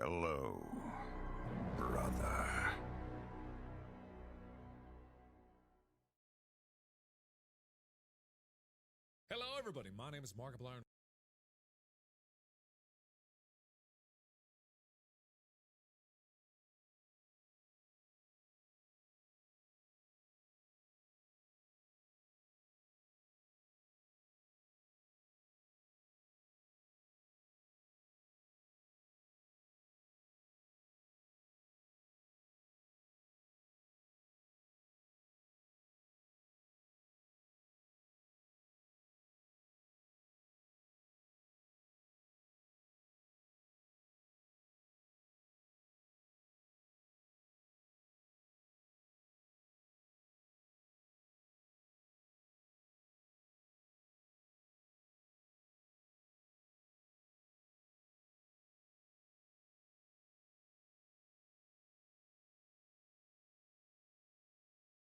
Hello, brother. Hello, everybody. My name is Markiplier.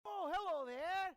Oh, hello there!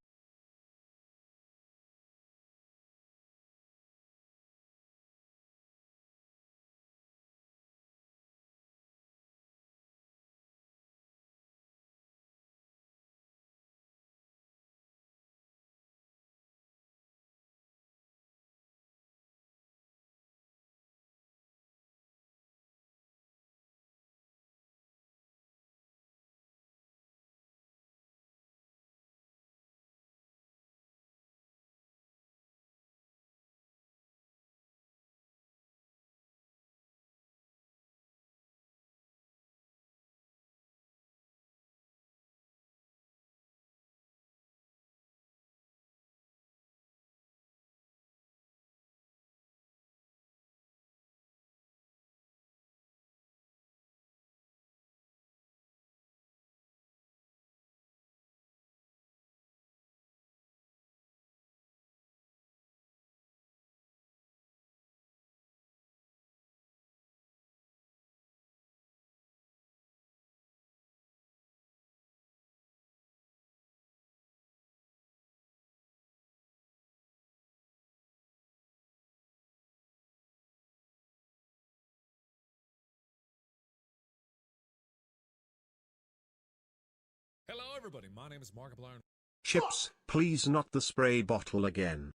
Hello, everybody. My name is Markiplier. Chips, please not the spray bottle again.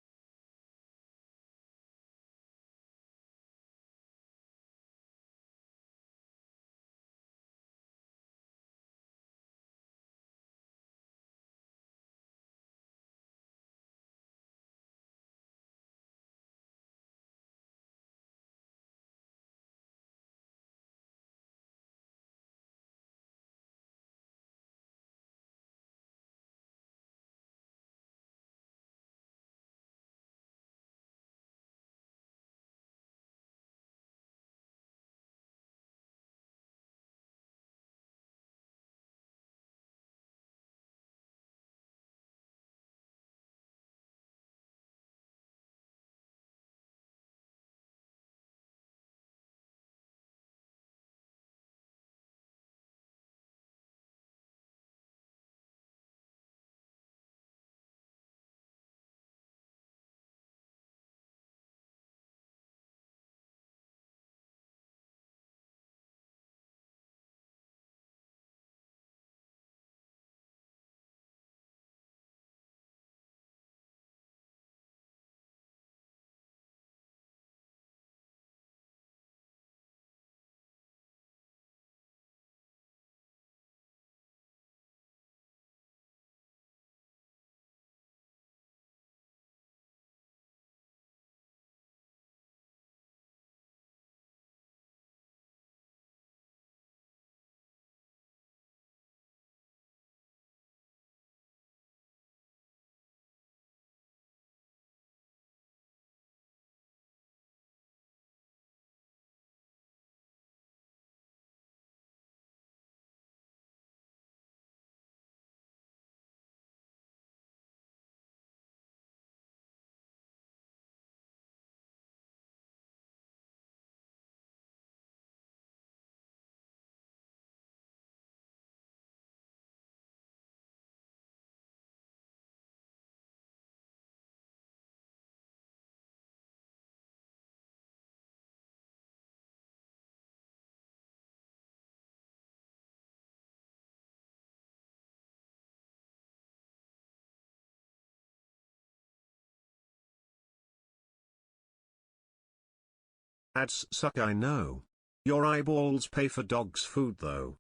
Ads suck, I know. Your eyeballs pay for dog's food though.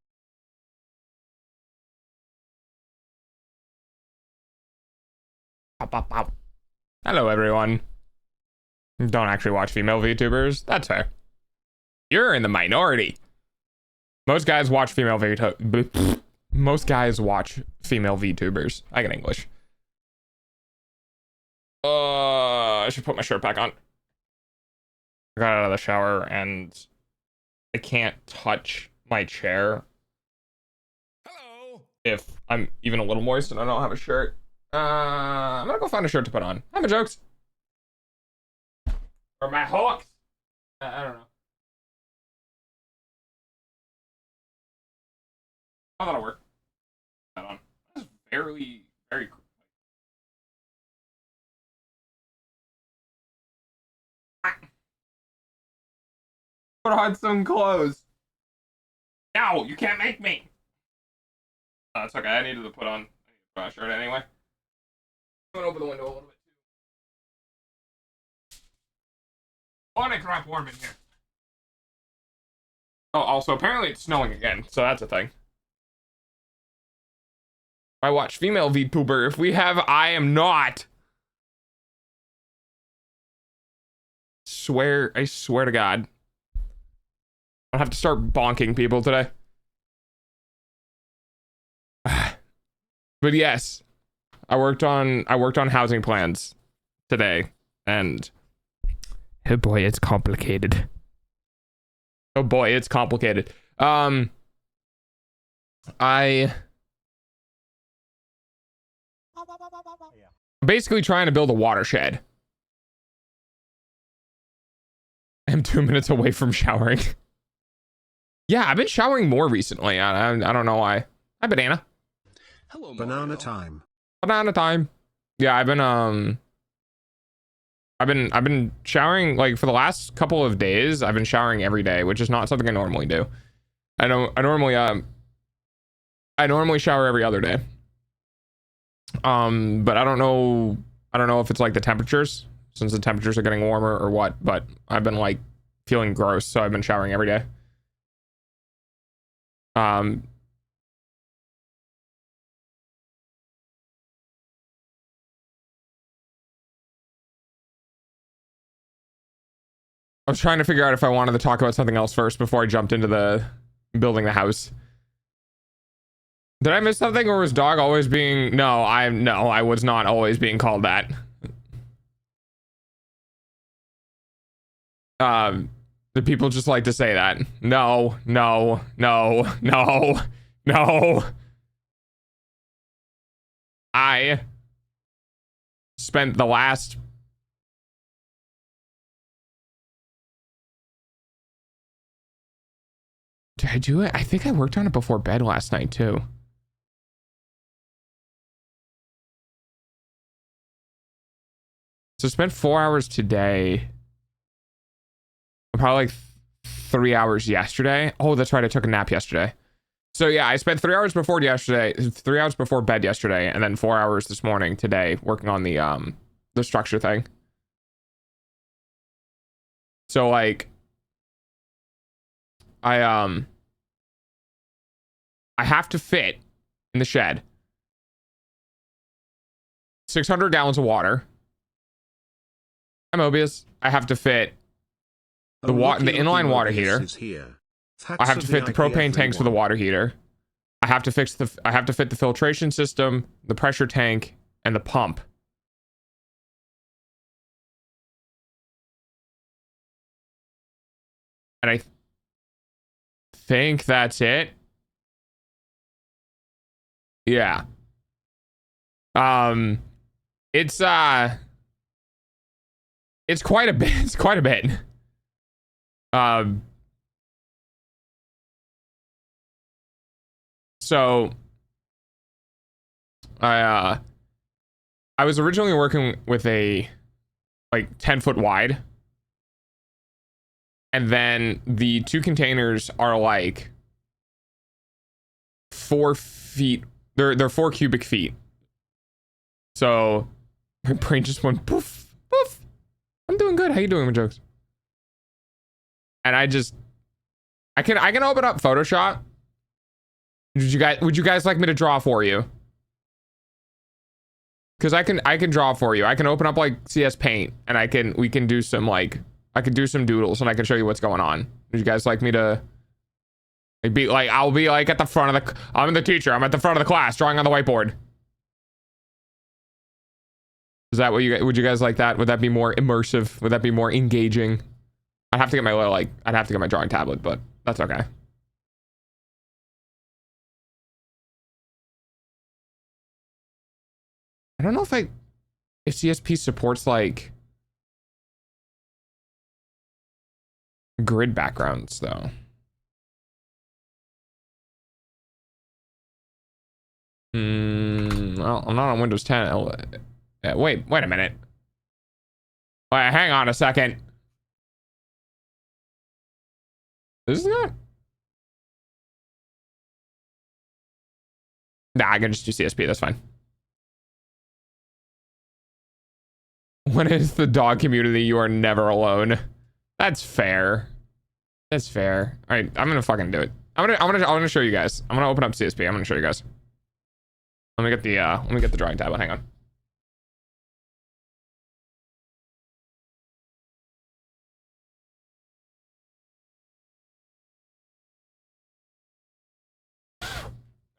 Hello, everyone. Don't actually watch female VTubers. That's fair. You're in the minority. Most guys watch female Most guys watch female VTubers. I get English. I should put my shirt back on. I got out of the shower and I can't touch my chair. Hello. If I'm even a little moist and I don't have a shirt. I'm gonna go find a shirt to put on. Hi, my jokes. Or my hawks. I don't know. Oh, that'll work. Put that on. That's very cool. Put on some clothes. No, you can't make me. That's okay. I needed to put on a shirt anyway. I'm gonna open the window a little bit too. Oh, and it got warm in here. Oh, also apparently it's snowing again, so that's a thing. I watch female VTuber. If we have, I am not. I swear to God. I'll have to start bonking people today. But yes. I worked on housing plans today, and oh boy, it's complicated. Oh boy, it's complicated. I'm basically trying to build a watershed. I'm 2 minutes away from showering. Yeah, I've been showering more recently. I don't know why. Hi, Banana. Hello, Banana time. Banana time. Yeah, I've been showering like for the last couple of days. I've been showering every day, which is not something I normally do. I normally shower every other day. But I don't know if it's like the temperatures, since the temperatures are getting warmer or what, but I've been like feeling gross, so I've been showering every day. I was trying to figure out if I wanted to talk about something else first before I jumped into the building the house. Did I miss something, or was dog always being... No, I was not always being called that. The people just like to say that. No. I spent the last... Did I do it? I think I worked on it before bed last night too. So I spent 4 hours today. Probably like 3 hours yesterday. Oh, that's right. I took a nap yesterday. So yeah, I spent 3 hours before yesterday, 3 hours before bed yesterday, and then 4 hours this morning today working on the structure thing. So like I have to fit in the shed 600 gallons of water. I'm Mobius. I have to fit the inline water heater. I have to fit the propane tanks for the water heater. I have to fit the filtration system, the pressure tank, and the pump. And I think that's it. Yeah. It's quite a bit. It's quite a bit. So I was originally working with a like 10-foot wide, and then the two containers are like 4 feet. They're 4 cubic feet. So my brain just went poof poof. I'm doing good. How you doing, my jokes? and I can open up Photoshop. Would you guys like me to draw for you? Because I can draw for you. I can open up like CS Paint, and we can do some like, I can do some doodles, and I can show you what's going on. Would you guys like me to like, I'll be like at the front of the, I'm the teacher, I'm at the front of the class drawing on the whiteboard. Is that what would you guys like that? Would that be more immersive? Would that be more engaging? I'd have to get my little, like, I'd have to get my drawing tablet, but that's okay. I don't know if CSP supports like grid backgrounds though. Well, I'm not on Windows 10. Wait a minute. Wait, hang on a second. This is not. Nah, I can just do CSP. That's fine. When it's the dog community, you are never alone. That's fair. That's fair. All right, I'm gonna fucking do it. I'm gonna show you guys. I'm gonna open up CSP. I'm gonna show you guys. Let me get the drawing tablet. Hang on.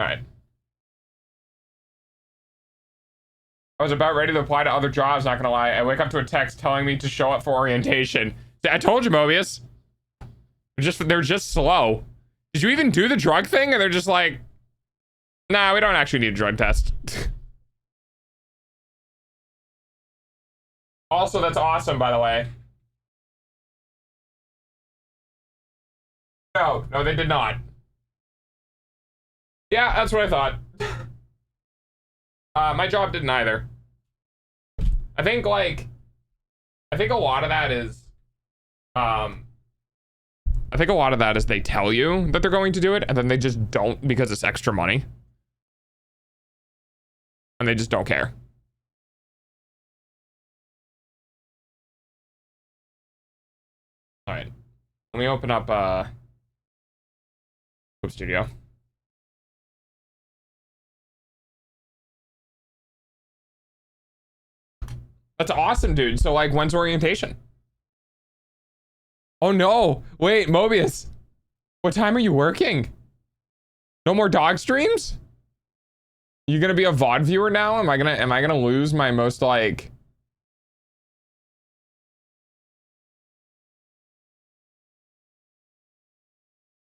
All right. I was about ready to apply to other jobs, not gonna lie. I wake up to a text telling me to show up for orientation. I told you, Mobius. They're just slow. Did you even do the drug thing? And they're just like, nah, we don't actually need a drug test. Also, that's awesome, by the way. No, they did not. Yeah, that's what I thought. My job didn't either. I think a lot of that is, I think a lot of that is they tell you that they're going to do it, and then they just don't because it's extra money. And they just don't care. All right. Let me open up, Studio. That's awesome, dude. So, like, when's orientation? Oh, no. Wait, Mobius. What time are you working? No more dog streams? You gonna be a VOD viewer now? Am I gonna lose my most, like...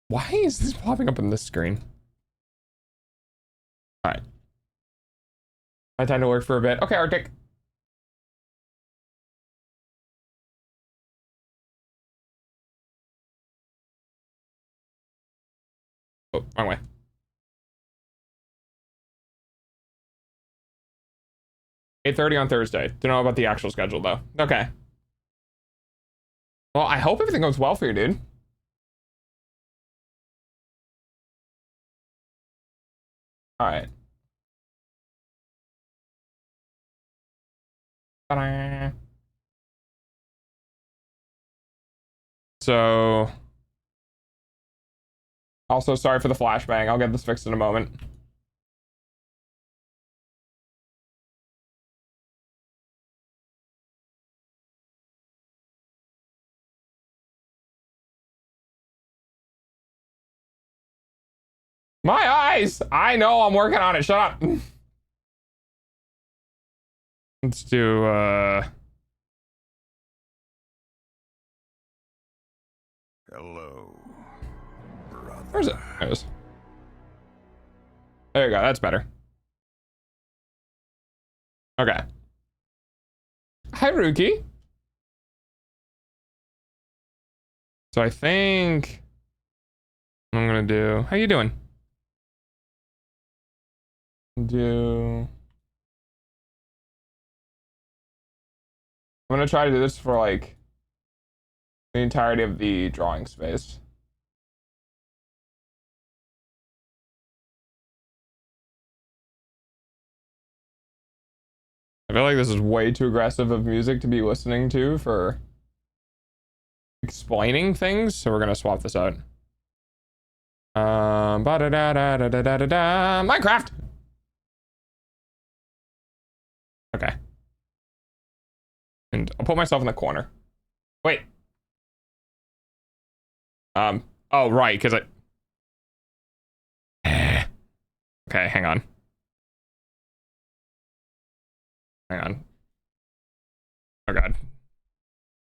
Why is this popping up on this screen? All right. My time to work for a bit. Okay, Arctic. Oh, wrong way. $8:30 on Thursday. Don't know about the actual schedule though. Okay. Well, I hope everything goes well for you, dude. All right. Ta-da. So, also sorry for the flashbang. I'll get this fixed in a moment. My eyes! I know, I'm working on it. Shut up. Let's do, Hello, brother. Where's it? There it is. There you go. That's better. Okay. Hi, Rookie. So I think what I'm gonna do. How you doing? I'm gonna try to do this for like the entirety of the drawing space. I feel like this is way too aggressive of music to be listening to for explaining things, so we're gonna swap this out. Minecraft. Okay. And I'll put myself in the corner. Wait. Oh, right, because okay, hang on. Hang on. Oh god.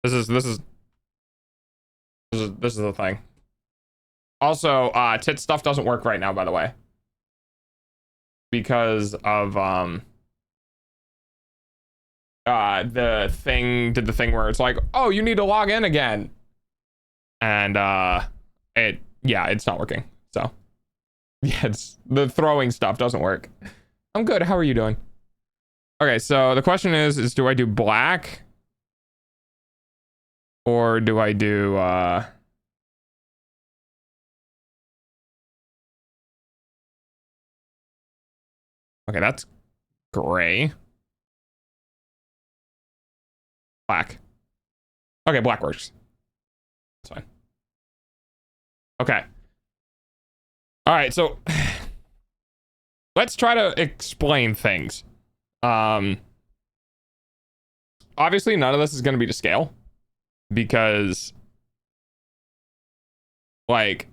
This is the thing. Also, tit stuff doesn't work right now, by the way. Because of the thing did the thing where it's like, oh, you need to log in again. And it's not working. So yeah, it's the throwing stuff doesn't work. I'm good. How are you doing? Okay, so the question is do I do black? Or do I do okay, that's gray. Black. Okay, black works. That's fine. Okay. All right, so let's try to explain things. Obviously none of this is going to be to scale because like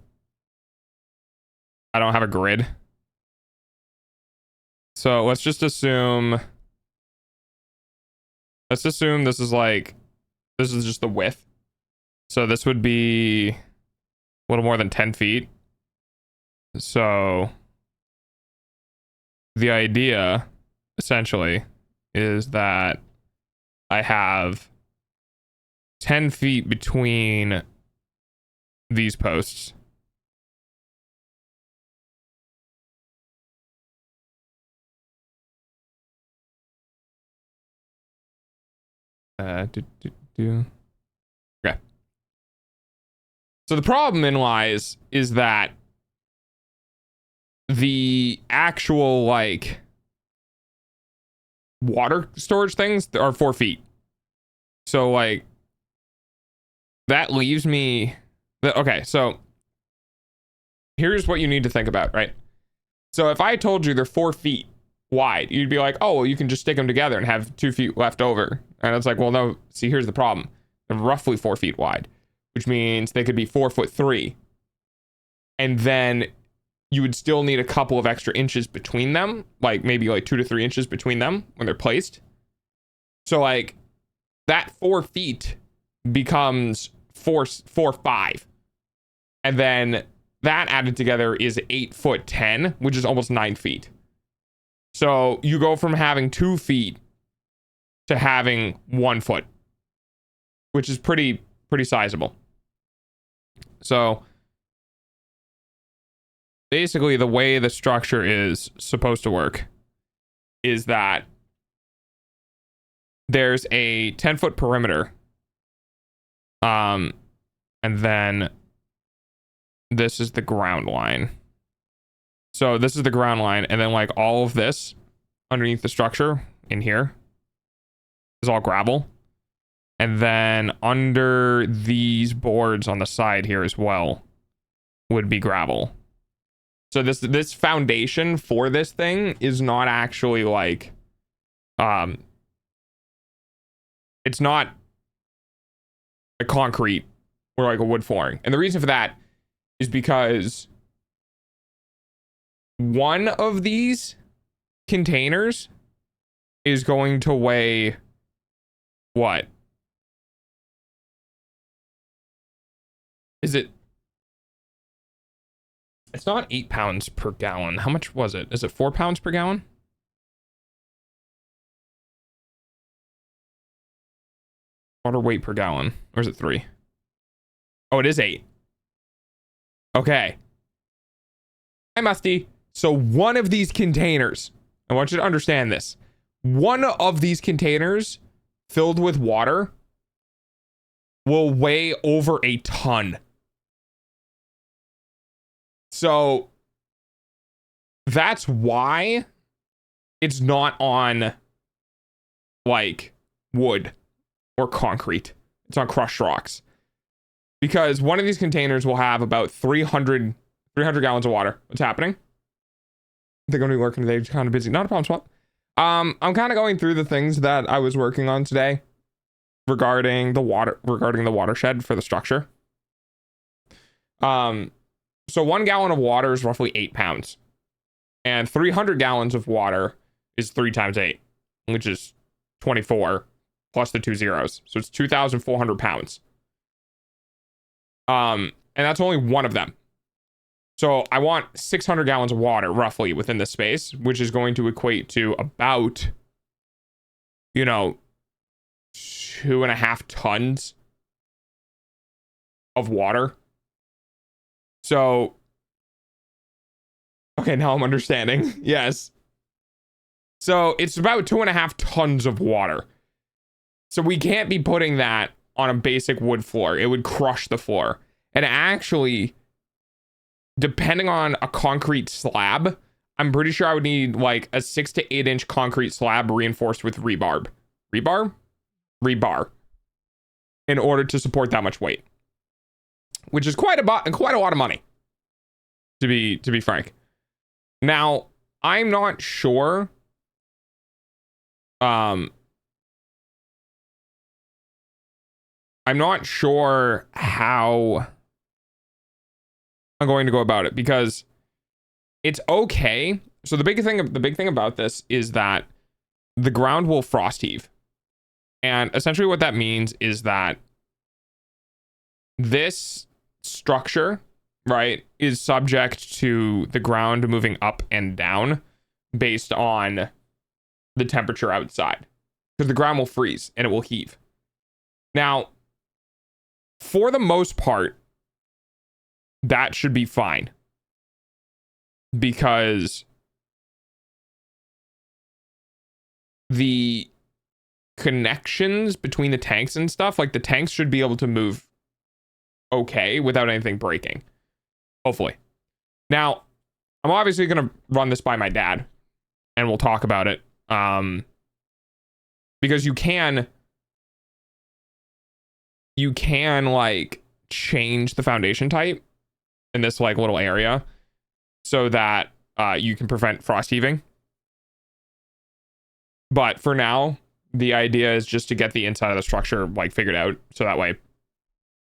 I don't have a grid. So let's just assume this is just the width. So this would be a little more than 10 feet. So the idea essentially is that I have 10 feet between these posts. Okay. So the problem in lies is that the actual like water storage things are 4 feet. So like that leaves me okay, so here's what you need to think about, right? So if I told you they're 4 feet wide, you'd be like, oh, well, you can just stick them together and have 2 feet left over. And it's like, well, no, see, here's the problem. They're roughly 4 feet wide, which means they could be 4'3". And then you would still need a couple of extra inches between them, like maybe like 2 to 3 inches between them when they're placed. So like that 4 feet becomes 4'5". And then that added together is 8'10", which is almost 9 feet. So you go from having 2 feet to having 1 foot, which is pretty sizable. So basically the way the structure is supposed to work is that there's a 10-foot perimeter. And then this is the ground line. So this is the ground line, and then like all of this underneath the structure in here is all gravel. And then under these boards on the side here as well would be gravel. So this foundation for this thing is not actually like it's not a concrete or like a wood flooring. And the reason for that is because one of these containers is going to weigh what? Is it? It's not 8 pounds per gallon. How much was it? Is it 4 pounds per gallon? Water weight per gallon. Or is it 3? Oh, it is 8. Okay. Hi, Musty. So one of these containers, I want you to understand this. One of these containers filled with water will weigh over a ton. So that's why it's not on like wood or concrete. It's on crushed rocks. because one of these containers will have about 300 gallons of water. What's happening? I think I'm gonna be working today. Just kind of busy. Not a problem, Swap. I'm kind of going through the things that I was working on today regarding the watershed for the structure. So 1 gallon of water is roughly 8 pounds, and 300 gallons of water is 3 times 8, which is 24 plus the 2 zeros. So it's 2,400 pounds. And that's only one of them. So I want 600 gallons of water roughly within this space, which is going to equate to about, 2.5 tons of water. So, okay, now I'm understanding. Yes. So it's about 2.5 tons of water. So we can't be putting that on a basic wood floor. It would crush the floor. And actually, depending on a concrete slab, I'm pretty sure I would need like a 6 to 8 inch concrete slab reinforced with rebar in order to support that much weight, which is quite a lot of money, to be frank. Now, I'm not sure how I'm going to go about it, because it's okay. So the big thing about this is that the ground will frost heave. And essentially what that means is that this structure, right, is subject to the ground moving up and down based on the temperature outside, because the ground will freeze and it will heave. Now, for the most part, that should be fine, because the connections between the tanks and stuff, like the tanks should be able to move okay without anything breaking, hopefully. Now, I'm obviously going to run this by my dad and we'll talk about it, because you can like change the foundation type in this like little area so that you can prevent frost heaving. But for now, the idea is just to get the inside of the structure like figured out, so that way,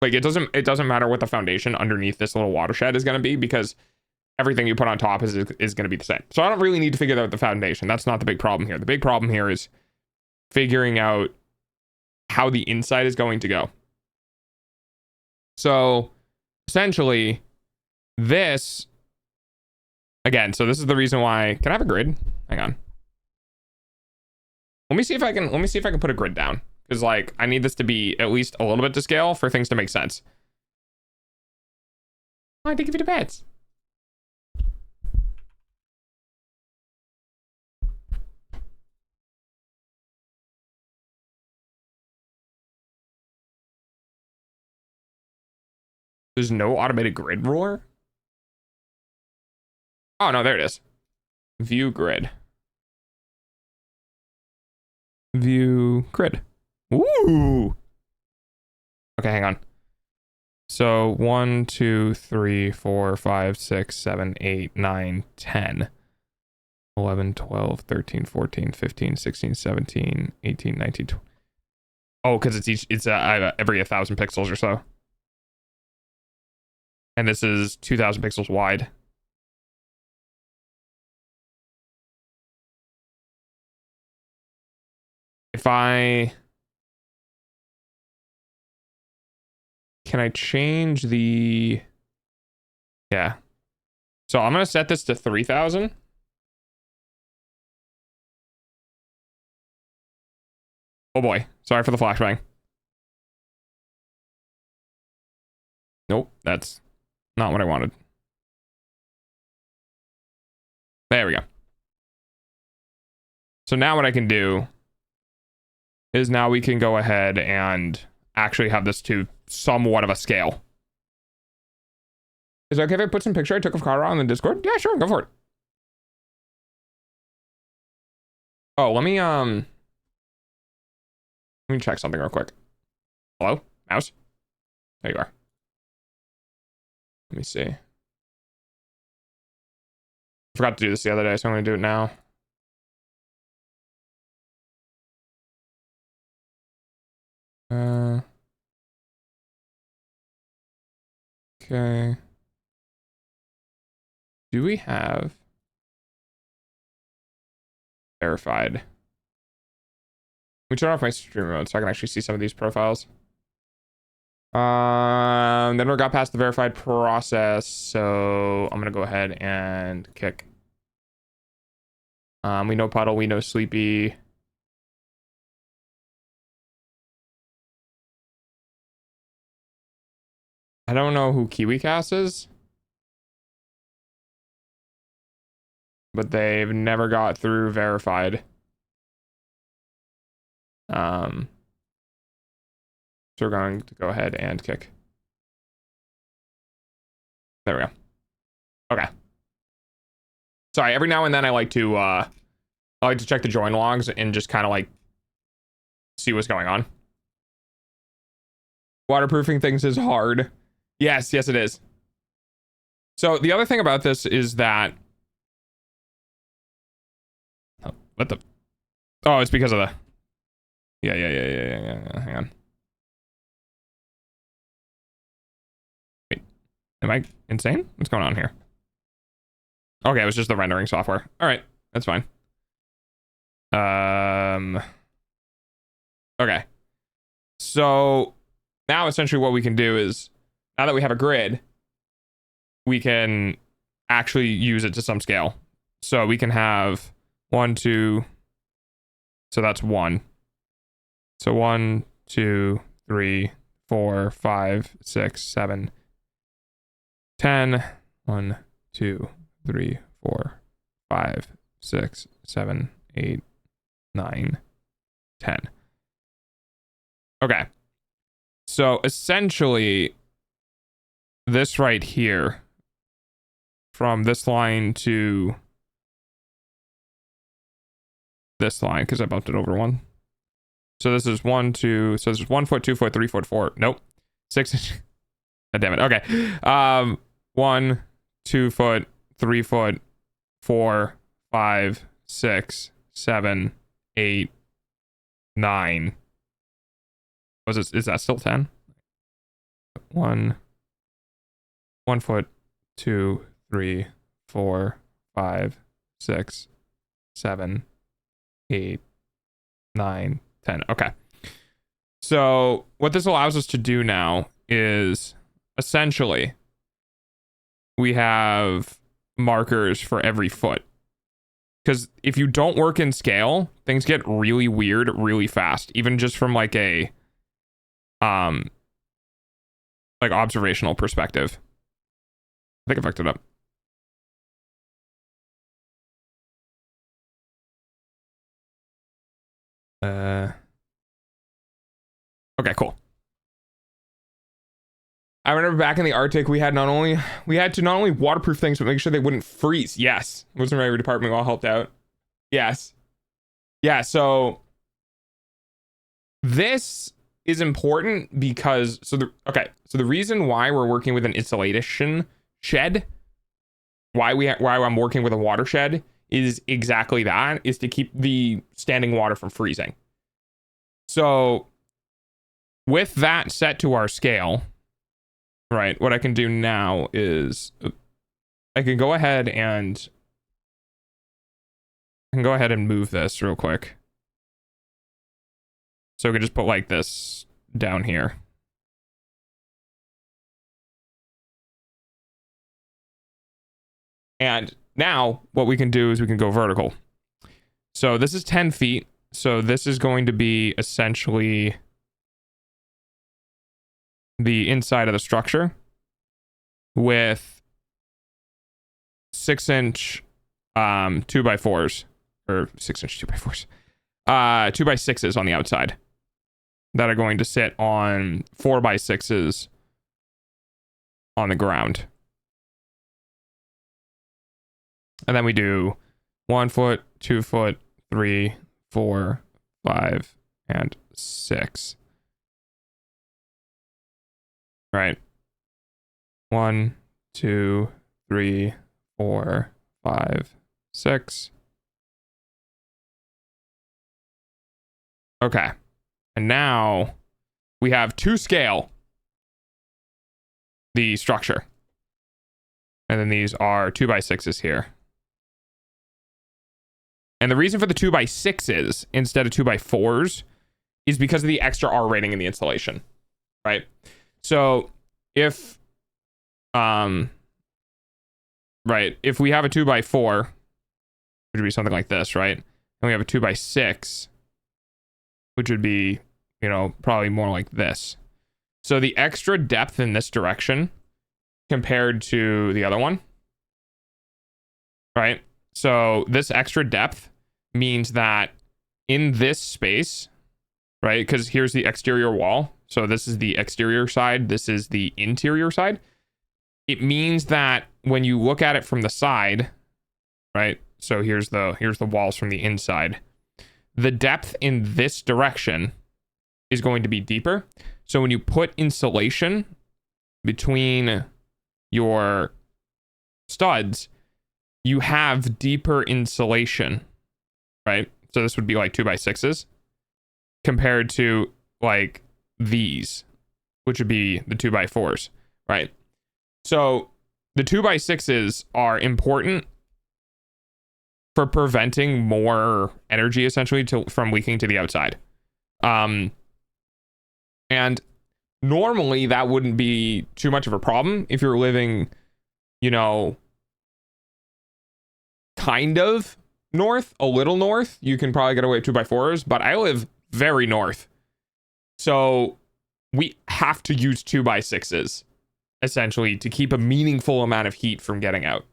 like, it doesn't matter what the foundation underneath this little watershed is going to be, because everything you put on top is going to be the same. So I don't really need to figure out the foundation. That's not the big problem here. The big problem here is figuring out how the inside is going to go. So essentially, this again, so this is the reason why. Can I have a grid? Hang on. Let me see if I can put a grid down, because like I need this to be at least a little bit to scale for things to make sense. I think give you the beds. There's no automated grid ruler? Oh no, there it is. View grid. View grid. Ooh. Okay, hang on. So 1, 2, 3, 4, 5, 6, 7, 8, 9, 10, 11, 12, 13, 14, 15, 16, 17, 18, 19, 20. Oh, because it's every 1,000 pixels or so. And this is 2,000 pixels wide. Can I change the, yeah. So I'm going to set this to 3,000. Oh boy, sorry for the flashbang. Nope, that's not what I wanted. There we go. So now what I can do is now we can go ahead and actually have this to somewhat of a scale. Is it okay if I put some picture I took of Carter on the Discord? Yeah, sure, go for it. Oh, let me check something real quick. Hello? Mouse? There you are. Let me see. I forgot to do this the other day, so I'm going to do it now. Okay. Do we have verified? Let me turn off my stream mode so I can actually see some of these profiles. Then we got past the verified process, so I'm gonna go ahead and kick. We know Puddle, we know Sleepy. I don't know who KiwiCast is, but they've never got through verified. So we're going to go ahead and kick. There we go. Okay. Sorry, every now and then I like to check the join logs and just kind of like see what's going on. Waterproofing things is hard. Yes, it is. So the other thing about this is that what the it's because of the yeah. Hang on. Wait, am I insane? What's going on here? Okay, it was just the rendering software. All right, that's fine. Okay. So now essentially what we can do is, now that we have a grid, we can actually use it to some scale. So we can have 1, 2, so that's 1. So 1, 2, 3, 4, 5, 6, 7, 10. 1, 2, 3, 4, 5, 6, 7, 8, 9, 10. Okay. So essentially, this right here, from this line to this line, because I bumped it over one. So this is 1, 2, so this is 1 foot, 2 foot, 3 foot, 4. Nope. 6 inch. God damn it. Okay. 1, 2 foot, 3 foot, 4, 5, 6, 7, 8, 9. Is that still 10? 1 foot, 2, 3, 4, 5, 6, 7, 8, 9, 10. Okay. So what this allows us to do now is essentially we have markers for every foot. Because if you don't work in scale, things get really weird really fast, even just from like a like observational perspective. I think I fucked it up. Okay, cool. I remember back in the Arctic, we had to not only waterproof things, but make sure they wouldn't freeze. Yes. Wasn't every department all helped out? Yes. Yeah, so this is important because so the reason why we're working with an insulation shed, why I'm working with a watershed is exactly that, is to keep the standing water from freezing. So with that set to our scale, right, what I can do now is I can go ahead and move this real quick. So we can just put like this down here. And now what we can do is we can go vertical. So this is 10 feet. So this is going to be essentially the inside of the structure with 6-inch 2x4s, or 6-inch 2x4s, 2x6s on the outside that are going to sit on 4x6s on the ground. And then we do 1 foot, 2 foot, 3, 4, 5, and 6. Right. 1, 2, 3, 4, 5, 6. Okay. And now we have to scale the structure. And then these are 2x6s here. And the reason for the 2x6s instead of 2x4s is because of the extra R rating in the installation, right? So if, if we have a 2x4, which would be something like this, right? And we have a 2x6, which would be, you know, probably more like this. So the extra depth in this direction compared to the other one, right? So this extra depth means that in this space, right? Because here's the exterior wall. So this is the exterior side. This is the interior side. It means that when you look at it from the side, right? So here's the walls from the inside. The depth in this direction is going to be deeper. So when you put insulation between your studs, you have deeper insulation, right? So this would be like 2x6s compared to like these, which would be the 2x4s, right? So the 2x6s are important for preventing more energy essentially from leaking to the outside. And normally that wouldn't be too much of a problem if you're living, you know, kind of north, a little north. You can probably get away with 2x4s, but I live very north. So we have to use 2x6s essentially to keep a meaningful amount of heat from getting out.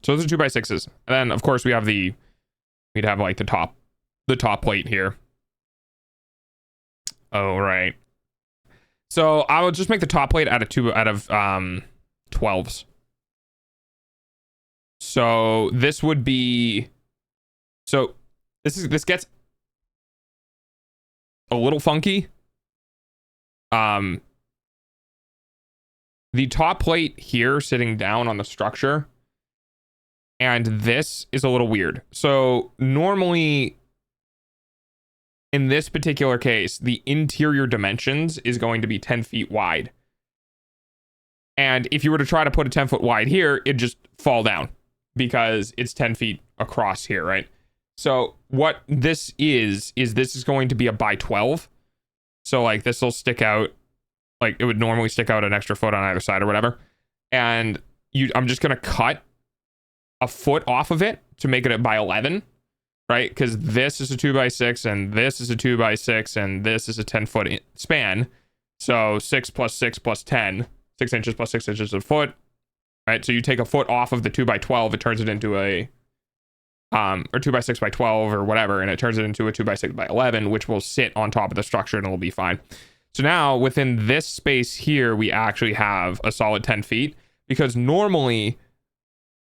So those are 2x6s. And then of course we'd have like the top plate here. Oh, right. So I will just make the top plate out of 12s. So this would be, so this gets a little funky. The top plate here sitting down on the structure, and this is a little weird. So normally in this particular case, the interior dimensions is going to be 10 feet wide. And if you were to try to put a 10-foot wide here, it'd just fall down because it's 10 feet across here, right? So what this is this is going to be a by 12. So like this will stick out, like it would normally stick out an extra foot on either side or whatever. And I'm just going to cut a foot off of it to make it a by 11. Right? Because this is a 2x6 and this is a 2x6 and this is a 10-foot span. So 6 plus 6 plus 10, 6 inches plus 6 inches a foot. Right? So you take a foot off of the 2x12, it turns it into a, or 2x6 by 12 or whatever, and it turns it into a 2x6 by 11, which will sit on top of the structure and it'll be fine. So now within this space here, we actually have a solid 10 feet because normally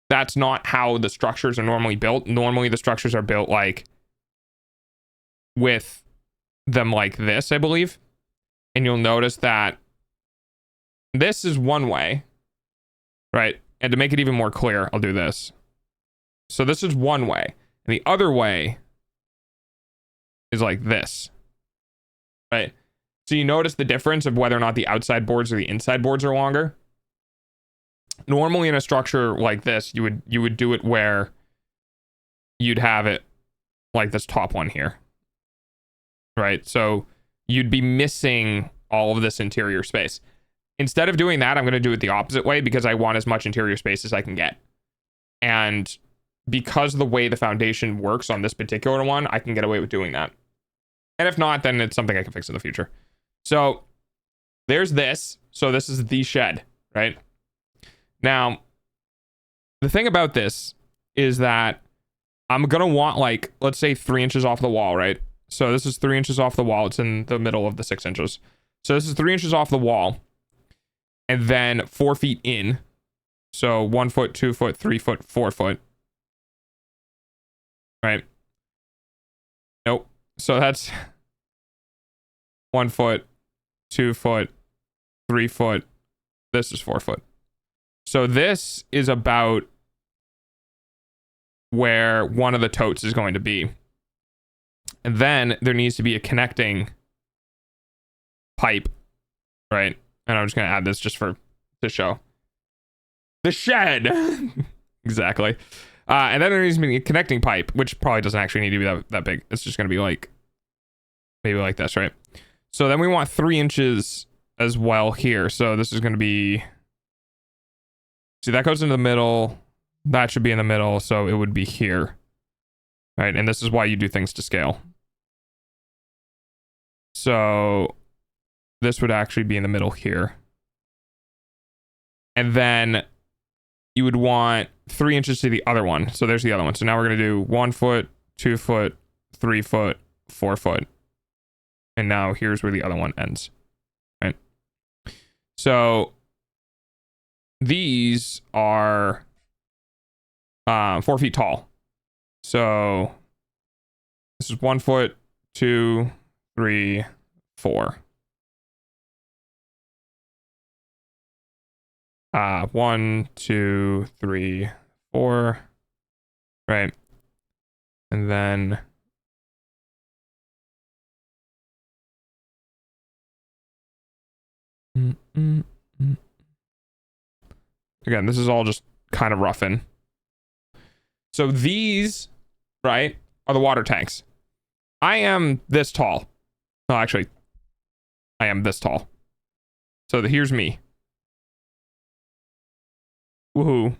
that's not how the structures are normally built. Normally the structures are built like with them like this, I believe. And you'll notice that this is one way, right? And to make it even more clear, I'll do this. So this is one way. And the other way is like this, right? So you notice the difference of whether or not the outside boards or the inside boards are longer. Normally in a structure like this, you would do it where you'd have it like this top one here, right? So you'd be missing all of this interior space. Instead of doing that, I'm going to do it the opposite way because I want as much interior space as I can get. And because of the way the foundation works on this particular one, I can get away with doing that. And if not, then it's something I can fix in the future. So there's this. So this is the shed, right? Now, the thing about this is that I'm going to want like, let's say 3 inches off the wall, right? So this is 3 inches off the wall. It's in the middle of the 6 inches. So this is 3 inches off the wall and then 4 feet in. So 1 foot, 2 foot, 3 foot, 4 foot. Right? Nope. So that's 1 foot, 2 foot, 3 foot. This is 4 foot. So this is about where one of the totes is going to be. And then there needs to be a connecting pipe, right? And I'm just going to add this just for to show. The shed! Exactly. And then there needs to be a connecting pipe, which probably doesn't actually need to be that big. It's just going to be like, maybe like this, right? So then we want 3 inches as well here. So this is going to be, see, that goes into the middle. That should be in the middle. So it would be here, right? And this is why you do things to scale. So this would actually be in the middle here. And then you would want 3 inches to the other one. So there's the other one. So now we're going to do 1 foot, 2 foot, 3 foot, 4 foot. And now here's where the other one ends, right? So these are 4 feet tall. So this is 1 foot, 2, 3, 4. 1, 2, 3, 4. Right. And then again, this is all just kind of roughing. So these, right, are the water tanks. I am this tall. No, actually, I am this tall. So here's me. Woohoo.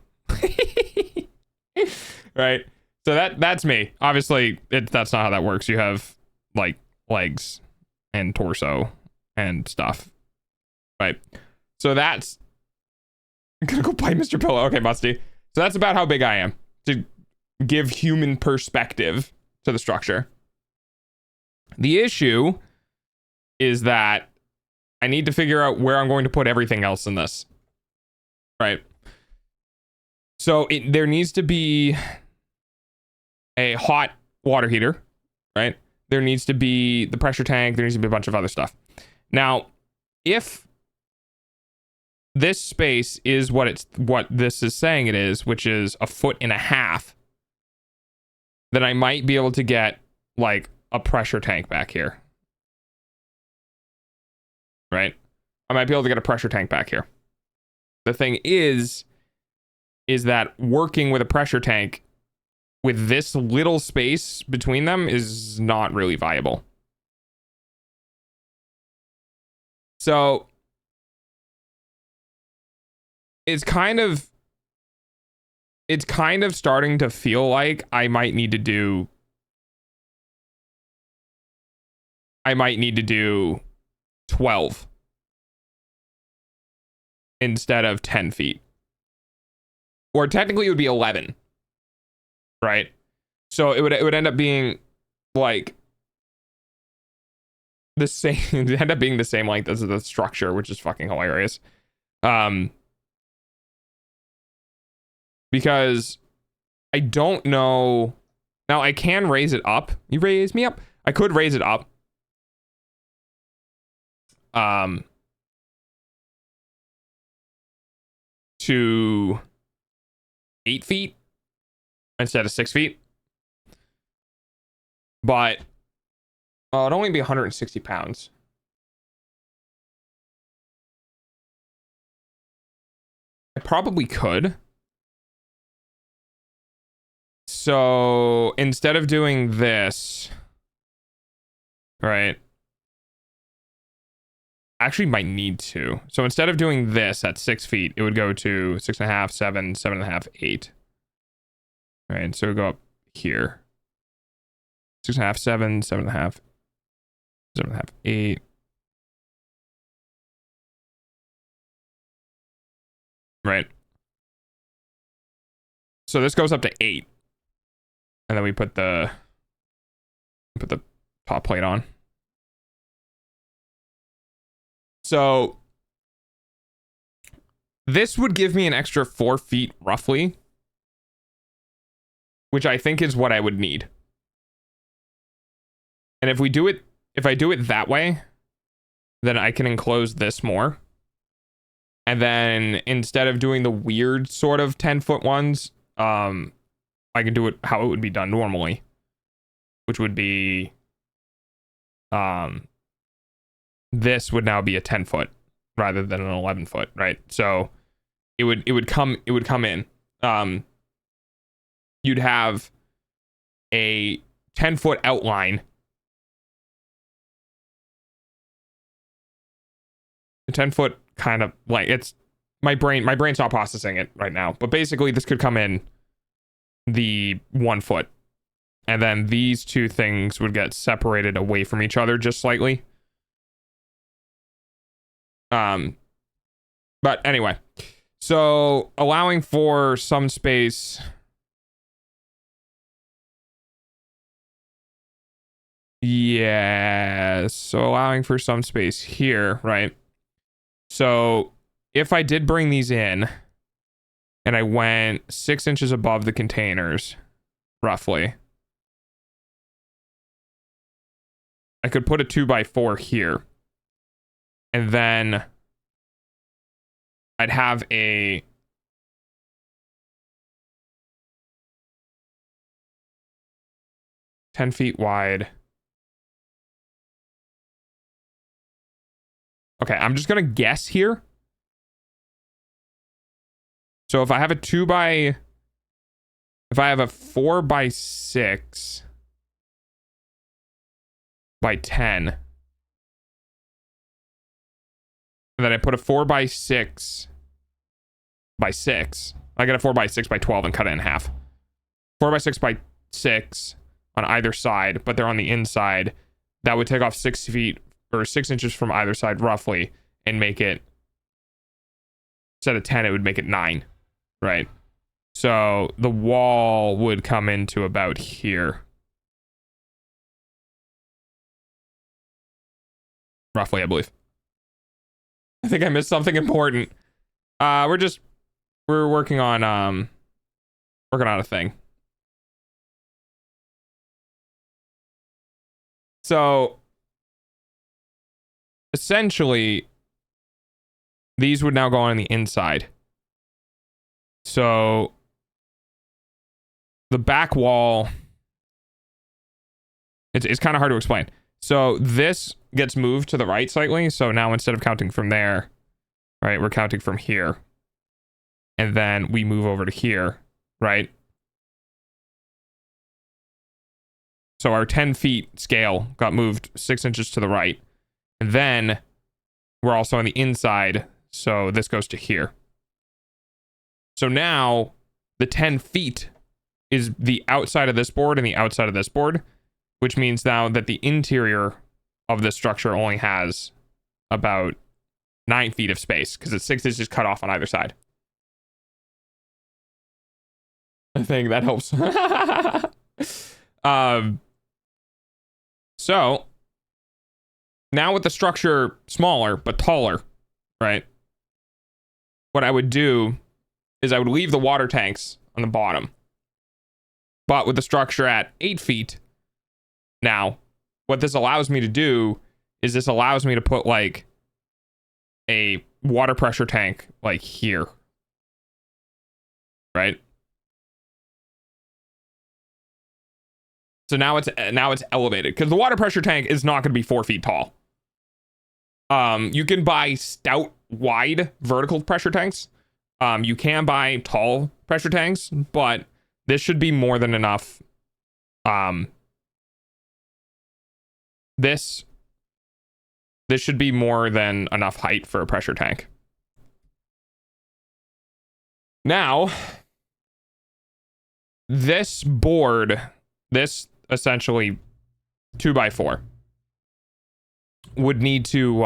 Right. So that's me. Obviously, that's not how that works. You have like legs and torso and stuff. Right. So that's, I'm gonna go bite Mr. Pillow. Okay, Musty. So that's about how big I am to give human perspective to the structure. The issue is that I need to figure out where I'm going to put everything else in this. Right. So there needs to be a hot water heater, right? There needs to be the pressure tank. There needs to be a bunch of other stuff. Now, if this space is what this is saying it is, which is 1.5 feet, then I might be able to get like a pressure tank back here. Right? I might be able to get a pressure tank back here. The thing is that working with a pressure tank with this little space between them is not really viable. So it's kind of starting to feel like I might need to do 12 instead of 10 feet. Or technically it would be 11. Right? So it would end up being like the same, it end up being the same length as the structure, which is fucking hilarious. Because I don't know. Now I can raise it up. You raise me up. I could raise it up. To 8 feet instead of 6 feet. But it'd only be 160 pounds. I probably could. So instead of doing this, right? Actually might need to. So instead of doing this at 6 feet, it would go to 6.5, 7, 7.5, 8. Right, so we go up here. 6.5, 7, 7.5, 7.5, 8. Right. So this goes up to 8. And then we put the top plate on. So this would give me an extra 4 feet roughly, which I think is what I would need. And if I do it that way, then I can enclose this more. And then instead of doing the weird sort of 10-foot ones, I can do it how it would be done normally, which would be, this would now be a 10-foot rather than an 11-foot, right? So it would come in. You'd have a 10-foot outline. A 10-foot kind of like, it's my brain's not processing it right now, but basically this could come in the 1 foot, and then these two things would get separated away from each other just slightly. But anyway, so allowing for some space. Yeah, so allowing for some space here, right? So if I did bring these in and I went 6 inches above the containers, roughly, I could put a 2x4 here. And then I'd have a ten feet wide. Okay, I'm just gonna guess here. So if I have a 4x6 by 10, and then I put a 4x6 by 6, I get a 4x6 by 12 and cut it in half. 4x6 by 6 on either side, but they're on the inside. That would take off 6 feet or 6 inches from either side roughly and make it, instead of 10, it would make it 9, right? So the wall would come into about here. Roughly, I believe. I think I missed something important. We're working on a thing. So essentially these would now go on the inside. So the back wall, it's kind of hard to explain. So this gets moved to the right slightly. So now instead of counting from there, right, we're counting from here. And then we move over to here, right? So our 10 feet scale got moved 6 inches to the right. And then we're also on the inside. So this goes to here. So now the 10 feet is the outside of this board and the outside of this board, which means now that the interior of this structure only has about 9 feet of space because it's 6 inches cut off on either side. I think that helps. So now with the structure smaller but taller, right? What I would do is I would leave the water tanks on the bottom. But with the structure at 8 feet, now, what this allows me to do is this allows me to put like a water pressure tank like here, right? So now it's elevated because the water pressure tank is not going to be 4 feet tall. You can buy stout, wide vertical pressure tanks. You can buy tall pressure tanks, but this should be more than enough. This should be more than enough height for a pressure tank. Now, this board, this essentially 2x4, would need to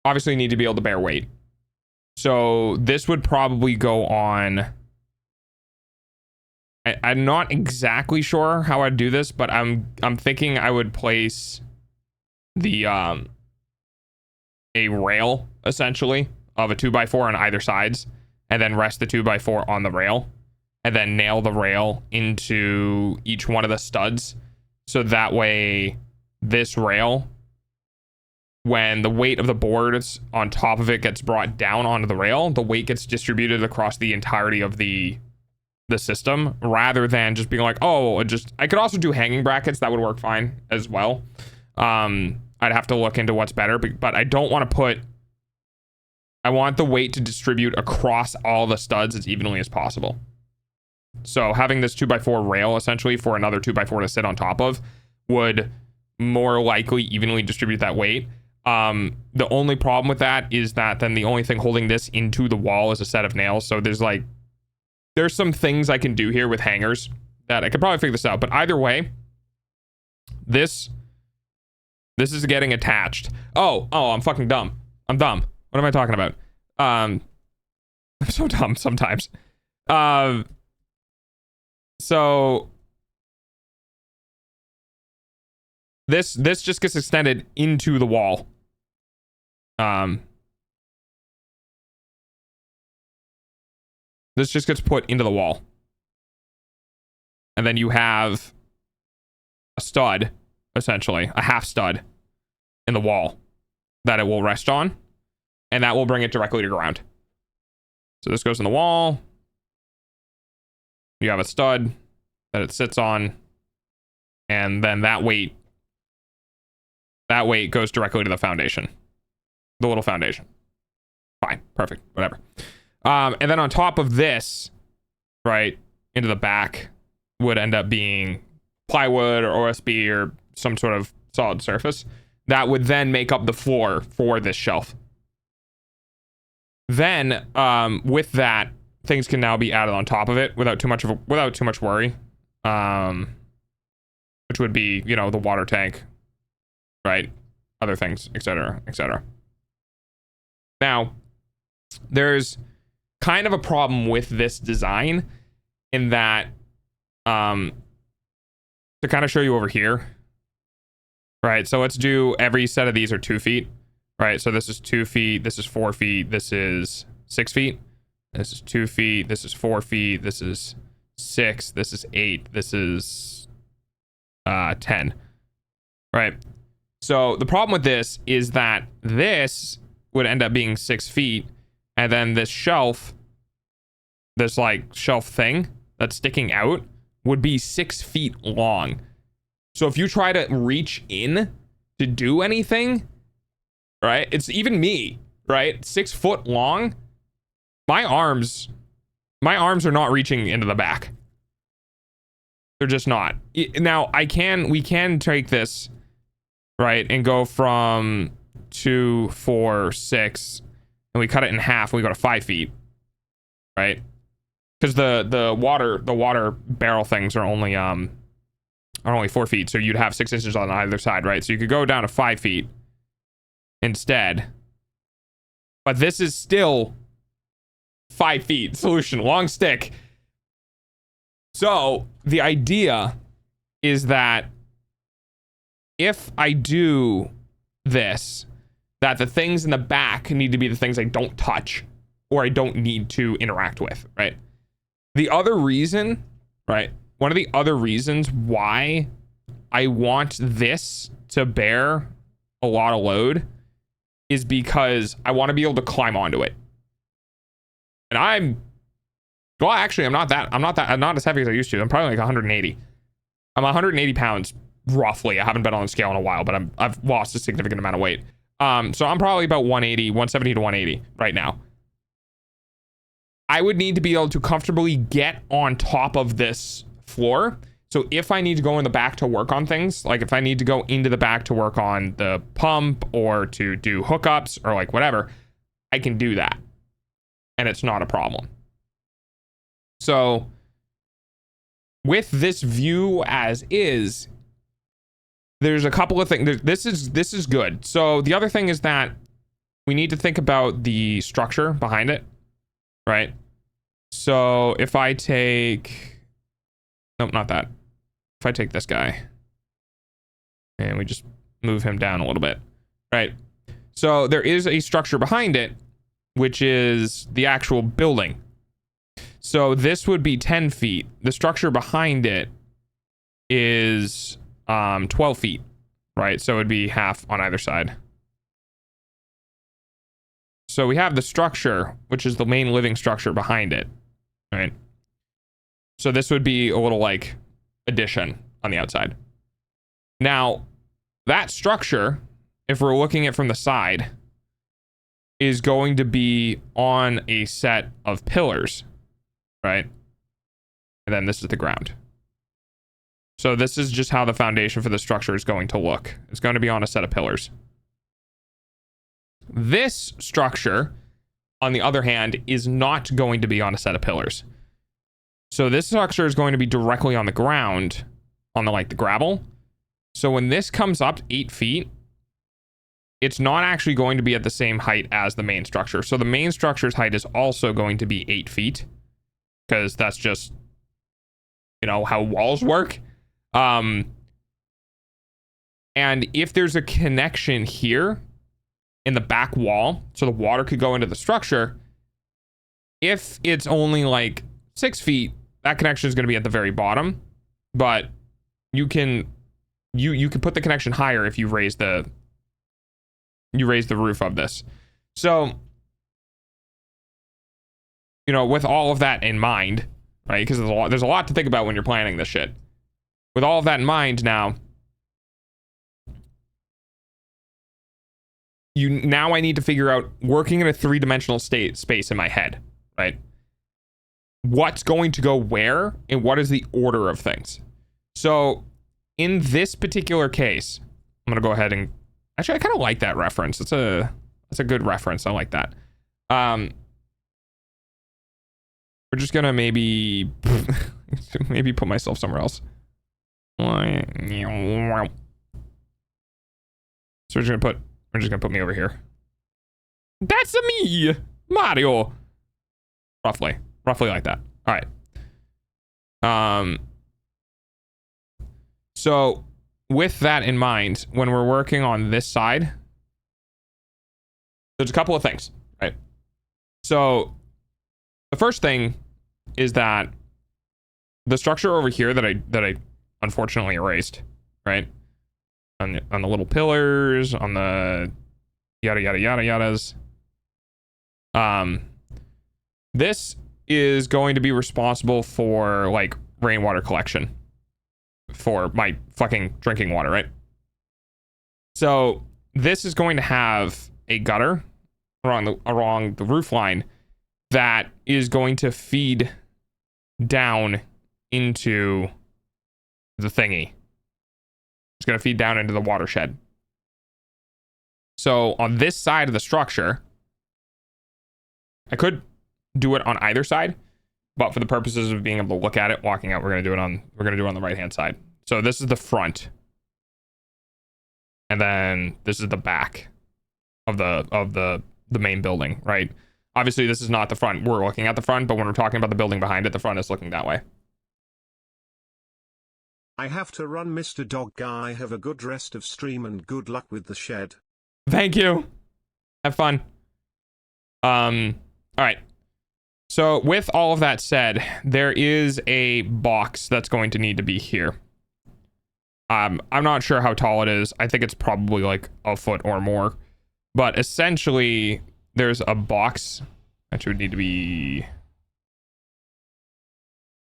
obviously need to be able to bear weight. So this would probably go on. I'm not exactly sure how I'd do this, but I'm thinking I would place the a rail essentially of a 2x4 on either sides, and then rest the 2x4 on the rail, and then nail the rail into each one of the studs, so that way this rail when the weight of the boards on top of it gets brought down onto the rail, the weight gets distributed across the entirety of the system, rather than just being like, oh, I could also do hanging brackets. That would work fine as well. I'd have to look into what's better, but I don't want to I want the weight to distribute across all the studs as evenly as possible. So having this 2x4 rail essentially for another 2x4 to sit on top of would more likely evenly distribute that weight. The only problem with that is that then the only thing holding this into the wall is a set of nails. So there's some things I can do here with hangers that I could probably figure this out. But either way, this is getting attached. Oh, I'm fucking dumb. I'm dumb. What am I talking about? I'm so dumb sometimes. So this just gets extended into the wall. This just gets put into the wall. And then you have a stud, essentially, a half stud in the wall that it will rest on. And that will bring it directly to ground. So this goes in the wall. You have a stud that it sits on. And then that weight goes directly to the foundation. The little foundation. Fine. Perfect. Whatever. And then on top of this, right, into the back would end up being plywood or OSB or some sort of solid surface that would then make up the floor for this shelf. Then, with that, things can now be added on top of it without too much worry. Which would be, the water tank, right? Other things, etc., etc. Now, there's kind of a problem with this design in that, to kind of show you over here, right? So let's do every set of these are 2 feet, right? So this is 2 feet, this is 4 feet, this is 6 feet, this is 2 feet, this is 4 feet, this is 6, this is 8, this is 10, right? So the problem with this is that this would end up being 6 feet, and then this shelf, this like shelf thing that's sticking out would be 6 feet long. So if you try to reach in to do anything, right? It's even me, right? 6 foot long. My arms are not reaching into the back. They're just not. Now we can take this, right, and go from 2, 4, 6, and we cut it in half and we go to 5 feet, right? Because the water barrel things are only 4 feet, so you'd have 6 inches on either side, right? So you could go down to 5 feet instead, but this is still 5 feet solution, long stick. So the idea is that if I do this, that the things in the back need to be the things I don't touch or I don't need to interact with, right? The other reason, right? One of the other reasons why I want this to bear a lot of load is because I want to be able to climb onto it. And I'm not as heavy as I used to. I'm probably like 180. I'm 180 pounds roughly. I haven't been on the scale in a while, but I've lost a significant amount of weight. So I'm probably about 170 to 180 right now. I would need to be able to comfortably get on top of this floor. So if I need to go in the back to work on things, like if I need to go into the back to work on the pump or to do hookups or like whatever, I can do that. And it's not a problem. So with this view as is, there's a couple of things. This is good. So the other thing is that we need to think about the structure behind it, right? So if I take, nope, not that. If I take this guy and we just move him down a little bit, right? So there is a structure behind it, which is the actual building. So this would be 10 feet. The structure behind it is 12 feet, right? So it'd be half on either side. So we have the structure, which is the main living structure behind it, right? So this would be a little like addition on the outside. Now, that structure, if we're looking at from the side, is going to be on a set of pillars, right? And then this is the ground. So this is just how the foundation for the structure is going to look. It's going to be on a set of pillars. This structure, on the other hand, is not going to be on a set of pillars. So this structure is going to be directly on the ground, on the gravel. So when this comes up 8 feet, it's not actually going to be at the same height as the main structure. So the main structure's height is also going to be 8 feet, because that's just, you know, how walls work. And if there's a connection here in the back wall, so the water could go into the structure, if it's only like 6 feet, that connection is going to be at the very bottom, but you can put the connection higher if you raise the roof of this. So, you know, with all of that in mind, right? Because there's a lot to think about when you're planning this shit. With all of that in mind now, I need to figure out, working in a 3-dimensional space in my head, right? What's going to go where and what is the order of things. So in this particular case, I'm going to go ahead and actually, I kind of like that reference. It's a good reference. I like that. We're just going to maybe put myself somewhere else. So we're just going to put me over here. That's me, Mario. Roughly like that. All right. So with that in mind, when we're working on this side, there's a couple of things, right? So the first thing is that the structure over here that I unfortunately erased, right? On the little pillars, on the yada yada yada yadas. This is going to be responsible for like rainwater collection for my fucking drinking water, right? So this is going to have a gutter along the roof line that is going to feed down into the thingy. It's going to feed down into the watershed. So on this side of the structure, I could do it on either side, but for the purposes of being able to look at it walking out, we're going to do it on the right hand side. So this is the front, and then this is the back of the main building, right? Obviously this is not the front. We're looking at the front, but when we're talking about the building behind it, the front is looking that way. I have to run, Mr. Dog Guy. Have a good rest of stream and good luck with the shed. Thank you. Have fun. All right. So with all of that said, there is a box that's going to need to be here. I'm not sure how tall it is. I think it's probably like a foot or more. But essentially, there's a box that would need to be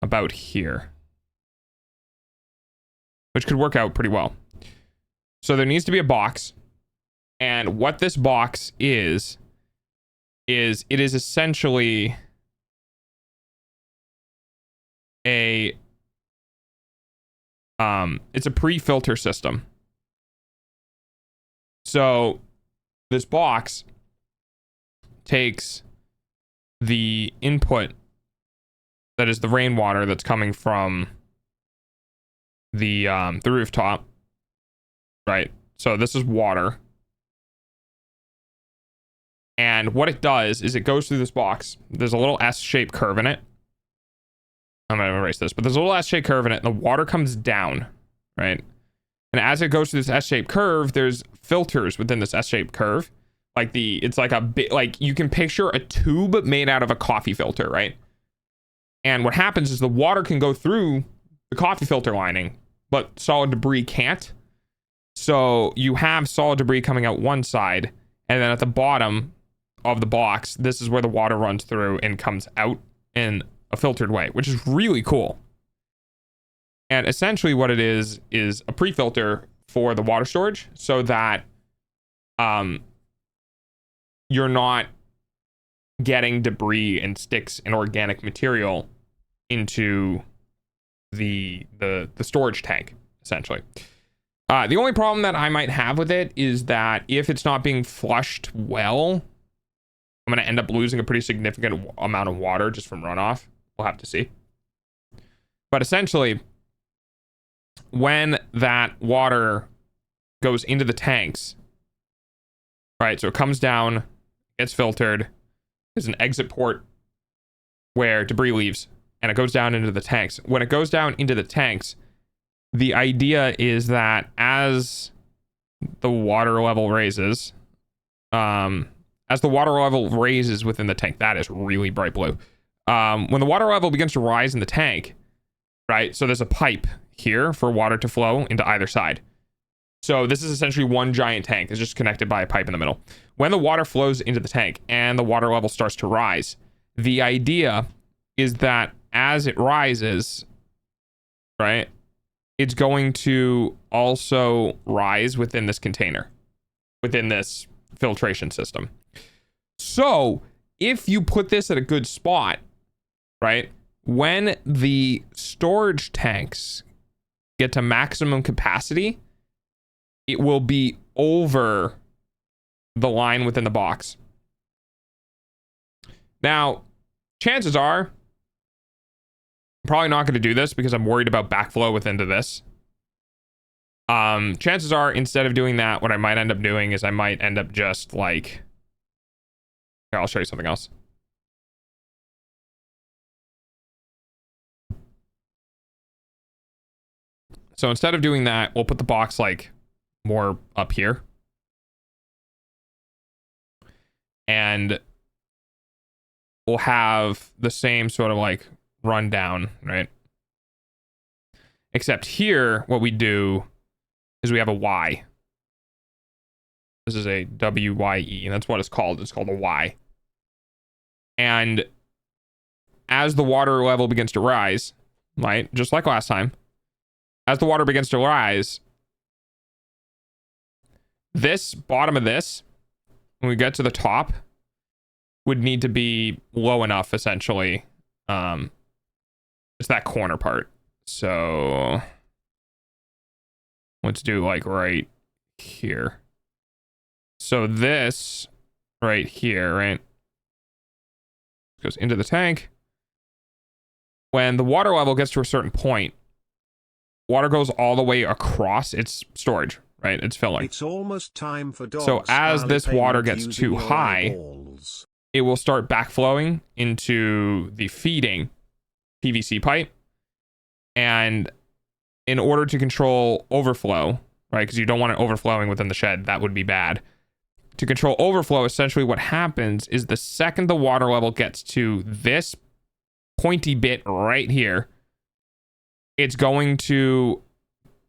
about here, which could work out pretty well. So there needs to be a box. And what this box is it is essentially it's a pre-filter system. So this box takes the input that is the rainwater that's coming from the rooftop, right? So this is water. And what it does is it goes through this box. There's a little S-shaped curve in it. I'm going to erase this, but there's a little S-shaped curve in it, and the water comes down, right? And as it goes through this S-shaped curve, there's filters within this S-shaped curve. It's like a bit, like you can picture a tube made out of a coffee filter, right? And what happens is the water can go through the coffee filter lining, but solid debris can't. So you have solid debris coming out one side, and then at the bottom, of the box, this is where the water runs through and comes out in a filtered way, which is really cool. And essentially what it is a pre-filter for the water storage so that you're not getting debris and sticks and organic material into the storage tank, essentially. The only problem that I might have with it is that if it's not being flushed well, I'm going to end up losing a pretty significant amount of water just from runoff. We'll have to see. But essentially, when that water goes into the tanks, right, so it comes down, gets filtered, there's an exit port where debris leaves, and it goes down into the tanks. When it goes down into the tanks, the idea is that as the water level raises, within the tank, that is really bright blue. When the water level begins to rise in the tank, right, so there's a pipe here for water to flow into either side. So this is essentially one giant tank. It's just connected by a pipe in the middle. When the water flows into the tank and the water level starts to rise, the idea is that as it rises, right, it's going to also rise within this container, within this filtration system. So if you put this at a good spot, right, when the storage tanks get to maximum capacity, it will be over the line within the box. Now, chances are, I'm probably not going to do this because I'm worried about backflow within this. Chances are, instead of doing that, what I might end up doing is I might end up just like, here, I'll show you something else. So instead of doing that, we'll put the box like more up here. And we'll have the same sort of like rundown, right? Except here, what we do is we have a Y. This is a WYE, and that's what it's called. It's called a Y. And as the water level begins to rise, right, just like last time, as the water begins to rise, this bottom of this, when we get to the top, would need to be low enough, essentially. It's that corner part. So let's do like right here. So this right here, right, goes into the tank. When the water level gets to a certain point, water goes all the way across its storage, right? It's filling. It's almost time for dogs. So as this water gets too high, it will start backflowing into the feeding PVC pipe. And in order to control overflow, right, because you don't want it overflowing within the shed, that would be bad. To control overflow, essentially what happens is the second the water level gets to this pointy bit right here, it's going to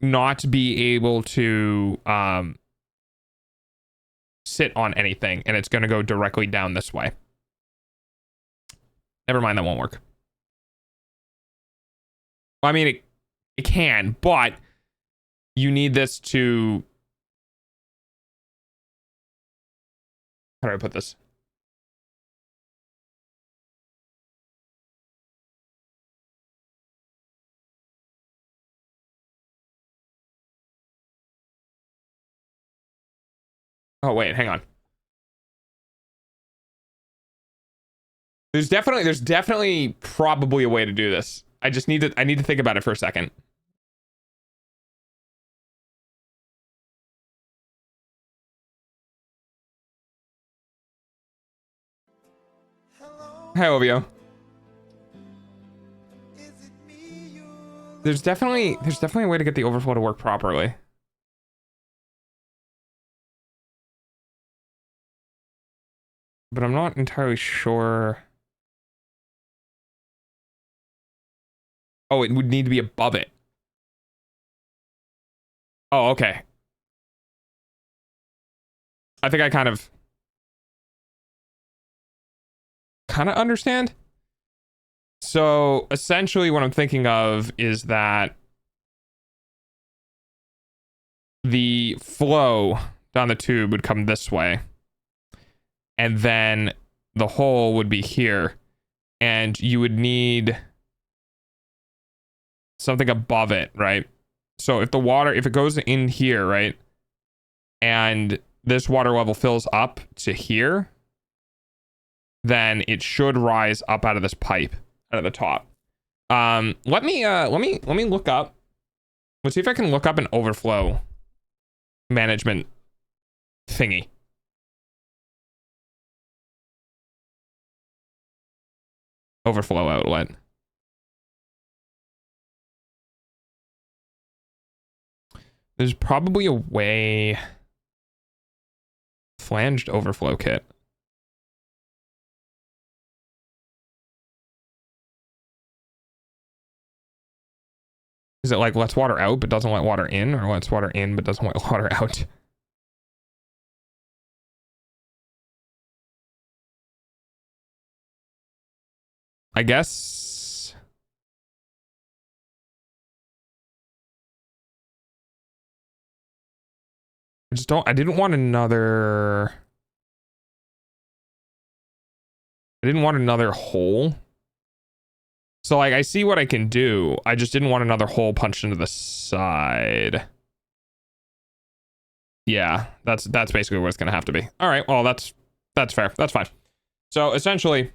not be able to sit on anything, and it's going to go directly down this way. Never mind, that won't work. I mean, it can, but you need this to... How do I put this? Oh, wait, hang on. There's definitely probably a way to do this. I need to think about it for a second. Hi, Ovio. There's definitely a way to get the overflow to work properly. But I'm not entirely sure. Oh, it would need to be above it. Oh, okay. I think I kind of... kind of understand. So essentially what I'm thinking of is that the flow down the tube would come this way, and then the hole would be here, and you would need something above it, right? So if it goes in here, right, and this water level fills up to here, then it should rise up out of this pipe out of the top. Let me look up. Let's see if I can look up an overflow management thingy. Overflow outlet. There's probably a way. Flanged overflow kit. Is it like lets water out but doesn't let water in, or lets water in but doesn't let water out? I guess. I didn't want another hole. So like I see what I can do. I just didn't want another hole punched into the side. Yeah, that's basically what it's gonna have to be. All right, well that's fair. That's fine. So essentially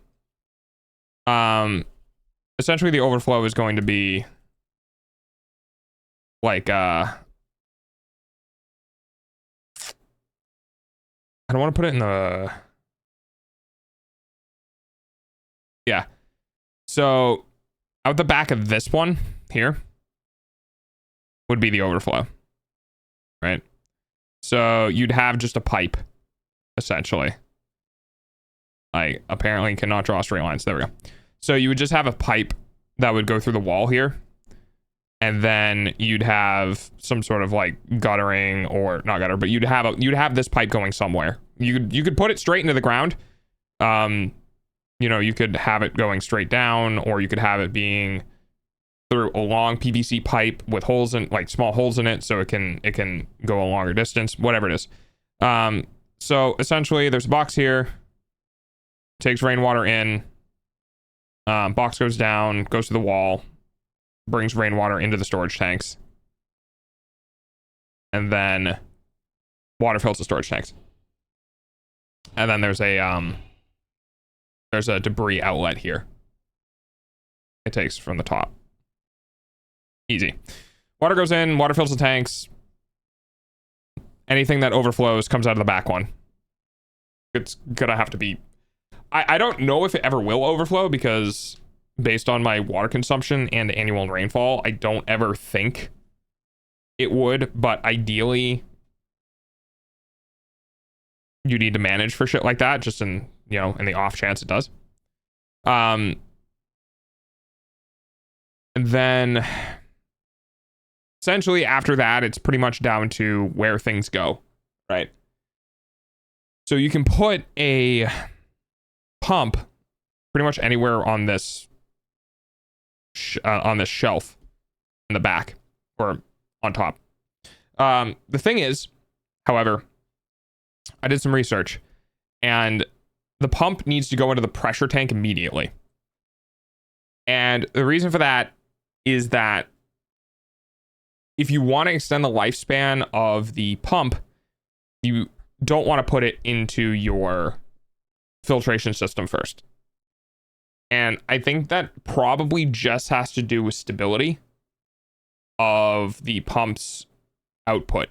the overflow is going to be like I don't want to put it in the, yeah. So out the back of this one here would be the overflow, right? So you'd have just a pipe, essentially. I apparently cannot draw straight lines. There we go. So you would just have a pipe that would go through the wall here. And then you'd have some sort of like guttering, or not gutter, but you'd have this pipe going somewhere. You could put it straight into the ground. You know, you could have it going straight down, or you could have it being through a long PVC pipe with holes in, like small holes in it, so it can go a longer distance, whatever it is. So essentially there's a box here, takes rainwater in, box goes down, goes to the wall, brings rainwater into the storage tanks, and then water fills the storage tanks. And then there's a debris outlet here. It takes from the top. Easy. Water goes in, water fills the tanks. Anything that overflows comes out of the back one. It's gonna have to be... I don't know if it ever will overflow, because based on my water consumption and annual rainfall, I don't ever think it would, but ideally you need to manage for shit like that, just in, you know, in the off chance it does. And then essentially after that, it's pretty much down to where things go, right? So you can put a pump pretty much anywhere on this shelf in the back or on top. The thing is, however, I did some research, and the pump needs to go into the pressure tank immediately. And the reason for that is that if you want to extend the lifespan of the pump, you don't want to put it into your filtration system first. And I think that probably just has to do with stability of the pump's output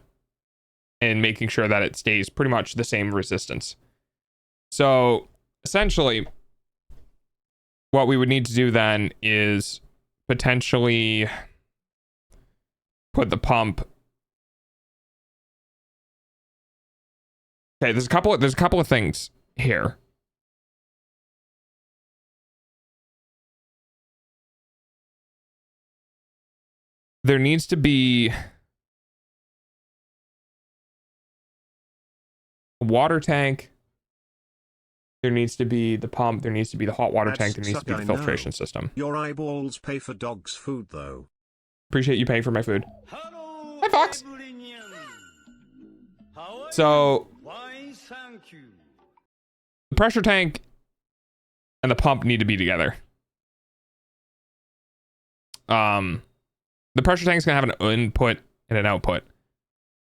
and making sure that it stays pretty much the same resistance. So essentially, what we would need to do then is potentially put the pump. Okay, there's a couple of things here. There needs to be a water tank There needs to be the pump. There needs to be the hot water tank. There needs to be the I filtration know. system. Your eyeballs pay for dog's food, though. Appreciate you paying for my food. Hi, Fox. So the pressure tank and the pump need to be together. The pressure tank's gonna have an input and an output.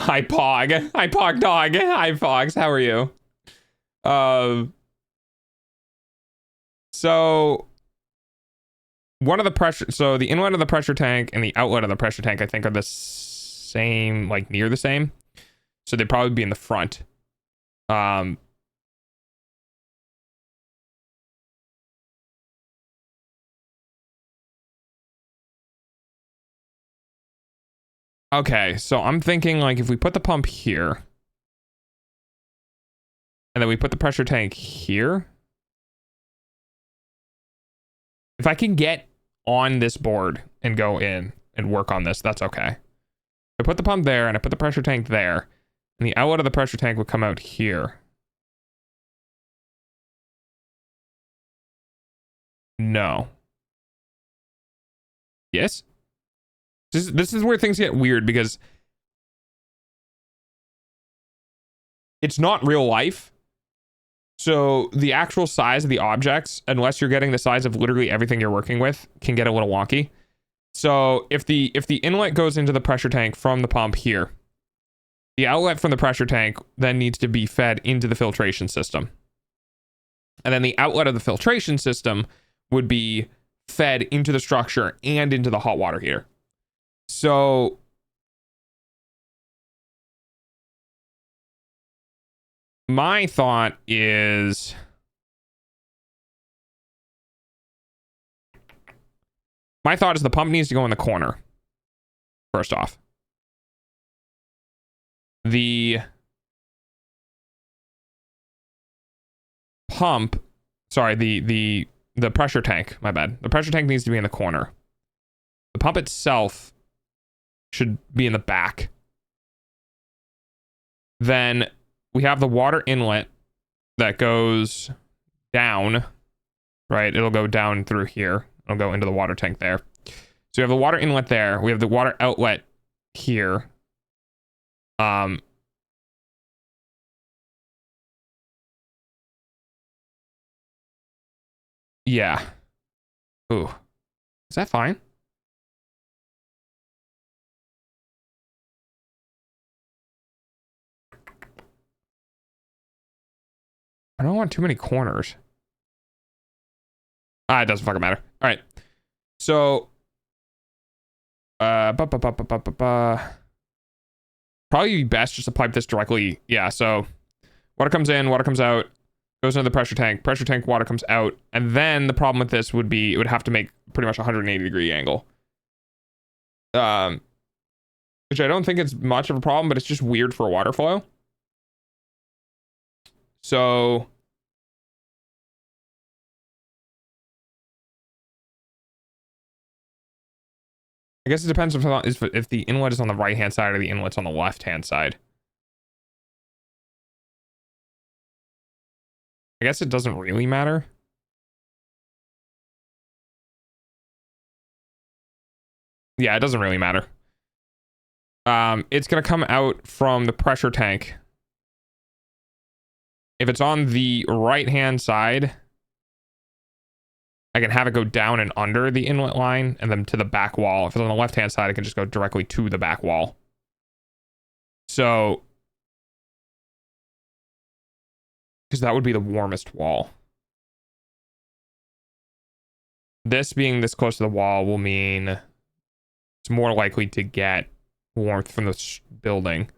Hi, Pog. Hi, Pog Dog. Hi, Fox. How are you? So one of the pressure, so the inlet of the pressure tank and the outlet of the pressure tank, I think, are the same, like near the same. So they'd probably be in the front. Okay, so I'm thinking like if we put the pump here and then we put the pressure tank here. If I can get on this board and go in and work on this, that's okay. I put the pump there and I put the pressure tank there, and the outlet of the pressure tank would come out here. No. Yes? This is where things get weird because it's not real life. So the actual size of the objects, unless you're getting the size of literally everything you're working with, can get a little wonky. So if the inlet goes into the pressure tank from the pump here, the outlet from the pressure tank then needs to be fed into the filtration system. And then the outlet of the filtration system would be fed into the structure and into the hot water heater. So my thought is the pump needs to go in the corner. First off, the pump, sorry, the pressure tank, my bad. The pressure tank needs to be in the corner. The pump itself should be in the back. Then we have the water inlet that goes down, right? It'll go down through here. It'll go into the water tank there. So we have the water inlet there. We have the water outlet here. Yeah. Ooh. Is that fine? I don't want too many corners. It doesn't fucking matter. All right. So, probably be best just to pipe this directly. Yeah. So, water comes in, water comes out, goes into the pressure tank. Pressure tank water comes out, and then the problem with this would be it would have to make pretty much a 180-degree angle. Which I don't think it's much of a problem, but it's just weird for a water flow. So I guess it depends if the inlet is on the right hand side or the inlet's on the left hand side. I guess it doesn't really matter. Yeah, it doesn't really matter. It's gonna come out from the pressure tank. If it's on the right hand side, I can have it go down and under the inlet line and then to the back wall. If it's on the left hand side, I can just go directly to the back wall. So, because that would be the warmest wall. This being this close to the wall will mean it's more likely to get warmth from the building,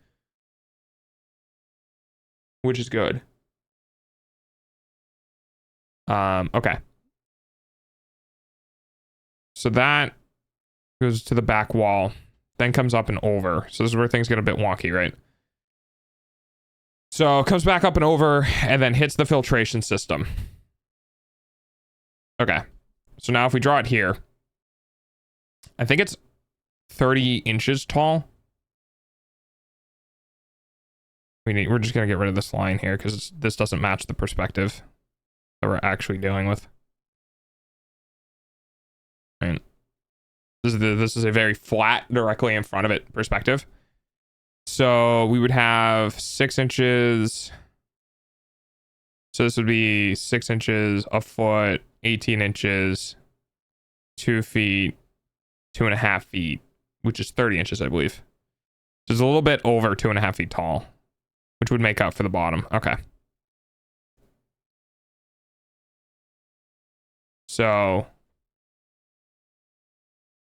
which is good. Okay. So that goes to the back wall, then comes up and over. So this is where things get a bit wonky, right? So it comes back up and over and then hits the filtration system. Okay. So now if we draw it here, I think it's 30 inches tall. We're just going to get rid of this line here because this doesn't match the perspective. that we're actually dealing with. Right. This is a very flat, directly in front of it perspective. So we would have 6 inches. So this would be 6 inches, a foot, 18 inches, 2 feet, 2.5 feet, which is 30 inches, I believe. So it's a little bit over 2.5 feet tall, which would make up for the bottom. Okay. So,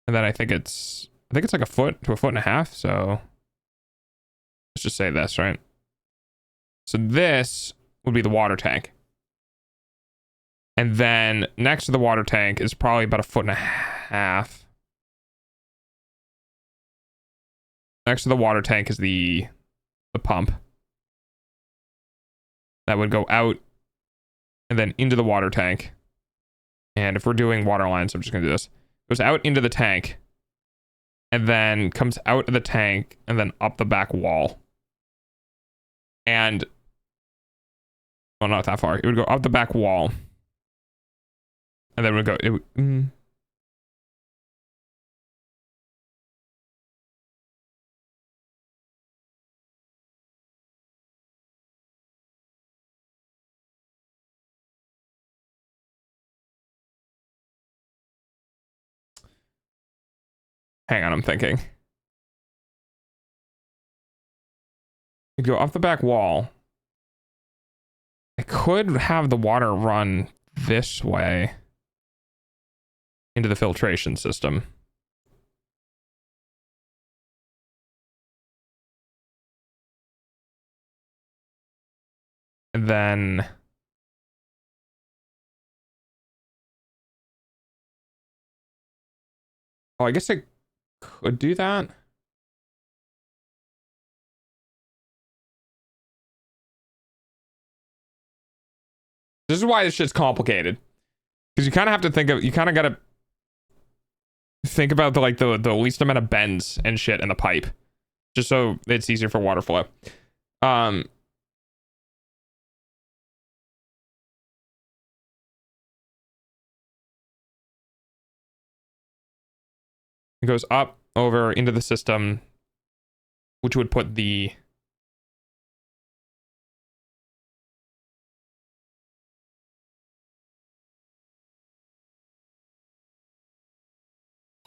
and then I think it's like a foot to a foot and a half. So let's just say this, right? So this would be the water tank. And then next to the water tank is probably about a foot and a half. Next to the water tank is the pump. That would go out and then into the water tank. And if we're doing water lines, I'm just going to do this. It goes out into the tank and then comes out of the tank and then up the back wall. And, well, not that far. It would go up the back wall. And then it would go, hang on, I'm thinking. It'd go up the back wall. I could have the water run this way into the filtration system. And then oh, I guess I could do that. This is why this shit's complicated. Because you kind of have to think of, you kind of got to think about the least amount of bends and shit in the pipe. Just so it's easier for water flow. It goes up, over, into the system, which would put the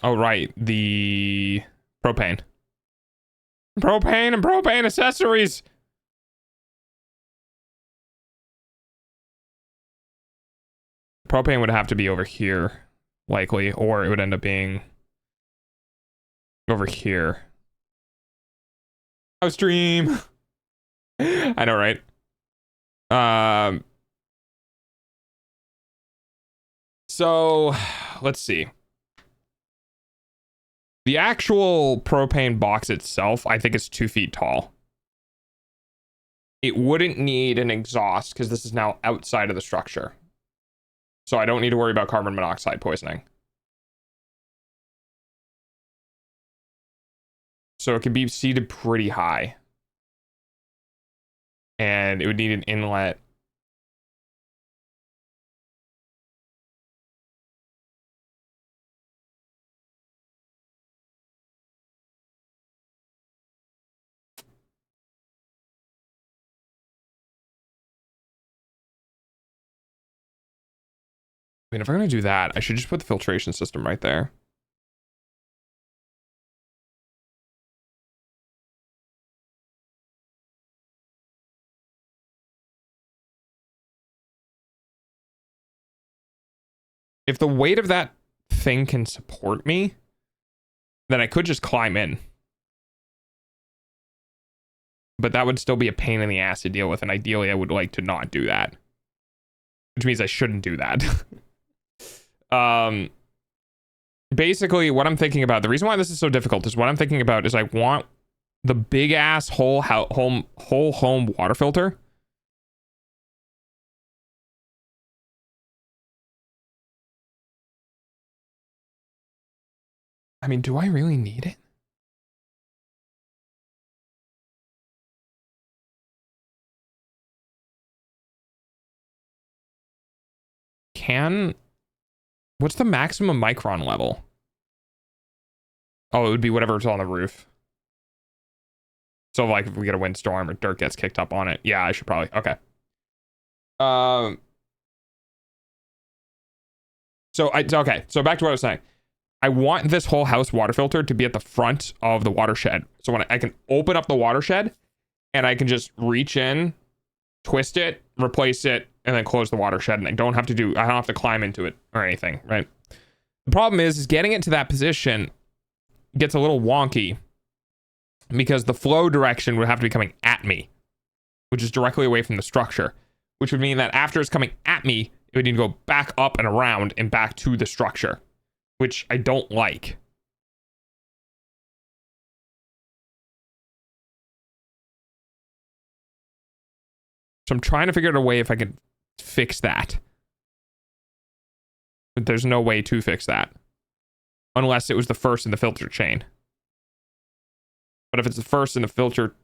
oh right, the propane. Propane and propane accessories. Propane would have to be over here, likely, or it would end up being over here. Oh, stream. I know, right? So let's see. The actual propane box itself, I think it's 2 feet tall. It wouldn't need an exhaust because this is now outside of the structure. So I don't need to worry about carbon monoxide poisoning. So it can be seated pretty high. And it would need an inlet. I mean, if I'm going to do that, I should just put the filtration system right there. If the weight of that thing can support me, then I could just climb in. But that would still be a pain in the ass to deal with, and ideally I would like to not do that. Which means I shouldn't do that. Basically, what I'm thinking about, the reason why this is so difficult is what I'm thinking about is I want the big ass whole home water filter. I mean, do I really need it? can... What's the maximum micron level? Oh, it would be whatever's on the roof. So, like, if we get a windstorm or dirt gets kicked up on it. Yeah, I should probably... Okay. So back to what I was saying. I want this whole house water filter to be at the front of the watershed. So when I can open up the watershed and I can just reach in, twist it, replace it, and then close the watershed. And I don't have to climb into it or anything, right? The problem is getting it to that position gets a little wonky because the flow direction would have to be coming at me, which is directly away from the structure, which would mean that after it's coming at me, it would need to go back up and around and back to the structure, which I don't like. So I'm trying to figure out a way if I can fix that. But there's no way to fix that. Unless it was the first in the filter chain. But if it's the first in the filter...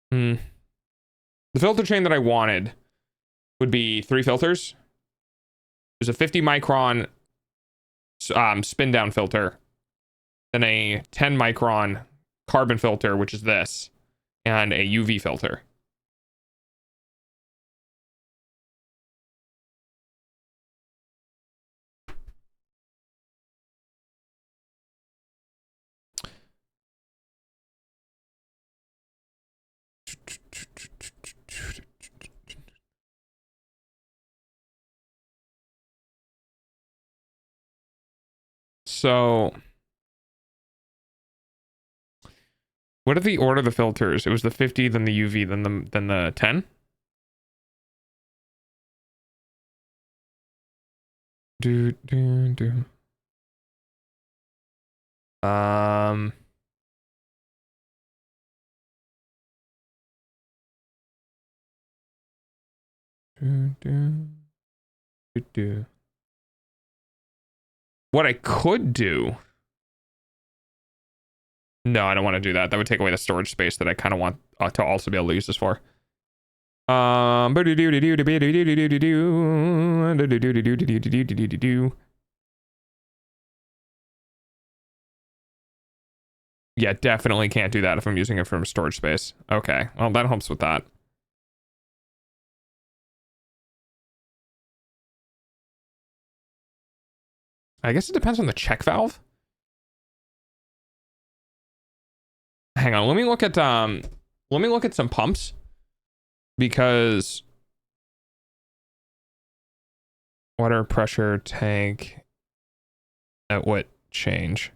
The filter chain that I wanted would be 3 filters. There's a 50 micron spin down filter. Then a 10 micron carbon filter, which is this. And a UV filter. So, what did the order of the filters? It was the 50, then the UV, then the 10. What I could do... No, I don't want to do that. That would take away the storage space that I kind of want to also be able to use this for. Yeah, definitely can't do that if I'm using it from storage space. Okay, well, that helps with that. I guess it depends on the check valve. Hang on, let me look at some pumps, because water pressure tank outlet change.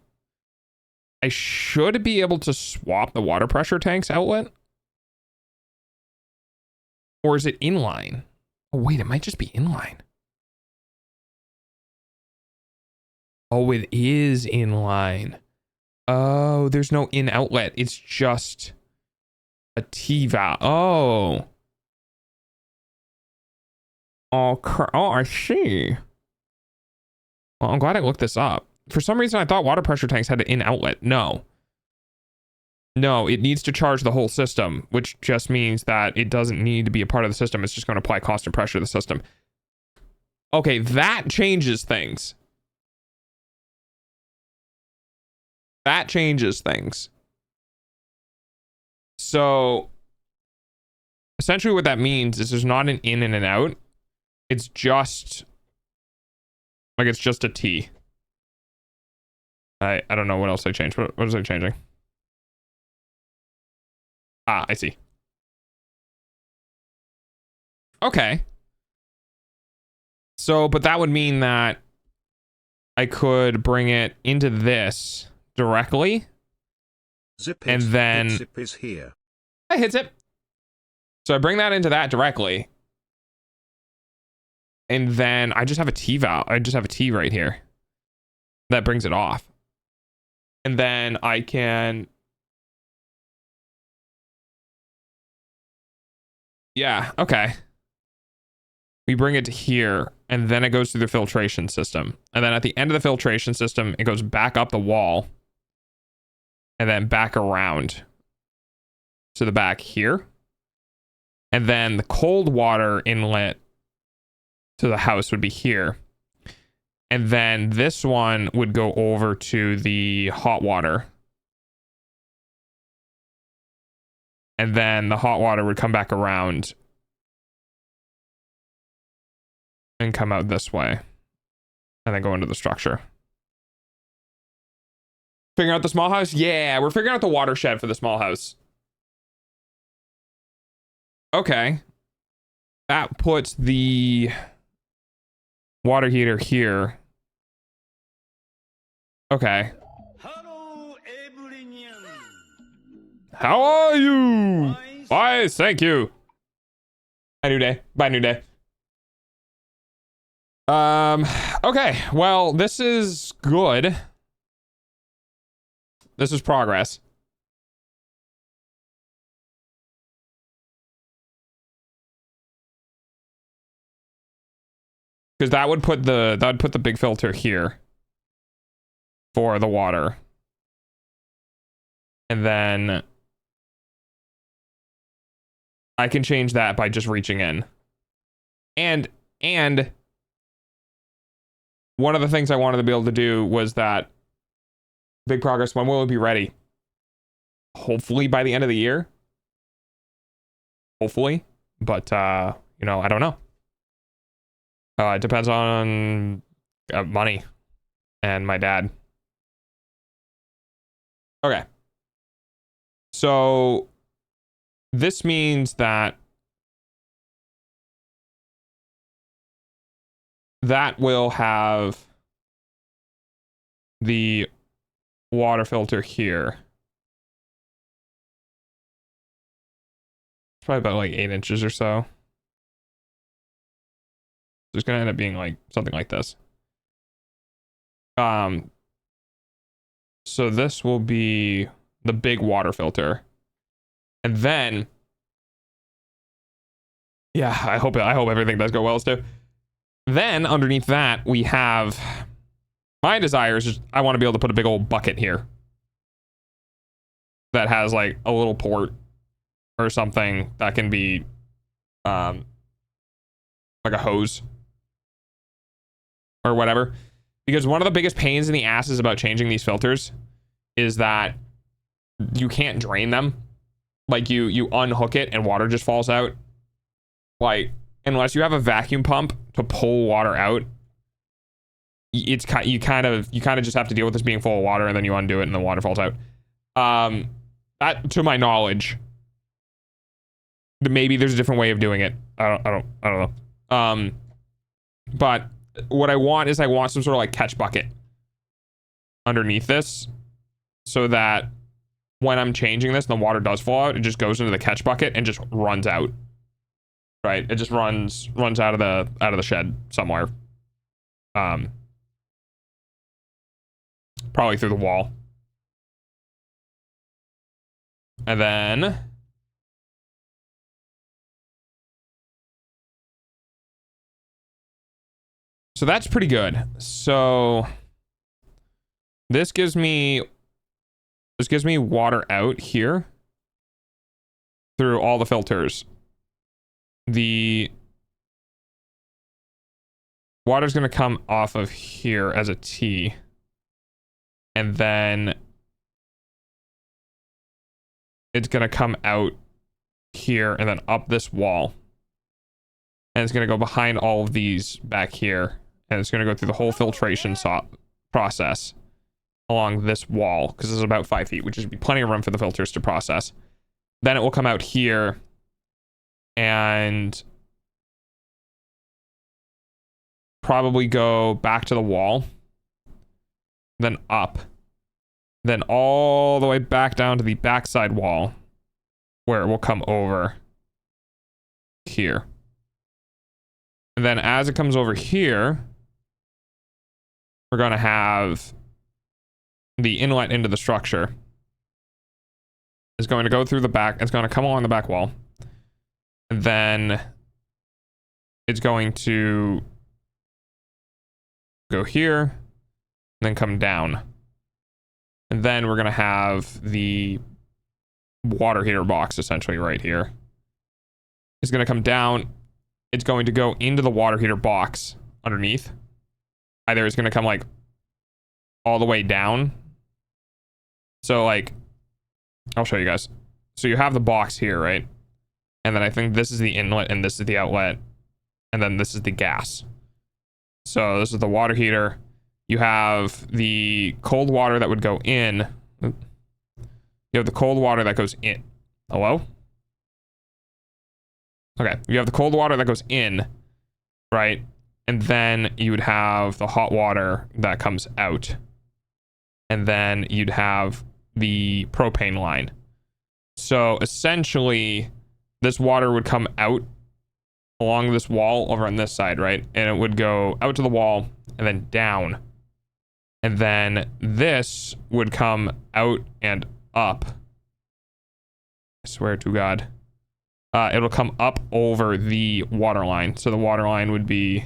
I should be able to swap the water pressure tank's outlet. Or is it inline? Oh wait, it might just be inline. Oh, it is inline. Oh, there's no in outlet. It's just a T valve. Oh. Oh, I see. Well, I'm glad I looked this up. For some reason, I thought water pressure tanks had an in outlet. No. No, it needs to charge the whole system, which just means that it doesn't need to be a part of the system. It's just going to apply constant pressure to the system. Okay, that changes things. That changes things. So essentially what that means is there's not an in and an out. It's just like, it's just a T. I don't know what else I changed. What was I changing? Ah, I see. Okay. So, but that would mean that I could bring it into this directly. Zip it, and then zip is here. I hit zip. So I bring that into that directly. And then I just have a T valve. I just have a T right here. That brings it off. And then I can... Yeah, okay. We bring it to here, and then it goes through the filtration system. And then at the end of the filtration system, it goes back up the wall. And then back around to the back here. And then the cold water inlet to the house would be here. And then this one would go over to the hot water. And then the hot water would come back around and come out this way. And then go into the structure. Figuring out the small house? Yeah, we're figuring out the watershed for the small house. Okay. That puts the water heater here. Okay. Hello, Evelinian. How are you? Wise, thank you. Bye, new day. Bye, new day. Okay. Well, this is good. This is progress. Because that would put the big filter here for the water. And then I can change that by just reaching in. And one of the things I wanted to be able to do was that big progress. When will it be ready? Hopefully by the end of the year. Hopefully. But, you know, I don't know. It depends on money and my dad. Okay. So this means that will have the water filter here. It's probably about like 8 inches or so. So it's gonna end up being like something like this. So this will be the big water filter. And then yeah, I hope everything does go well too. Then underneath that we have my desire is just I want to be able to put a big old bucket here that has like a little port or something that can be like a hose or whatever. Because one of the biggest pains in the asses about changing these filters is that you can't drain them. Like you unhook it and water just falls out. Like unless you have a vacuum pump to pull water out, it's you kind of just have to deal with this being full of water, and then you undo it and the water falls out. That to my knowledge, maybe there's a different way of doing it. I don't know. But what I want is some sort of like catch bucket underneath this, so that when I'm changing this and the water does fall out, it just goes into the catch bucket and just runs out. Right? It just runs out of the shed somewhere. Probably through the wall. And then so that's pretty good. So this gives me water out here through all the filters. The water's going to come off of here as a T. And then it's going to come out here and then up this wall. And it's going to go behind all of these back here. And it's going to go through the whole filtration process along this wall, because this is about 5 feet, which should be plenty of room for the filters to process. Then it will come out here and probably go back to the wall, then up, then all the way back down to the backside wall, where it will come over here. And then as it comes over here, we're going to have the inlet into the structure. It's going to go through the back. It's going to come along the back wall. And then it's going to go here, and then come down. And then we're going to have the water heater box essentially right here. It's going to come down it's going to go into the water heater box underneath. Either it's going to come like all the way down. So like, I'll show you guys. So you have the box here, right? And then I think this is the inlet and this is the outlet. And then this is the gas. So this is the water heater. You have the cold water that would go in. You have the cold water that goes in. Hello? Okay, you have the cold water that goes in, right? And then you would have the hot water that comes out. And then you'd have the propane line. So essentially, this water would come out along this wall over on this side, right? And it would go out to the wall and then down. And then this would come out and up. I swear to God. It'll come up over the water line. So the water line would be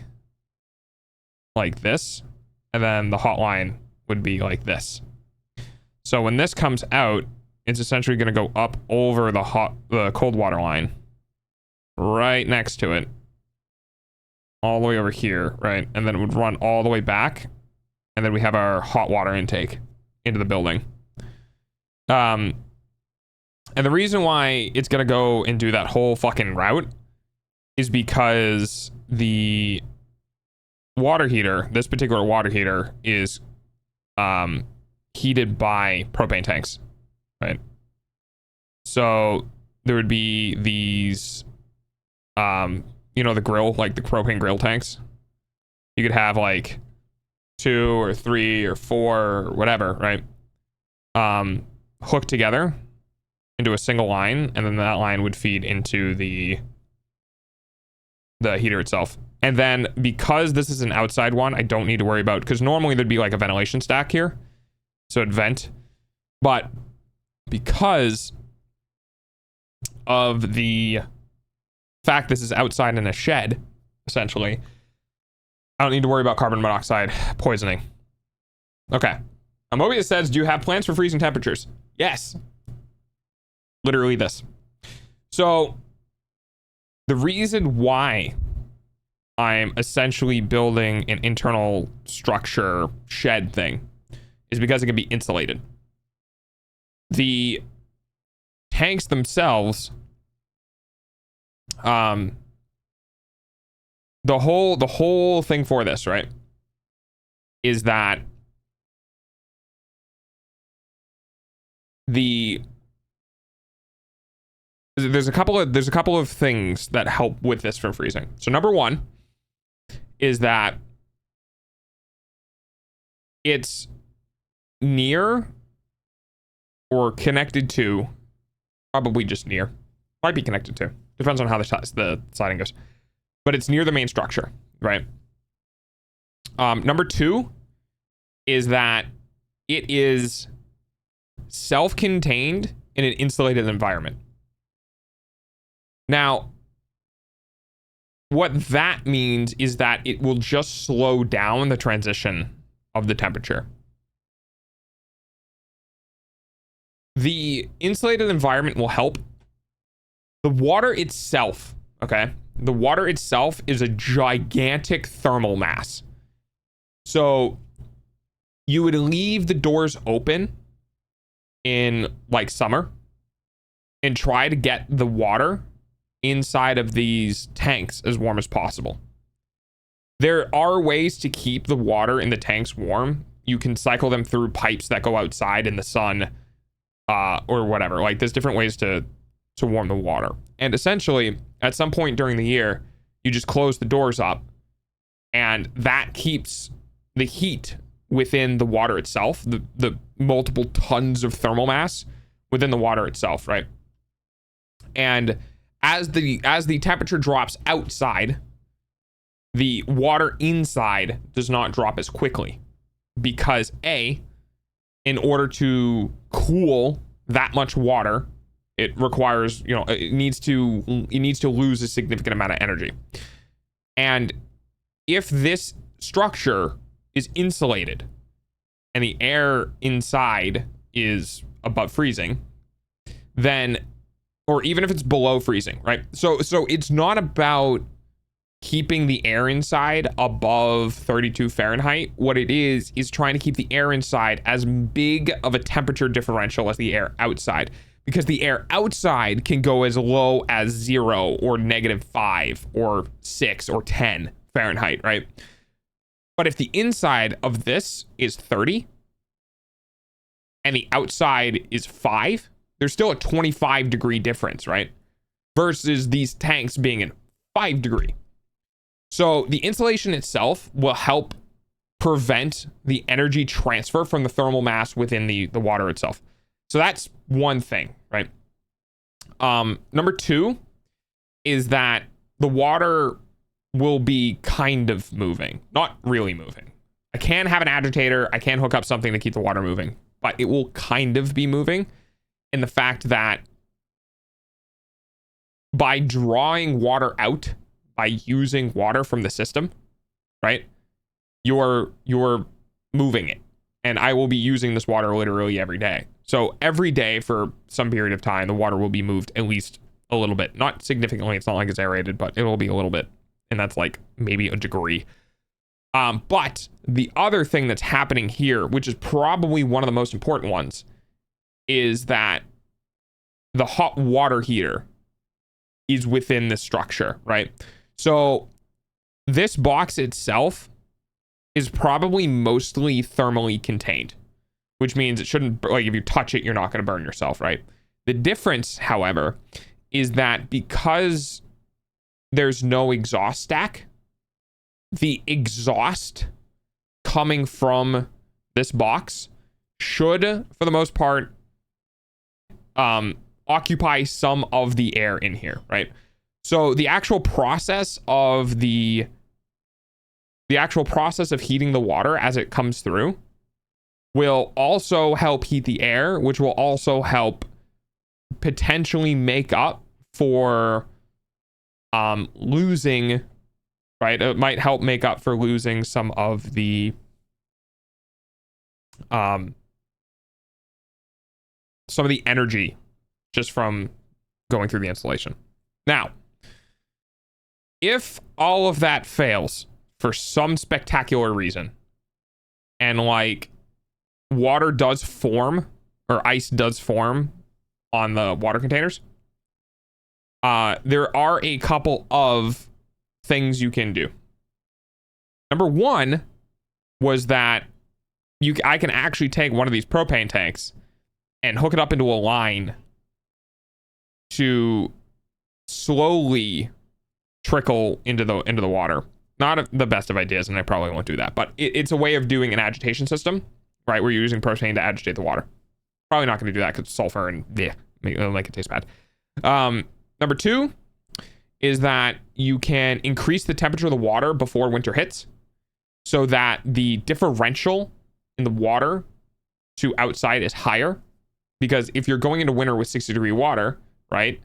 like this. And then the hot line would be like this. So when this comes out, it's essentially going to go up over the cold water line. Right next to it. All the way over here, right? And then it would run all the way back. And then we have our hot water intake into the building. And the reason why it's going to go and do that whole fucking route is because the water heater, this particular water heater, is heated by propane tanks, right? So there would be these, you know, the grill, like the propane grill tanks. You could have like 2 or 3 or 4 or whatever, right? Hooked together into a single line, and then that line would feed into the heater itself. And then because this is an outside one, I don't need to worry about, because normally there'd be like a ventilation stack here, so it'd vent. But because of the fact this is outside in a shed, essentially, I don't need to worry about carbon monoxide poisoning. Okay. Amobius says, do you have plans for freezing temperatures? Yes. Literally this. So the reason why I'm essentially building an internal structure shed thing is because it can be insulated. The tanks themselves, the whole thing for this, right, is that there's a couple of things that help with this from freezing. So number one is that it's near or connected to, probably just near, might be connected to, depends on how the siding goes, but it's near the main structure, right? Number two is that it is self-contained in an insulated environment. Now, what that means is that it will just slow down the transition of the temperature. The insulated environment will help. The water itself, okay? The water itself is a gigantic thermal mass. So you would leave the doors open in like summer and try to get the water inside of these tanks as warm as possible. There are ways to keep the water in the tanks warm. You can cycle them through pipes that go outside in the sun, or whatever. Like there's different ways to warm the water. And essentially, at some point during the year, you just close the doors up, and that keeps the heat within the water itself, the multiple tons of thermal mass within the water itself, right? And as the temperature drops outside, the water inside does not drop as quickly, because in order to cool that much water, it requires, it needs to lose a significant amount of energy. And if this structure is insulated and the air inside is above freezing, then, or even if it's below freezing, right? So it's not about keeping the air inside above 32 Fahrenheit. What it is trying to keep the air inside as big of a temperature differential as the air outside, because the air outside can go as low as 0 or -5 or 6 or 10 Fahrenheit, right? But if the inside of this is 30 and the outside is 5, there's still a 25 degree difference, right? Versus these tanks being in 5 degree. So the insulation itself will help prevent the energy transfer from the thermal mass within the water itself. So that's one thing, right? Number 2 is that the water will be kind of moving, not really moving. I can have an agitator, I can hook up something to keep the water moving, but it will kind of be moving in the fact that by drawing water out, by using water from the system, right? You're moving it. And I will be using this water literally every day. So every day for some period of time, the water will be moved at least a little bit. Not significantly, it's not like it's aerated, but it will be a little bit. And that's like maybe a degree. But the other thing that's happening here, which is probably one of the most important ones, is that the hot water heater is within the structure, right? So this box itself is probably mostly thermally contained, which means it shouldn't, like, if you touch it, you're not going to burn yourself, right? The difference, however, is that because there's no exhaust stack, the exhaust coming from this box should, for the most part, occupy some of the air in here, right? So the actual process of the actual process of heating the water as it comes through will also help heat the air, which will also help potentially make up for losing, right? It might help make up for losing some of the energy just from going through the installation. Now, if all of that fails for some spectacular reason, and like water does form or ice does form on the water containers, there are a couple of things you can do. Number one was that I can actually take one of these propane tanks and hook it up into a line to slowly trickle into the water. Not the best of ideas, and I probably won't do that, but it's a way of doing an agitation system, right? Where you're using propane to agitate the water. Probably not going to do that because it's sulfur and it'll make it taste bad. Number 2 is that you can increase the temperature of the water before winter hits, so that the differential in the water to outside is higher. Because if you're going into winter with 60-degree water, right,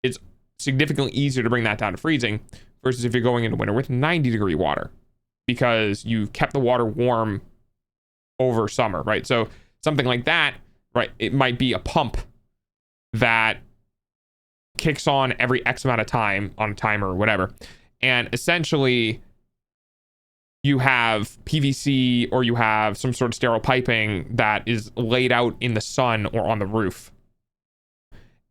it's significantly easier to bring that down to freezing versus if you're going into winter with 90-degree water, because you've kept the water warm over summer, right? So something like that, right, it might be a pump that kicks on every X amount of time on a timer or whatever. And essentially you have PVC or you have some sort of sterile piping that is laid out in the sun or on the roof.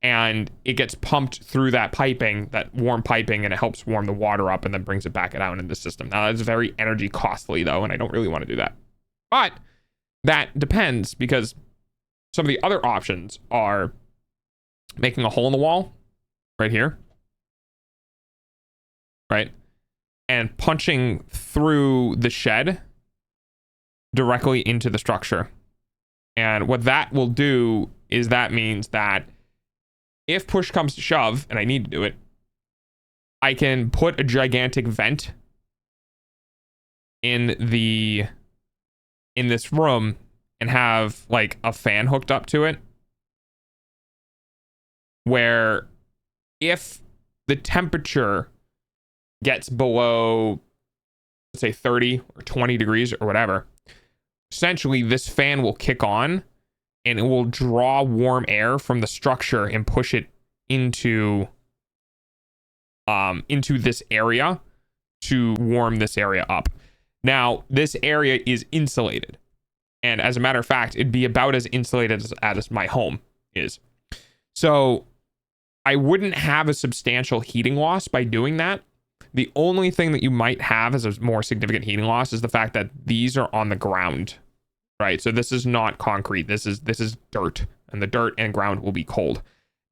And it gets pumped through that piping, that warm piping, and it helps warm the water up and then brings it back out into the system. Now, that's very energy costly, though, and I don't really want to do that. But that depends, because some of the other options are making a hole in the wall right here, right? And punching through the shed directly into the structure. And what that will do is that means that if push comes to shove, and I need to do it, I can put a gigantic vent in this room and have like a fan hooked up to it, where if the temperature gets below, let's say 30 or 20 degrees or whatever, essentially this fan will kick on and it will draw warm air from the structure and push it into this area to warm this area up. Now, this area is insulated. And as a matter of fact, it'd be about as insulated as my home is. So I wouldn't have a substantial heating loss by doing that. The only thing that you might have as a more significant heating loss is the fact that these are on the ground, right? So this is not concrete. This is dirt, and the dirt and ground will be cold.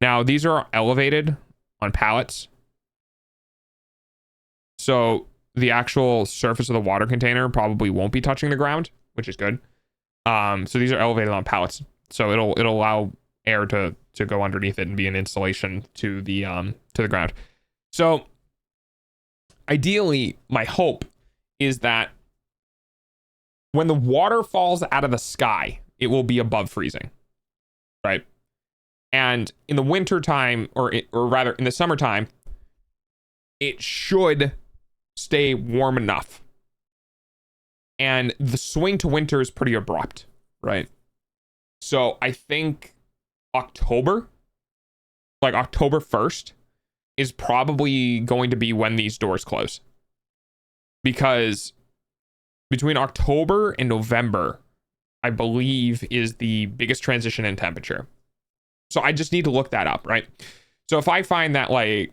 Now, these are elevated on pallets. So the actual surface of the water container probably won't be touching the ground, which is good. So these are elevated on pallets. So it'll allow air to go underneath it and be an insulation to the ground. So ideally, my hope is that when the water falls out of the sky, it will be above freezing, right? And in the winter time, or rather in the summertime, it should stay warm enough. And the swing to winter is pretty abrupt, right? So I think October 1st, is probably going to be when these doors close. Because between October and November, I believe, is the biggest transition in temperature. So I just need to look that up, right? So if I find that like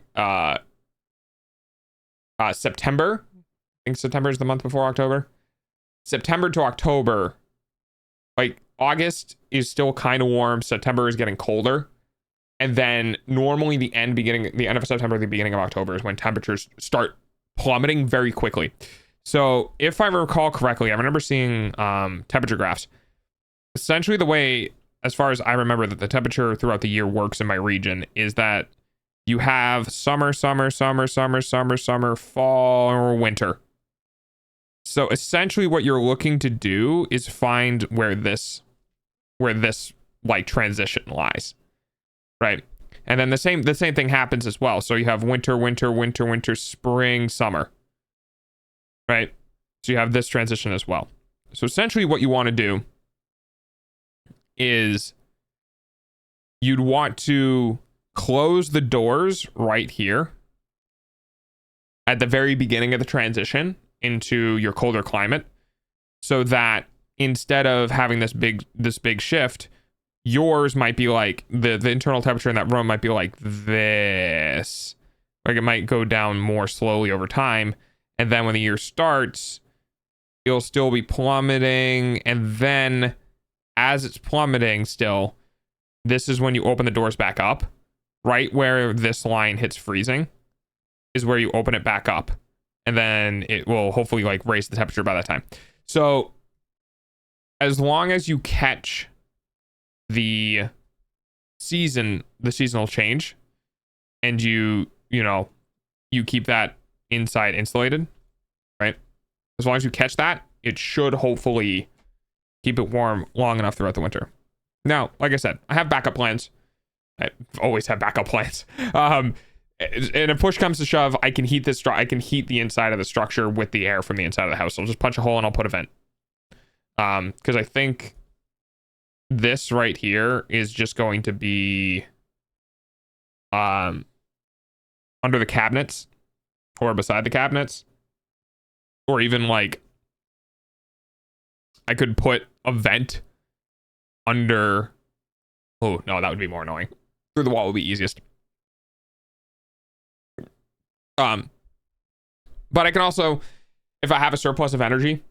September, I think September is the month before October. September to October, like August is still kind of warm. September is getting colder. And then normally the end of September, the beginning of October is when temperatures start plummeting very quickly. So if I recall correctly, I remember seeing temperature graphs. Essentially the way, as far as I remember, that the temperature throughout the year works in my region is that you have summer, fall, or winter. So essentially what you're looking to do is find where this like transition lies. Right. And then the same thing happens as well. So you have winter, spring, summer. Right. So you have this transition as well. So essentially what you want to do is you'd want to close the doors right here at the very beginning of the transition into your colder climate, so that instead of having this big shift, yours might be like the internal temperature in that room might be like this. Like it might go down more slowly over time. And then when the year starts, it'll still be plummeting. And then as it's plummeting still, this is when you open the doors back up. Right where this line hits freezing is where you open it back up. And then it will hopefully like raise the temperature by that time. So as long as you catch the seasonal change, and you keep that inside insulated, right? As long as you catch that, it should hopefully keep it warm long enough throughout the winter. Now, like I said, I have backup plans. I always have backup plans. And if push comes to shove, I can heat the inside of the structure with the air from the inside of the house. I'll just punch a hole and I'll put a vent. Because I think this right here is just going to be under the cabinets or beside the cabinets, or even like I could put a vent under. Oh no, that would be more annoying. Through the wall would be easiest. But I can also, if I have a surplus of energy,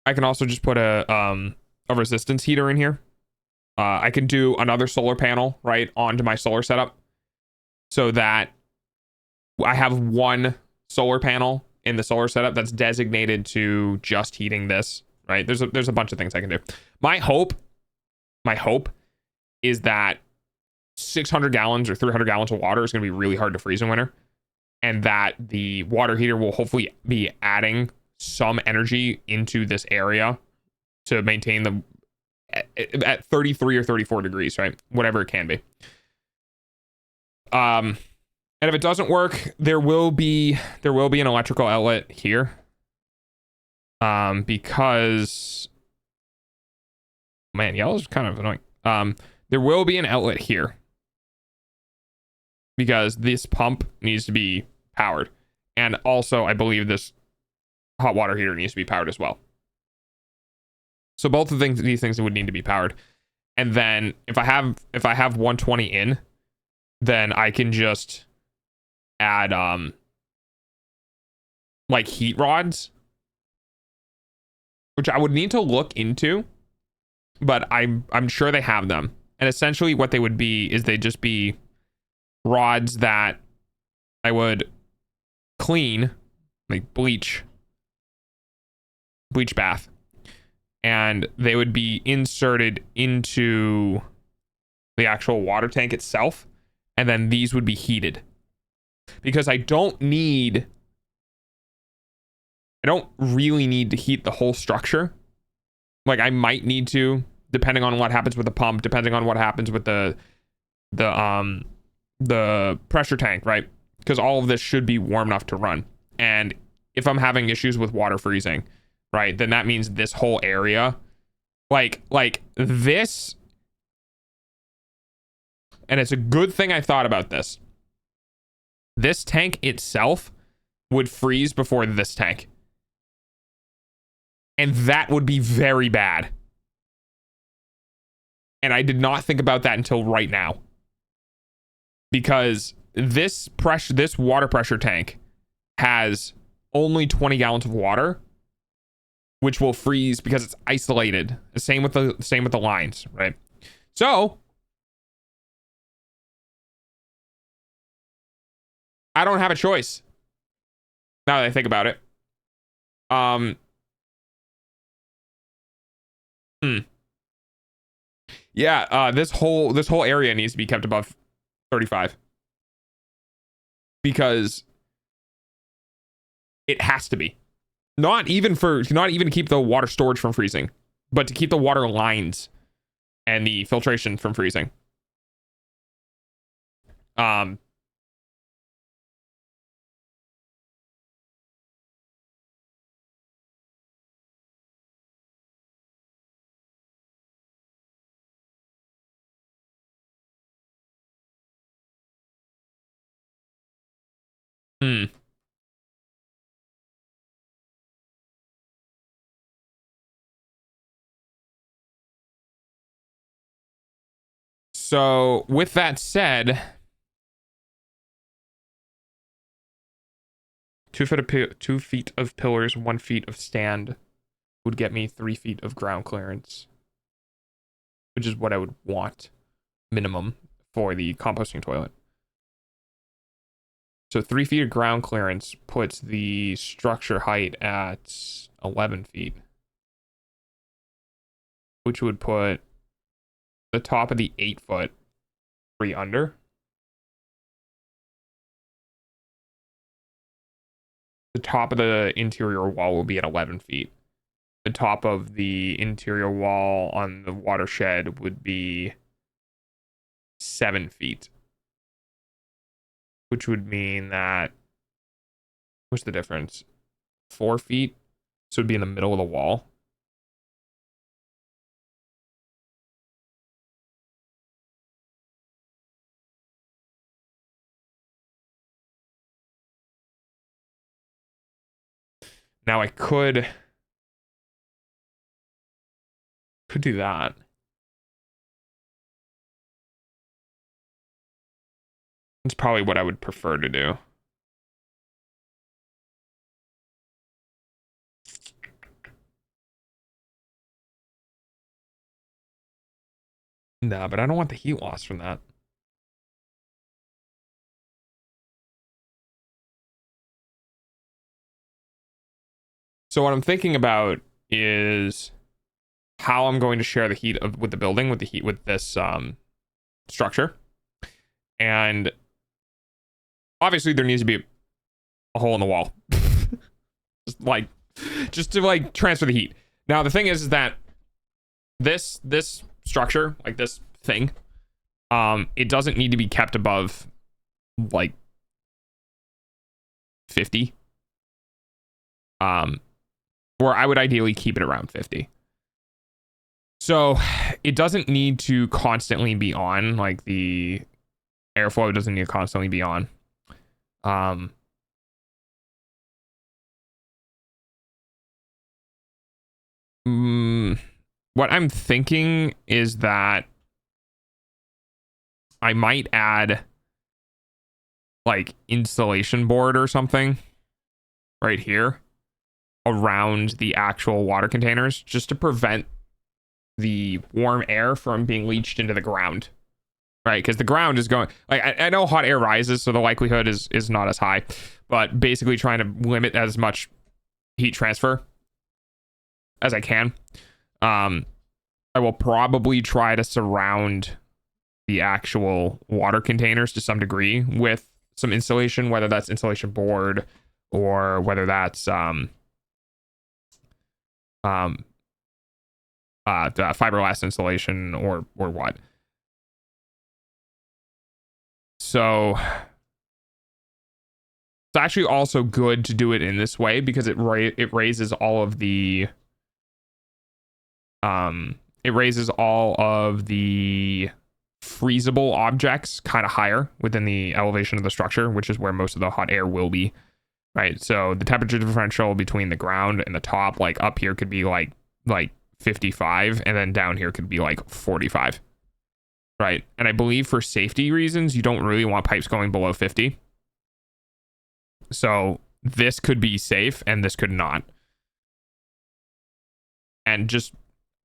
I can also just put a resistance heater in here. I can do another solar panel right onto my solar setup, so that I have one solar panel in the solar setup that's designated to just heating this, right? There's a bunch of things I can do. My hope is that 600 gallons or 300 gallons of water is going to be really hard to freeze in winter, and that the water heater will hopefully be adding some energy into this area to maintain the at 33 or 34 degrees, right? Whatever it can be. And if it doesn't work, there will be an electrical outlet here. Because man, yellow is kind of annoying. There will be an outlet here because this pump needs to be powered. And also, I believe this hot water heater needs to be powered as well. So both of these things would need to be powered. And then if I have 120 in, then I can just add like heat rods, which I would need to look into, but I'm sure they have them. And essentially what they would be is they'd just be rods that I would clean, like bleach bath, and they would be inserted into the actual water tank itself, and then these would be heated, because I don't really need to heat the whole structure. Like, I might need to, depending on what happens with the pump, depending on what happens with the pressure tank, right? Because all of this should be warm enough to run. And if I'm having issues with water freezing, right, then that means this whole area, like this, and it's a good thing I thought about this. This tank itself would freeze before this tank. And that would be very bad. And I did not think about that until right now. Because this water pressure tank has only 20 gallons of water, which will freeze because it's isolated. The same with the lines, right? So I don't have a choice now that I think about it. Yeah, this whole area needs to be kept above 35, because it has to be. Not even to keep the water storage from freezing, but to keep the water lines and the filtration from freezing. So with that said, 2 feet of pillars, 1 feet of stand would get me 3 feet of ground clearance, which is what I would want minimum for the composting toilet. So 3 feet of ground clearance puts the structure height at 11 feet, which would put the top of the 8-foot 3 under. The top of the interior wall will be at 11 feet. The top of the interior wall on the watershed would be 7 feet, which would mean that, what's the difference? 4 feet. So it'd be in the middle of the wall. Now I could do that. It's probably what I would prefer to do. Nah, but I don't want the heat loss from that. So what I'm thinking about is how I'm going to share the heat with the building, with this structure. And obviously there needs to be a hole in the wall. just to transfer the heat. Now the thing is that this structure, like this thing, it doesn't need to be kept above 50. Or I would ideally keep it around 50. So it doesn't need to constantly be on, like the airflow doesn't need to constantly be on. What I'm thinking is that I might add like insulation board or something right here around the actual water containers, just to prevent the warm air from being leached into the ground, right? Because the ground is going, like, I know hot air rises, so the likelihood is not as high, but basically trying to limit as much heat transfer as I can. I will probably try to surround the actual water containers to some degree with some insulation, whether that's insulation board or whether that's fiberglass insulation or what. So it's actually also good to do it in this way because it raises all of the freezable objects kind of higher within the elevation of the structure, which is where most of the hot air will be, right? So the temperature differential between the ground and the top, like up here could be like 55, and then down here could be like 45, right? And I believe for safety reasons, you don't really want pipes going below 50. So this could be safe and this could not. And just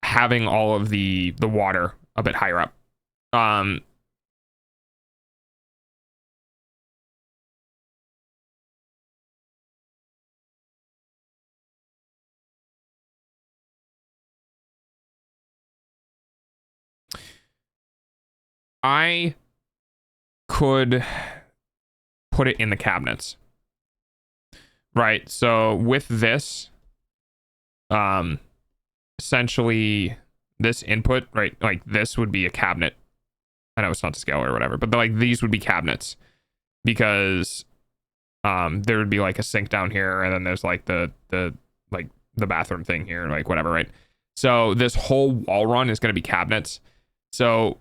having all of the water a bit higher up. I could put it in the cabinets, right? So with this, essentially this input, right? Like this would be a cabinet. I know it's not to scale or whatever, but like these would be cabinets because there would be like a sink down here, and then there's like the bathroom thing here, like whatever, right? So this whole wall run is going to be cabinets. So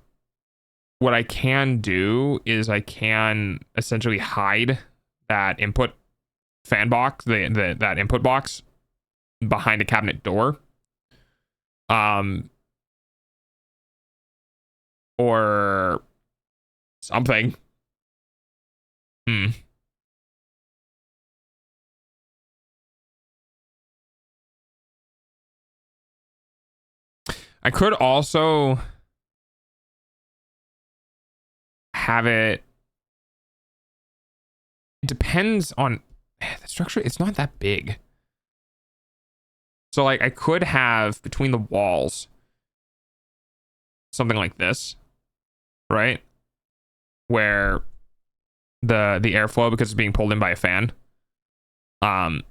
what I can do is I can essentially hide that input fan box, that input box behind a cabinet door. Or something. I could also have it. It depends on the structure. It's not that big. So like I could have between the walls something like this, right? Where the airflow, because it's being pulled in by a fan, can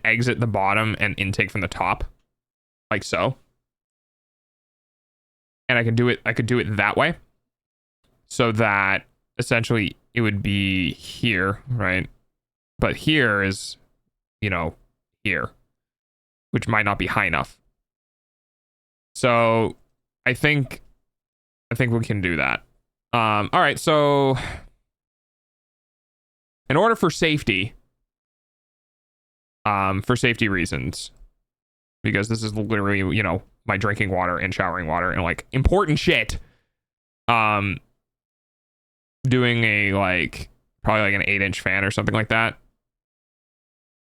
exit the bottom and intake from the top, like so. And I could do it that way, so that essentially it would be here, right? But here is, here, which might not be high enough. So I think we can do that. All right, so in order for safety reasons, because this is literally, my drinking water and showering water and like important shit, doing a probably like an 8-inch fan or something like that.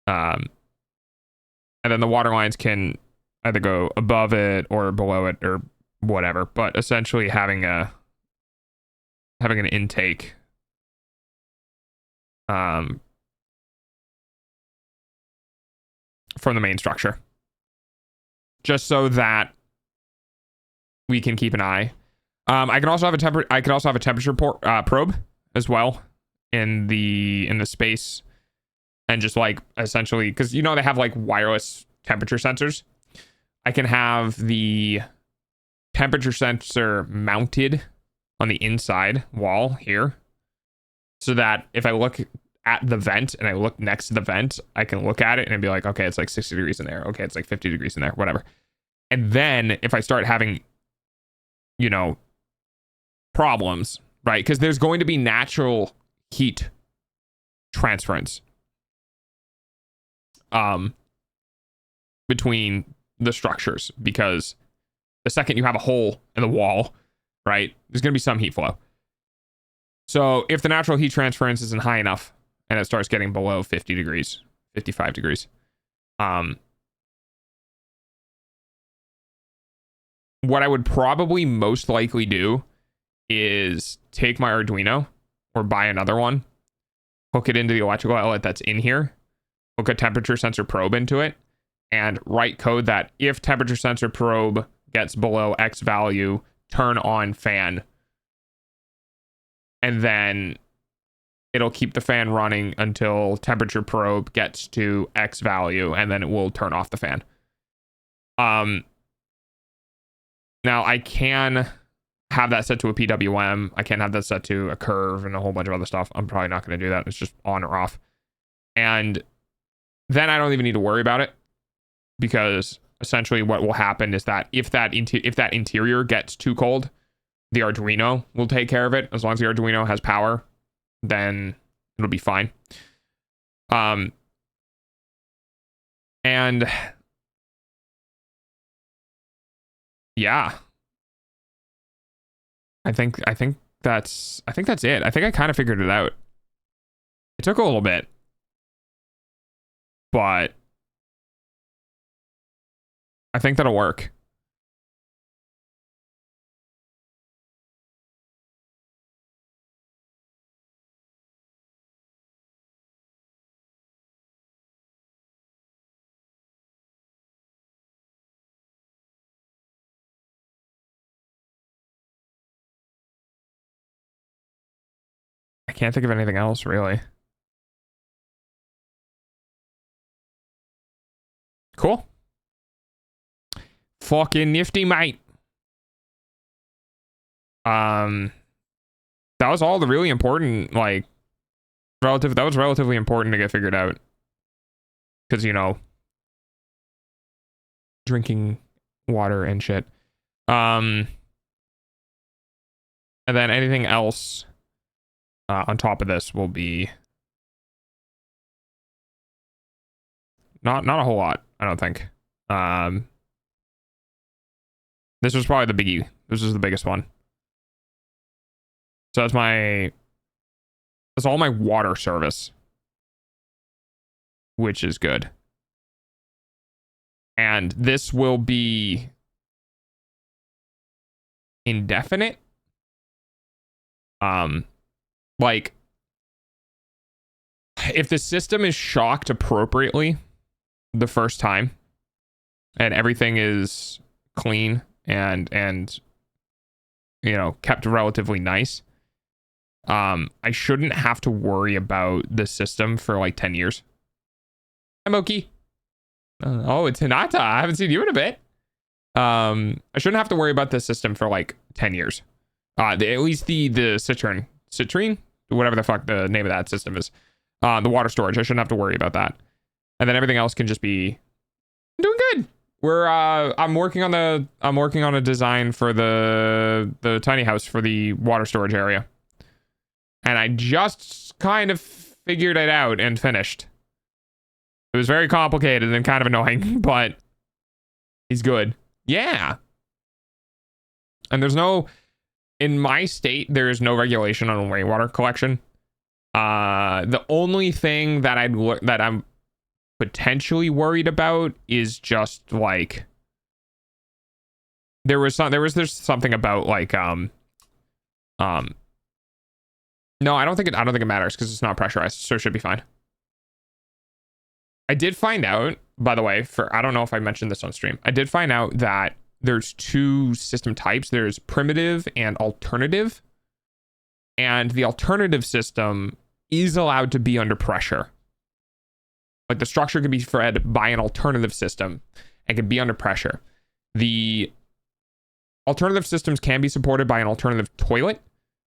And then the water lines can either go above it or below it or whatever, but essentially having an intake from the main structure, just so that we can keep an eye. I can also have a temperature probe as well in the space, and just like essentially, because they have like wireless temperature sensors. I can have the temperature sensor mounted on the inside wall here, so that if I look at the vent and I look next to the vent, I can look at it and be like, okay, it's like 60 degrees in there. Okay, it's like 50 degrees in there, whatever. And then if I start having, problems, right? Because there's going to be natural heat transference between the structures, because the second you have a hole in the wall, right, there's going to be some heat flow. So if the natural heat transference isn't high enough and it starts getting below 50 degrees, 55 degrees, what I would probably most likely do is take my Arduino or buy another one, hook it into the electrical outlet that's in here, hook a temperature sensor probe into it, and write code that if temperature sensor probe gets below X value, turn on fan. And then it'll keep the fan running until temperature probe gets to X value, and then it will turn off the fan. Now I can have that set to a PWM. I can have that set to a curve and a whole bunch of other stuff. I'm probably not going to do that. It's just on or off. And then I don't even need to worry about it, because essentially what will happen is that if that interior gets too cold, the Arduino will take care of it. As long as the Arduino has power, then it'll be fine. And yeah, I think that's it. I think I kind of figured it out. It took a little bit, but I think that'll work. I can't think of anything else, really. Cool. Fucking nifty, mate. That was all the really important, like, that was relatively important to get figured out. Because, you know, drinking water and shit. And then anything else on top of this will be not a whole lot, I don't think. This was probably the biggie. This was the biggest one. So that's all my water service, which is good. And this will be indefinite. Like, if the system is shocked appropriately the first time and everything is clean and you know, kept relatively nice, I shouldn't have to worry about the system for like 10 years. Hi, Moki. Oh, it's Hinata. I haven't seen you in a bit. I shouldn't have to worry about the system for like 10 years. At least the citrine, whatever the fuck the name of that system is. The water storage, I shouldn't have to worry about that. And then everything else can just be doing good. I'm working on a design for the tiny house for the water storage area. And I just kind of figured it out and finished. It was very complicated and kind of annoying, but he's good. Yeah. And in my state, there is no regulation on rainwater collection. The only thing that I'm potentially worried about is just like there's something about like no, I don't think it matters because it's not pressurized, so it should be fine. I did find out, by the way, I don't know if I mentioned this on stream. I did find out that there's two system types. There's primitive and alternative. And the alternative system is allowed to be under pressure. Like the structure can be fed by an alternative system and can be under pressure. The alternative systems can be supported by an alternative toilet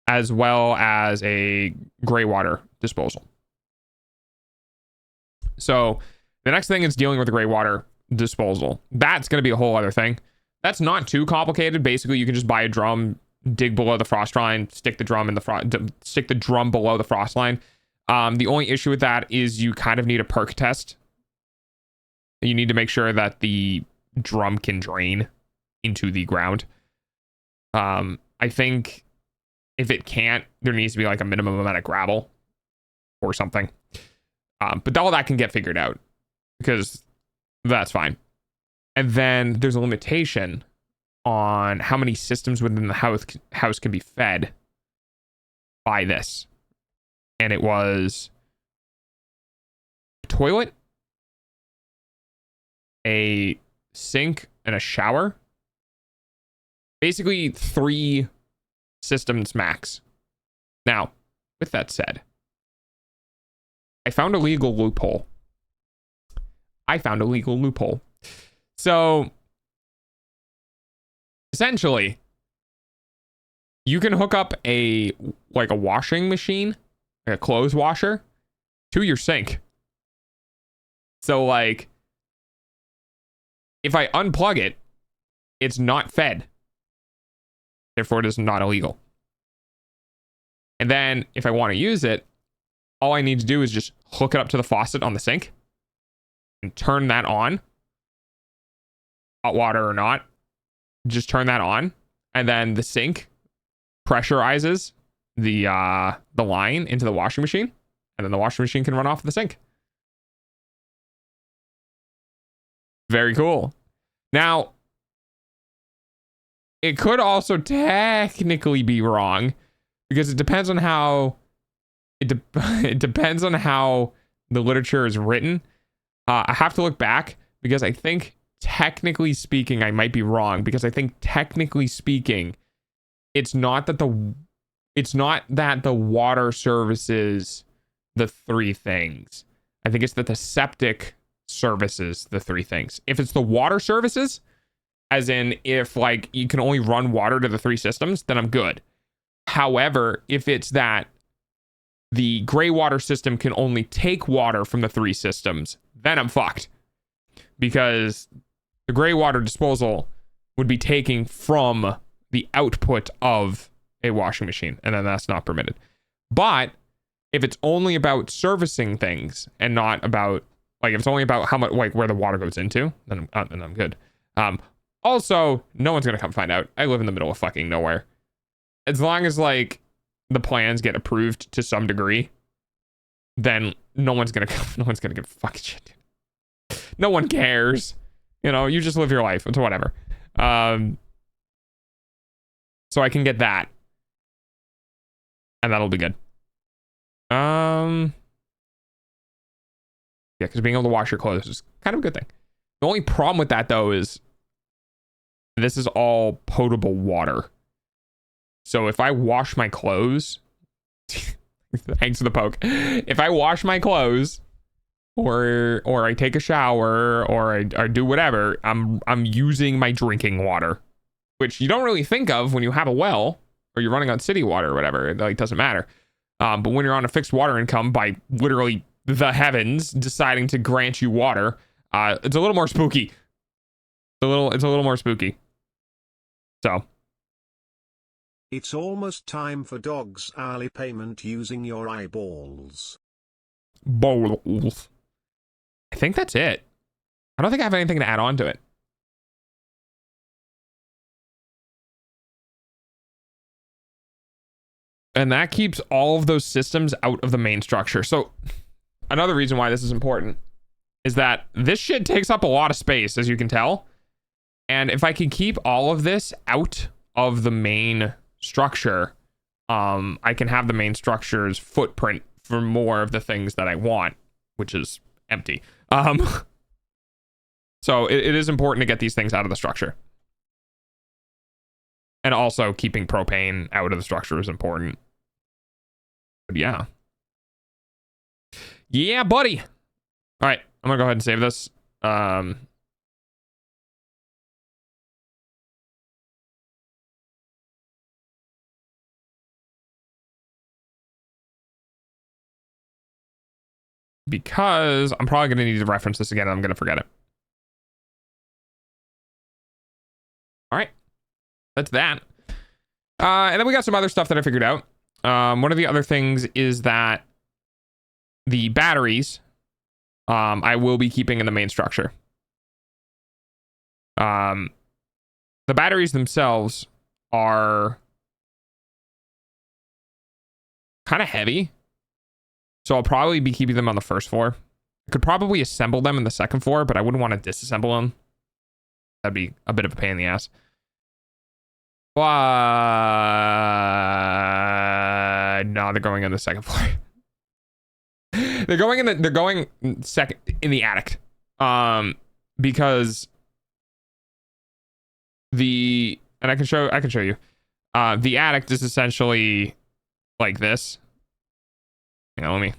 as well as a gray water disposal. So the next thing is dealing with the gray water disposal. That's going to be a whole other thing. That's not too complicated. Basically, you can just buy a drum, dig below the frost line, stick the drum below the frost line. The only issue with that is you kind of need a perk test. You need to make sure that the drum can drain into the ground. I think if it can't, there needs to be like a minimum amount of gravel or something. But all that can get figured out because that's fine. And then there's a limitation on how many systems within the house can be fed by this. And it was a toilet, a sink, and a shower. Basically 3 systems max. Now, with that said, I found a legal loophole. So, essentially, you can hook up a washing machine, like a clothes washer, to your sink. So, like, if I unplug it, it's not fed. Therefore, it is not illegal. And then, if I want to use it, all I need to do is just hook it up to the faucet on the sink and turn that on. Hot water or not, just turn that on. And then the sink pressurizes the line into the washing machine. And then the washing machine can run off the sink. Very cool. Now, it could also technically be wrong because it depends on how it depends on how the literature is written. I have to look back because I think technically speaking, I might be wrong because I think technically speaking, it's not that the water services the 3 things. I think it's that the septic services the 3 things. If it's the water services, as in if like you can only run water to the 3 systems, then I'm good. However, if it's that the gray water system can only take water from the 3 systems, then I'm fucked. Because the gray water disposal would be taking from the output of a washing machine, and then that's not permitted. But if it's only about servicing things and not about, like, if it's only about how much, like, where the water goes into, then I'm good. Also, no one's gonna come find out. I live in the middle of fucking nowhere. As long as, like, the plans get approved to some degree, then no one's gonna give a fucking shit. No one cares. You know, you just live your life. It's whatever. So I can get that. And that'll be good. Yeah, because being able to wash your clothes is kind of a good thing. The only problem with that, though, is this is all potable water. So if I wash my clothes, thanks for the poke. If I wash my clothes, or I take a shower, or I do whatever, I'm using my drinking water, which you don't really think of when you have a well or you're running on city water or whatever. It like doesn't matter. But when you're on a fixed water income by literally the heavens deciding to grant you water, it's a little more spooky. It's a little more spooky. So. It's almost time for Dog's hourly payment using your eyeballs. Bowls. I think that's it. I don't think I have anything to add on to it. And that keeps all of those systems out of the main structure. So another reason why this is important is that this shit takes up a lot of space, as you can tell. And if I can keep all of this out of the main structure, I can have the main structure's footprint for more of the things that I want, which is empty. So it is important to get these things out of the structure. And also keeping propane out of the structure is important. But yeah. Yeah, buddy. All right, I'm gonna go ahead and save this. Because I'm probably going to need to reference this again and I'm going to forget it. All right. That's that. And then we got some other stuff that I figured out. One of the other things is that the batteries I will be keeping in the main structure. The batteries themselves are kind of heavy, so I'll probably be keeping them on the first floor. I could probably assemble them in the second floor, but I wouldn't want to disassemble them. That'd be a bit of a pain in the ass. But no, they're going in the second floor. They're going second in the attic. Because and I can show you. The attic is essentially like this. Hang on,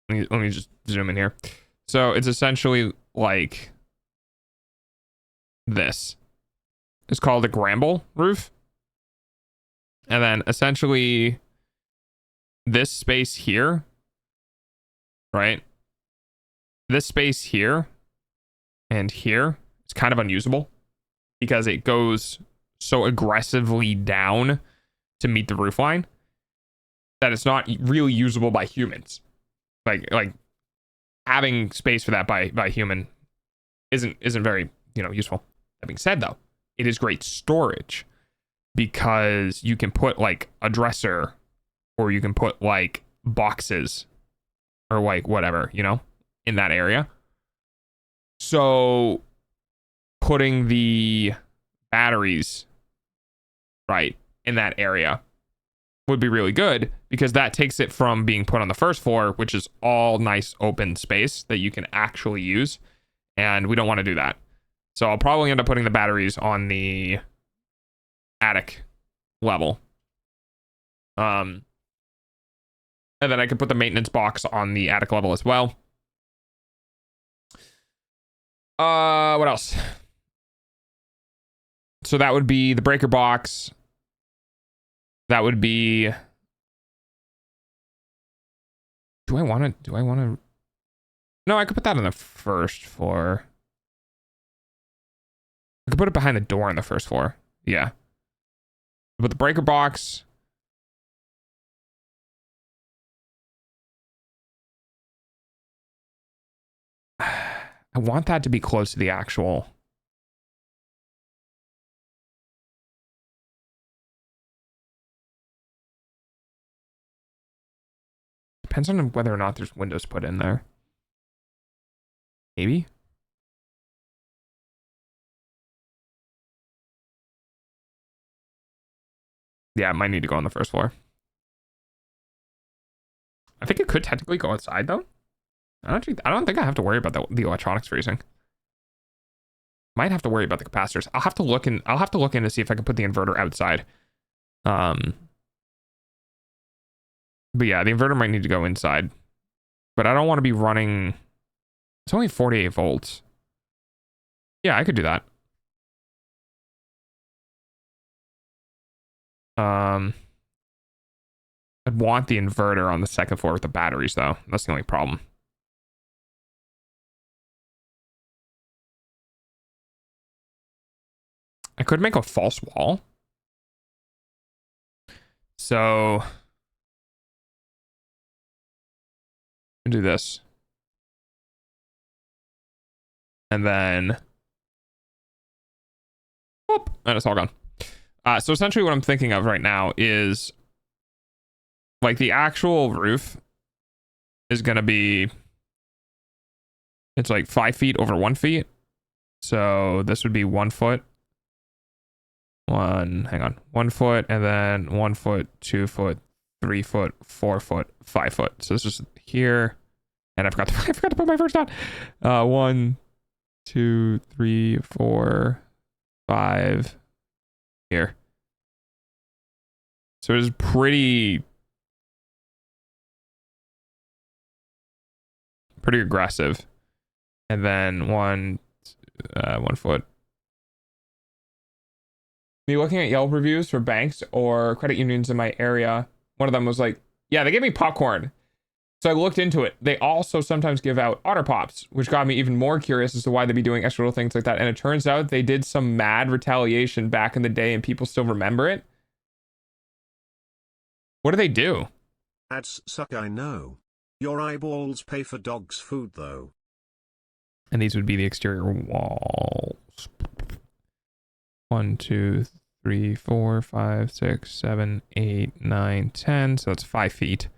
let me just zoom in here. So it's essentially like this. It's called a Gramble roof. And then essentially this space here, right? This space here and here is kind of unusable because it goes so aggressively down to meet the roof line that it's not really usable by humans. Like having space for that by human isn't very, useful. That being said, though, it is great storage because you can put like a dresser or you can put like boxes or like whatever, in that area. So putting the batteries right in that area would be really good because that takes it from being put on the first floor, which is all nice open space that you can actually use. And we don't want to do that. So I'll probably end up putting the batteries on the attic level. And then I could put the maintenance box on the attic level as well. What else? So that would be the breaker box. That would be... Do I want to... No, I could put that on the first floor. I could put it behind the door on the first floor. Yeah. But the breaker box... I want that to be close to the actual... Depends on whether or not there's windows put in there. Maybe? Yeah, it might need to go on the first floor. I think it could technically go outside though. I don't think I have to worry about the electronics freezing. Might have to worry about the capacitors. I'll have to look in to see if I can put the inverter outside. But yeah, the inverter might need to go inside. But I don't want to be running... It's only 48 volts. Yeah, I could do that. I'd want the inverter on the second floor with the batteries, though. That's the only problem. I could make a false wall. So... do this. And then... whoop, and it's all gone. So essentially what I'm thinking of right now is... like the actual roof is going to be... it's like 5 feet over 1 feet. So this would be 1 foot. 1 foot, and then 1 foot, 2 foot, 3 foot, 4 foot, 5 foot. So this is here, and I forgot to put my first dot. 1, 2, 3, 4, 5 here. So it's pretty aggressive. And then 1 foot. Me looking at Yelp reviews for banks or credit unions in my area. One of them was like, yeah, they gave me popcorn. So I looked into it. They also sometimes give out Otter Pops, which got me even more curious as to why they'd be doing extra little things like that. And it turns out they did some mad retaliation back in the day and people still remember it. What do they do? Ads suck, I know. Your eyeballs pay for dog's food, though. And these would be the exterior walls. 1, 2, 3, 4, 5, 6, 7, 8, 9, 10. So that's 5 feet.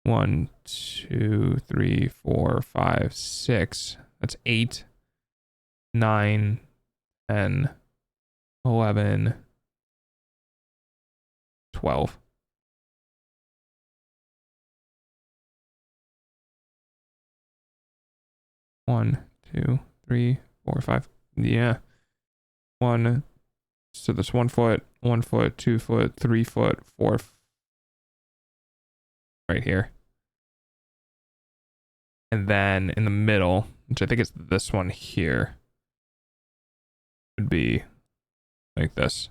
1, 2, 3, 4, 5, 6. That's 8, 9, 10, 11, 12. One, 2, 3, 4, 5. Yeah. One. So that's 1 foot, 1 foot, 2 foot, 3 foot, 4. Right here. And then in the middle, which I think is this one here, would be like this.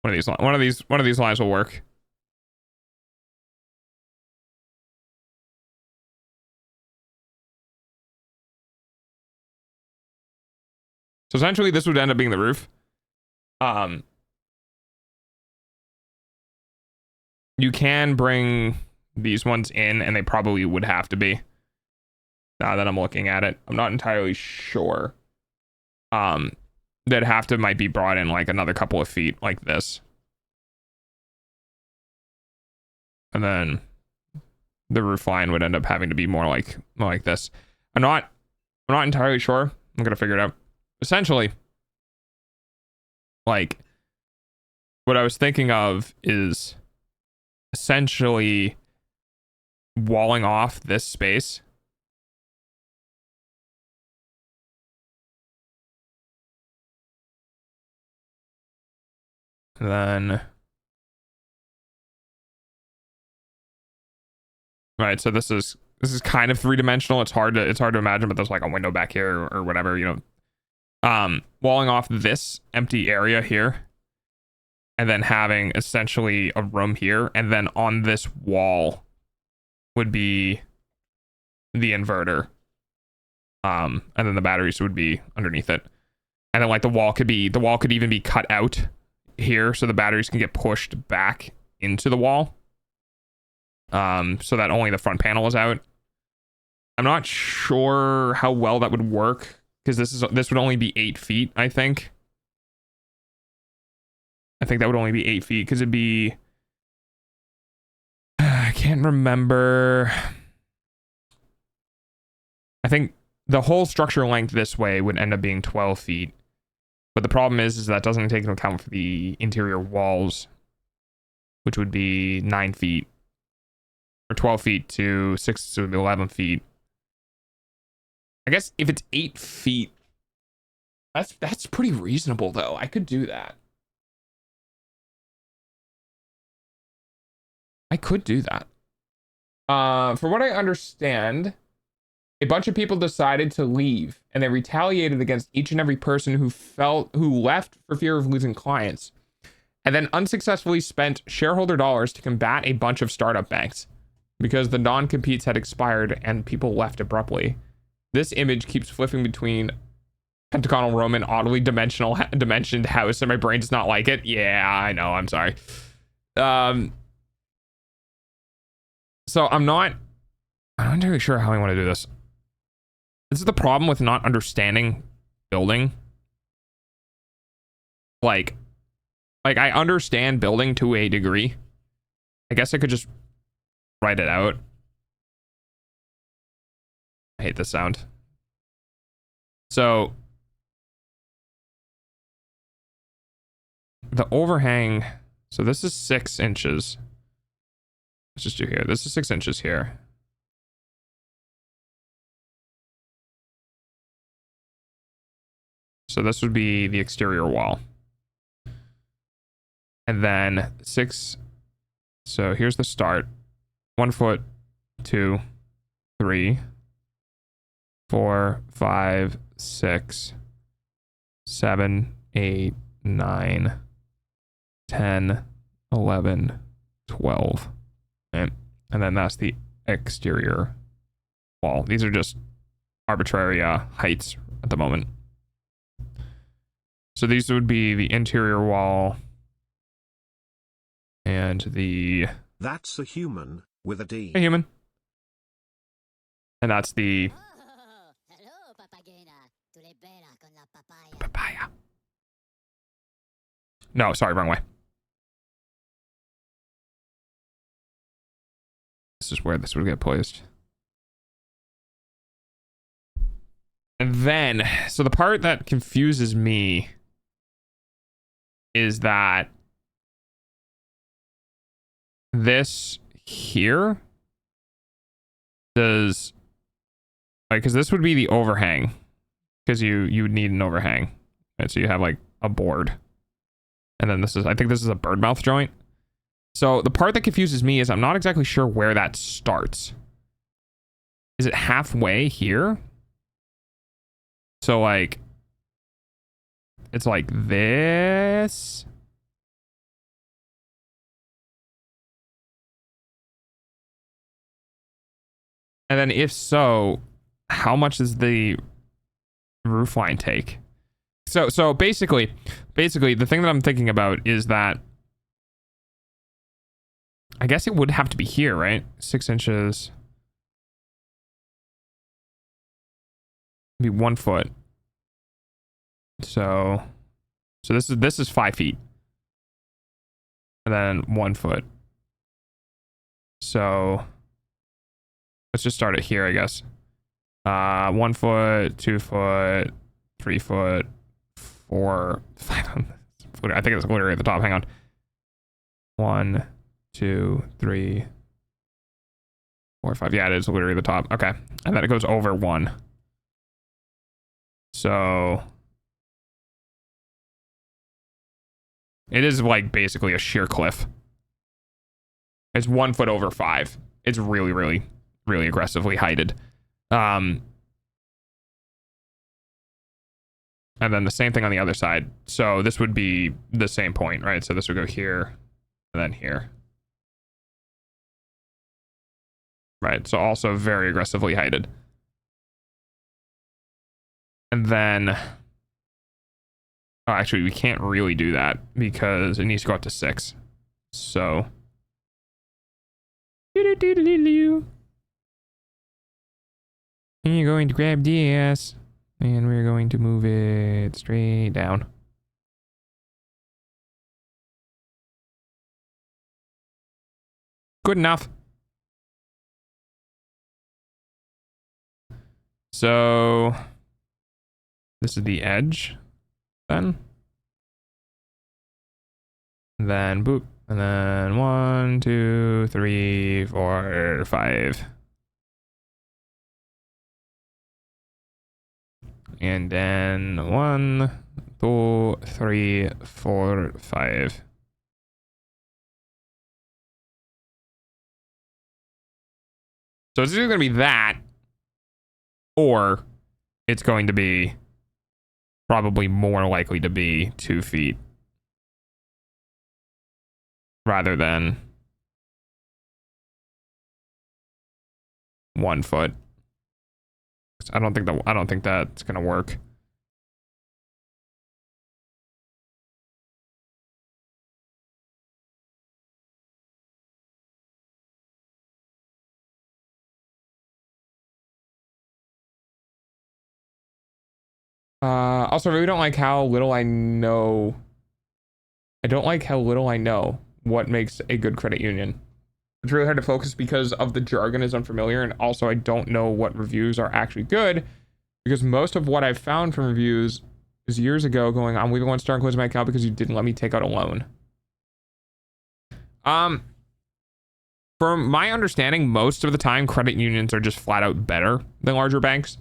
One of these lines will work. So essentially this would end up being the roof. You can bring these ones in, and they probably would have to be. Now that I'm looking at it, I'm not entirely sure. They'd have to might be brought in like another couple of feet like this. And then the roof line would end up having to be more like this. I'm not entirely sure. I'm gonna figure it out. Essentially, like what I was thinking of is essentially walling off this space. And then right, so this is kind of three-dimensional. It's hard to imagine, but there's like a window back here or whatever, you know. Walling off this empty area here, and then having essentially a room here, and then on this wall would be the inverter. And then the batteries would be underneath it. And then like the wall could even be cut out here so the batteries can get pushed back into the wall. So that only the front panel is out. I'm not sure how well that would work, because this would only be 8 feet, I think. I think that would only be 8 feet, because it'd be... I can't remember. I think the whole structure length this way would end up being 12 feet. But the problem is that doesn't take into account for the interior walls, which would be 9 feet. Or 12 feet to 6 to 11 feet. I guess if it's 8 feet, that's pretty reasonable though. I could do that. I could do that. From what I understand, a bunch of people decided to leave, and they retaliated against each and every person who left for fear of losing clients, and then unsuccessfully spent shareholder dollars to combat a bunch of startup banks because the non-competes had expired and people left abruptly. This image keeps flipping between pentagonal Roman oddly dimensioned house, and my brain does not like it. Yeah, I know. I'm sorry. So I'm not entirely sure how I want to do this. This is the problem with not understanding building. Like I understand building to a degree. I guess I could just write it out. I hate this sound. So the overhang, so this is 6 inches. Let's just do here. This is 6 inches here. So this would be the exterior wall. And then 6. So here's the start. 1 foot, 2, 3, 4, 5, 6, 7, 8, 9, 10, 11, 12. Right? And then that's the exterior wall. These are just arbitrary heights at the moment. So these would be the interior wall. And the That's a human with a D. a human. And that's the Oh, hello, papagena. Tu le bella con la papaya. papaya. No, sorry, wrong way. This is where this would get placed. And then, so the part that confuses me is that this here does, like, because this would be the overhang, because you would need an overhang, right? So you have like a board, and then this is, I think this is a bird mouth joint. So the part that confuses me is I'm not exactly sure where that starts. Is it halfway here? So like, it's like this. And then if so, how much does the roof line take? So basically the thing that I'm thinking about is that I guess it would have to be here, right? 6 inches. Be 1 foot. So this is 5 feet. And then 1 foot. So let's just start it here, I guess. 1 foot, 2 foot, 3 foot, 4, 5. I think it's literally at the top. Hang on. 1, 2, 3, 4, 5. Yeah, it is literally the top. Okay. And then it goes over 1. So it is like basically a sheer cliff. It's 1 foot over 5. It's really, really, really aggressively heighted. And then the same thing on the other side. So this would be the same point, right? So this would go here and then here. Right. So also very aggressively heighted. And then, oh, actually, we can't really do that because it needs to go up to 6. So, and you're going to grab this, and we're going to move it straight down. Good enough. So this is the edge, then boop, and then 1, 2, 3, 4, 5, and then 1, 2, 3, 4, 5. So it's either going to be that, or it's going to be probably more likely to be 2 feet rather than 1 foot. I don't think that's gonna work. Also, I really don't like how little I know. I don't like how little I know what makes a good credit union. It's really hard to focus because of the jargon is unfamiliar, and also I don't know what reviews are actually good, because most of what I've found from reviews is years ago going, I'm leaving 1 star and closing my account because you didn't let me take out a loan. From my understanding, most of the time credit unions are just flat out better than larger banks.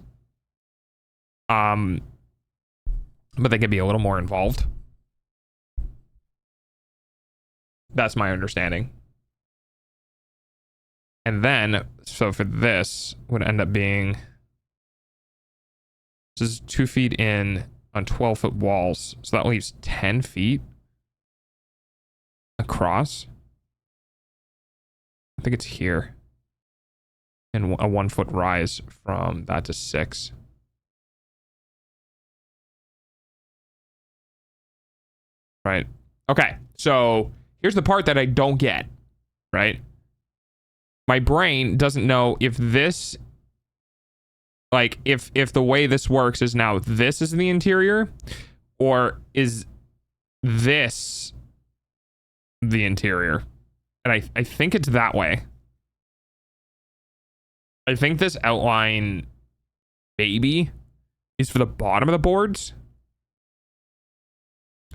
But they can be a little more involved. That's my understanding. And then, so for this, would end up being, this is 2 feet in on 12-foot walls. So that leaves 10 feet across. I think it's here. And a 1 foot rise from that to 6. Right. Okay. So here's the part that I don't get, right? My brain doesn't know if this, like, if the way this works is now this is the interior, or is this the interior. And I think it's that way. I think this outline maybe is for the bottom of the boards.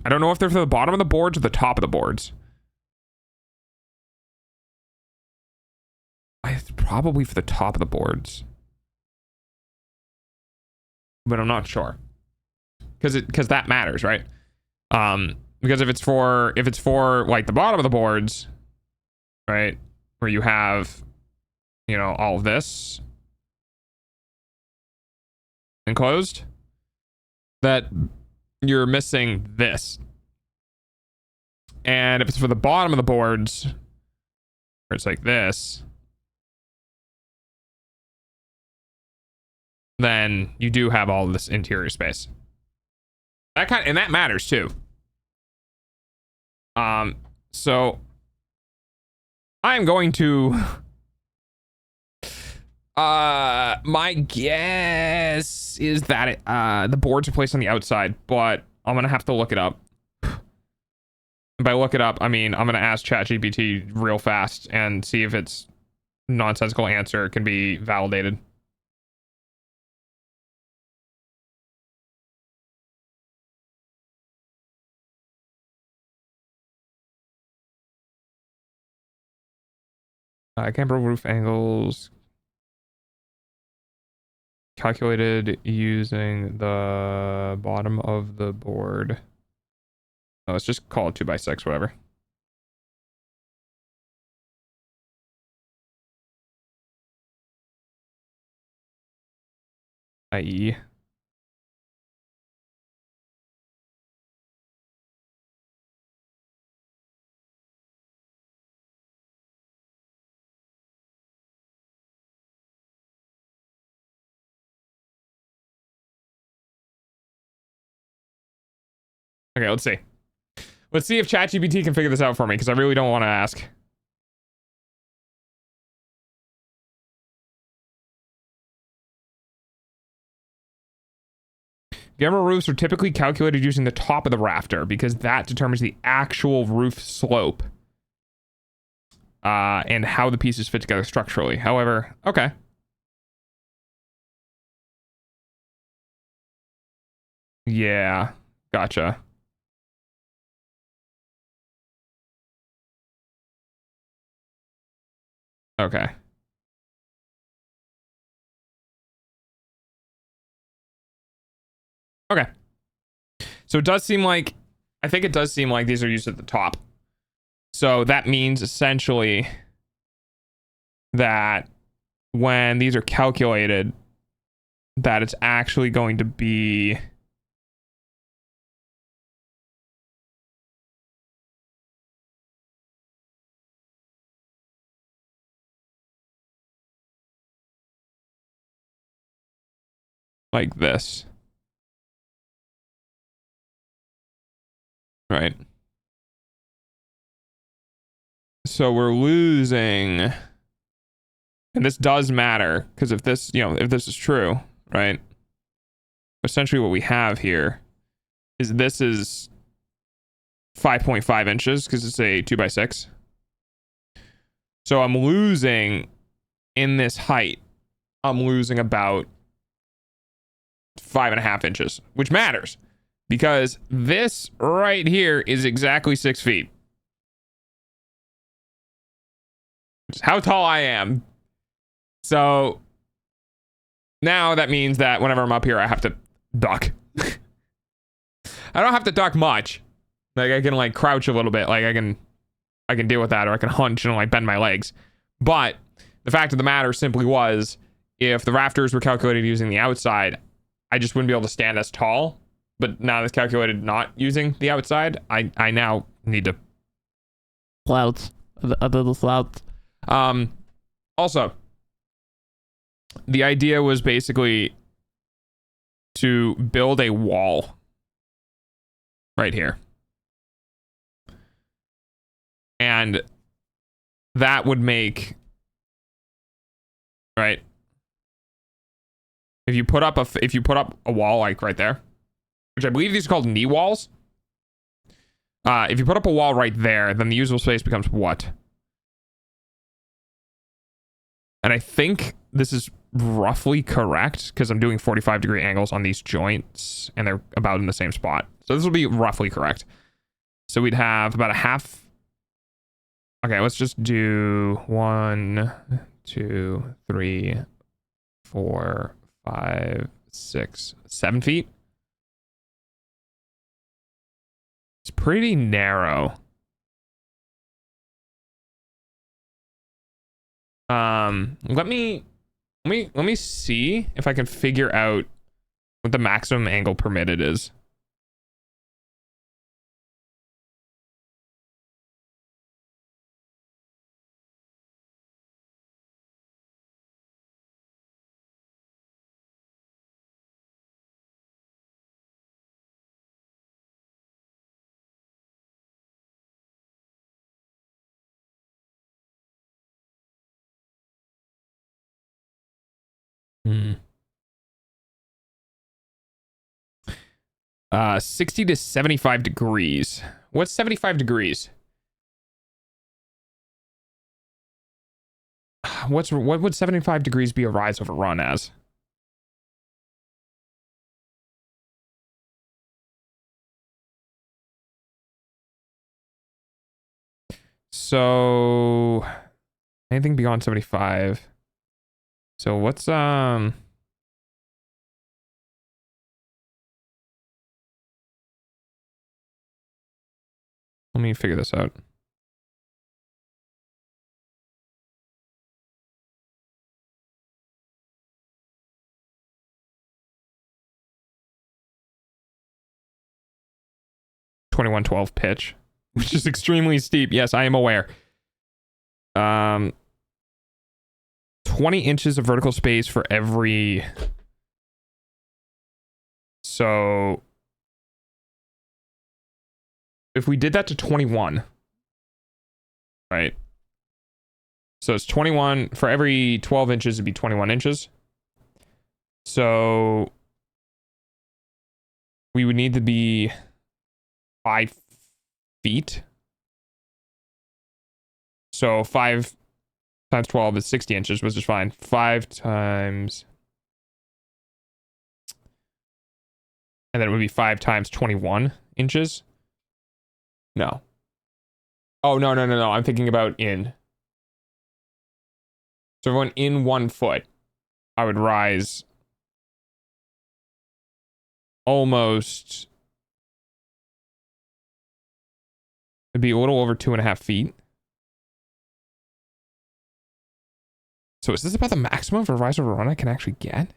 I don't know if they're for the bottom of the boards or the top of the boards. It's probably for the top of the boards. But I'm not sure. Because that matters, right? Because if it's for like the bottom of the boards, right, where you have, you know, all of this enclosed, that you're missing this. And if it's for the bottom of the boards, where it's like this, then you do have all of this interior space. And that matters too. So I'm going to my guess is that the boards are placed on the outside, but I'm gonna have to look it up. If I look it up, I mean, I'm gonna ask ChatGPT real fast and see if its nonsensical answer can be validated. Camber roof angles calculated using the bottom of the board. Oh, let's just call it 2x6, whatever. I.e. Okay, let's see. Let's see if ChatGPT can figure this out for me, because I really don't want to ask. Gamma roofs are typically calculated using the top of the rafter, because that determines the actual roof slope. And how the pieces fit together structurally. However, okay. Yeah, gotcha. Okay. Okay. So it does seem like, I think it does seem like these are used at the top. So that means essentially that when these are calculated, that it's actually going to be like this. Right. So we're losing, and this does matter, because if this, you know, if this is true, right? Essentially what we have here is this is 5.5 inches, because it's a 2x6. So I'm losing in this height, I'm losing about 5.5 inches, which matters because this right here is exactly 6 feet. Which is how tall I am. So now that means that whenever I'm up here, I have to duck. I don't have to duck much. Like I can like crouch a little bit. Like I can deal with that, or I can hunch and like bend my legs. But the fact of the matter simply was, if the rafters were calculated using the outside, I just wouldn't be able to stand as tall. But now it's calculated not using the outside, I now need to flout. A little flout. Also, the idea was basically to build a wall right here. And that would make, right? If you put up a wall like right there, which I believe these are called knee walls. If you put up a wall right there, then the usable space becomes what? And I think this is roughly correct because I'm doing 45-degree angles on these joints and they're about in the same spot. So this will be roughly correct. So we'd have about a half. Okay, let's just do 1, 2, 3, 4, 5, 6, 7 feet. It's pretty narrow. Let me see if I can figure out what the maximum angle permitted is. Hmm. 60 to 75 degrees. What's 75 degrees? What would 75 degrees be a rise over run as? So anything beyond 75. So what's let me figure this out. .2112 pitch, which is extremely steep. Yes, I am aware. 20 inches of vertical space for every. So if we did that to 21, right? So it's 21 for every 12 inches, it'd be 21 inches. So we would need to be 5 feet. So 5 times 12 is 60 inches, which is fine. 5 times. And then it would be 5 times 21 inches. No. Oh, no. I'm thinking about in. So everyone in 1 foot, I would rise almost. It'd be a little over 2.5 feet. So is this about the maximum for rise over run I can actually get?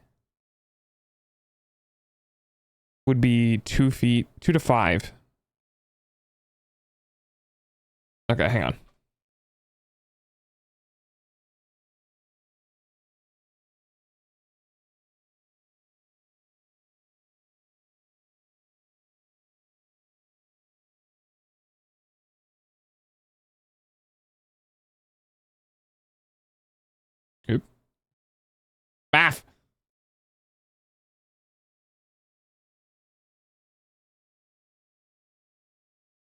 Would be 2 feet, 2 to 5. Okay, hang on. Oop. Math.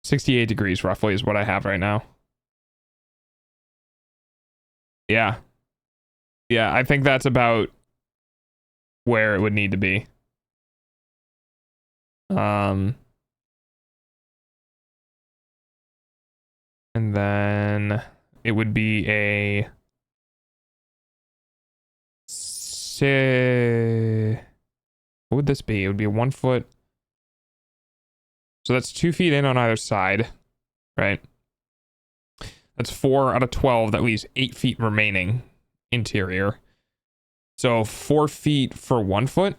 .68 degrees roughly is what I have right now. Yeah. Yeah, I think that's about where it would need to be. And then it would be a what would this be? It would be a 1 foot. So that's 2 feet in on either side, right? That's 4 out of 12. That leaves 8 feet remaining interior. So 4 feet for 1 foot.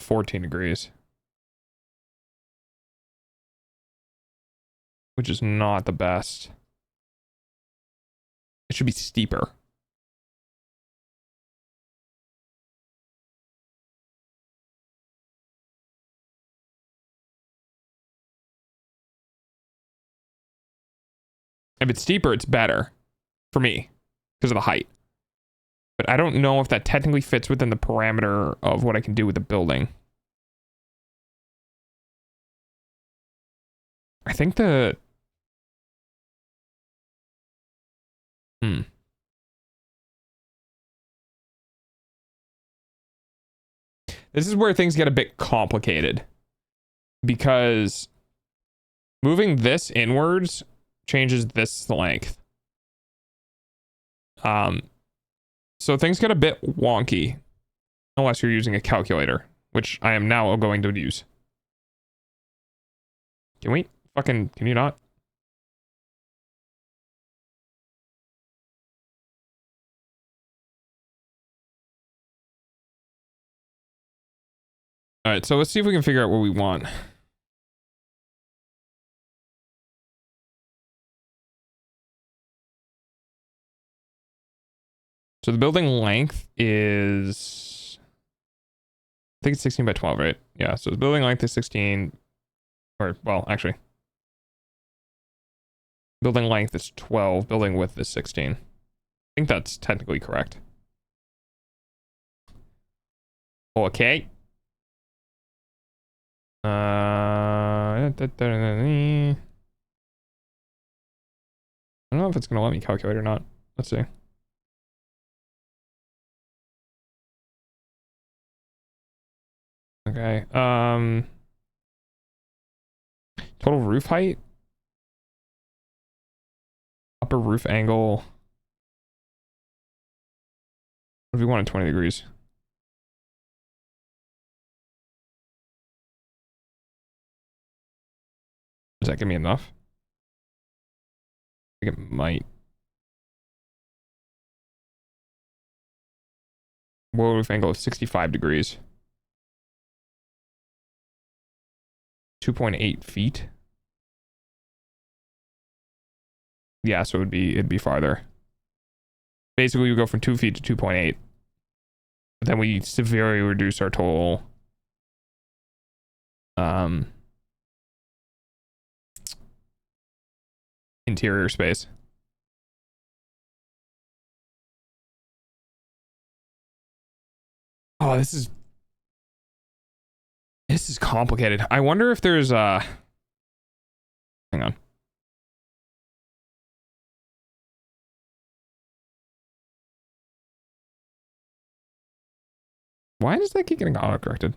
.14 degrees. Which is not the best. It should be steeper. If it's steeper, it's better for me because of the height. But I don't know if that technically fits within the parameter of what I can do with the building. I think the... This is where things get a bit complicated. Because moving this inwards changes this length. So things get a bit wonky. Unless you're using a calculator. Which I am now going to use. Can we? Can you not? Alright, so let's see if we can figure out what we want. So the building length is... I think it's 16 by 12, right? Yeah, so the building length is 16... Or, well, actually... Building length is 12, building width is 16. I think that's technically correct. Okay. I don't know if it's going to let me calculate or not. Let's see. Okay. Total roof height. Upper roof angle. What if we wanted 20 degrees? Does that give me enough? I think it might. Wall roof angle is 65 degrees. 2.8 feet. Yeah, so it'd be farther. Basically, we go from 2 feet to 2.8. But then we severely reduce our total interior space. Oh, this is complicated. I wonder if there's hang on. Why does that keep getting auto-corrected?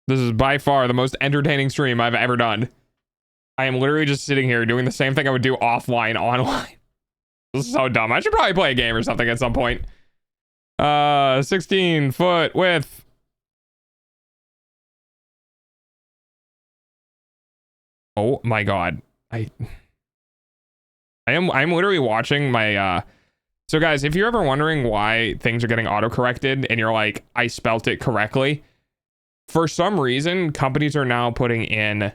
This is by far the most entertaining stream I've ever done. I am literally just sitting here doing the same thing I would do offline online. This is so dumb. I should probably play a game or something at some point. 16 foot width. Oh my god. I'm literally watching my so guys, if you're ever wondering why things are getting auto-corrected and you're like, I spelt it correctly, for some reason, companies are now putting in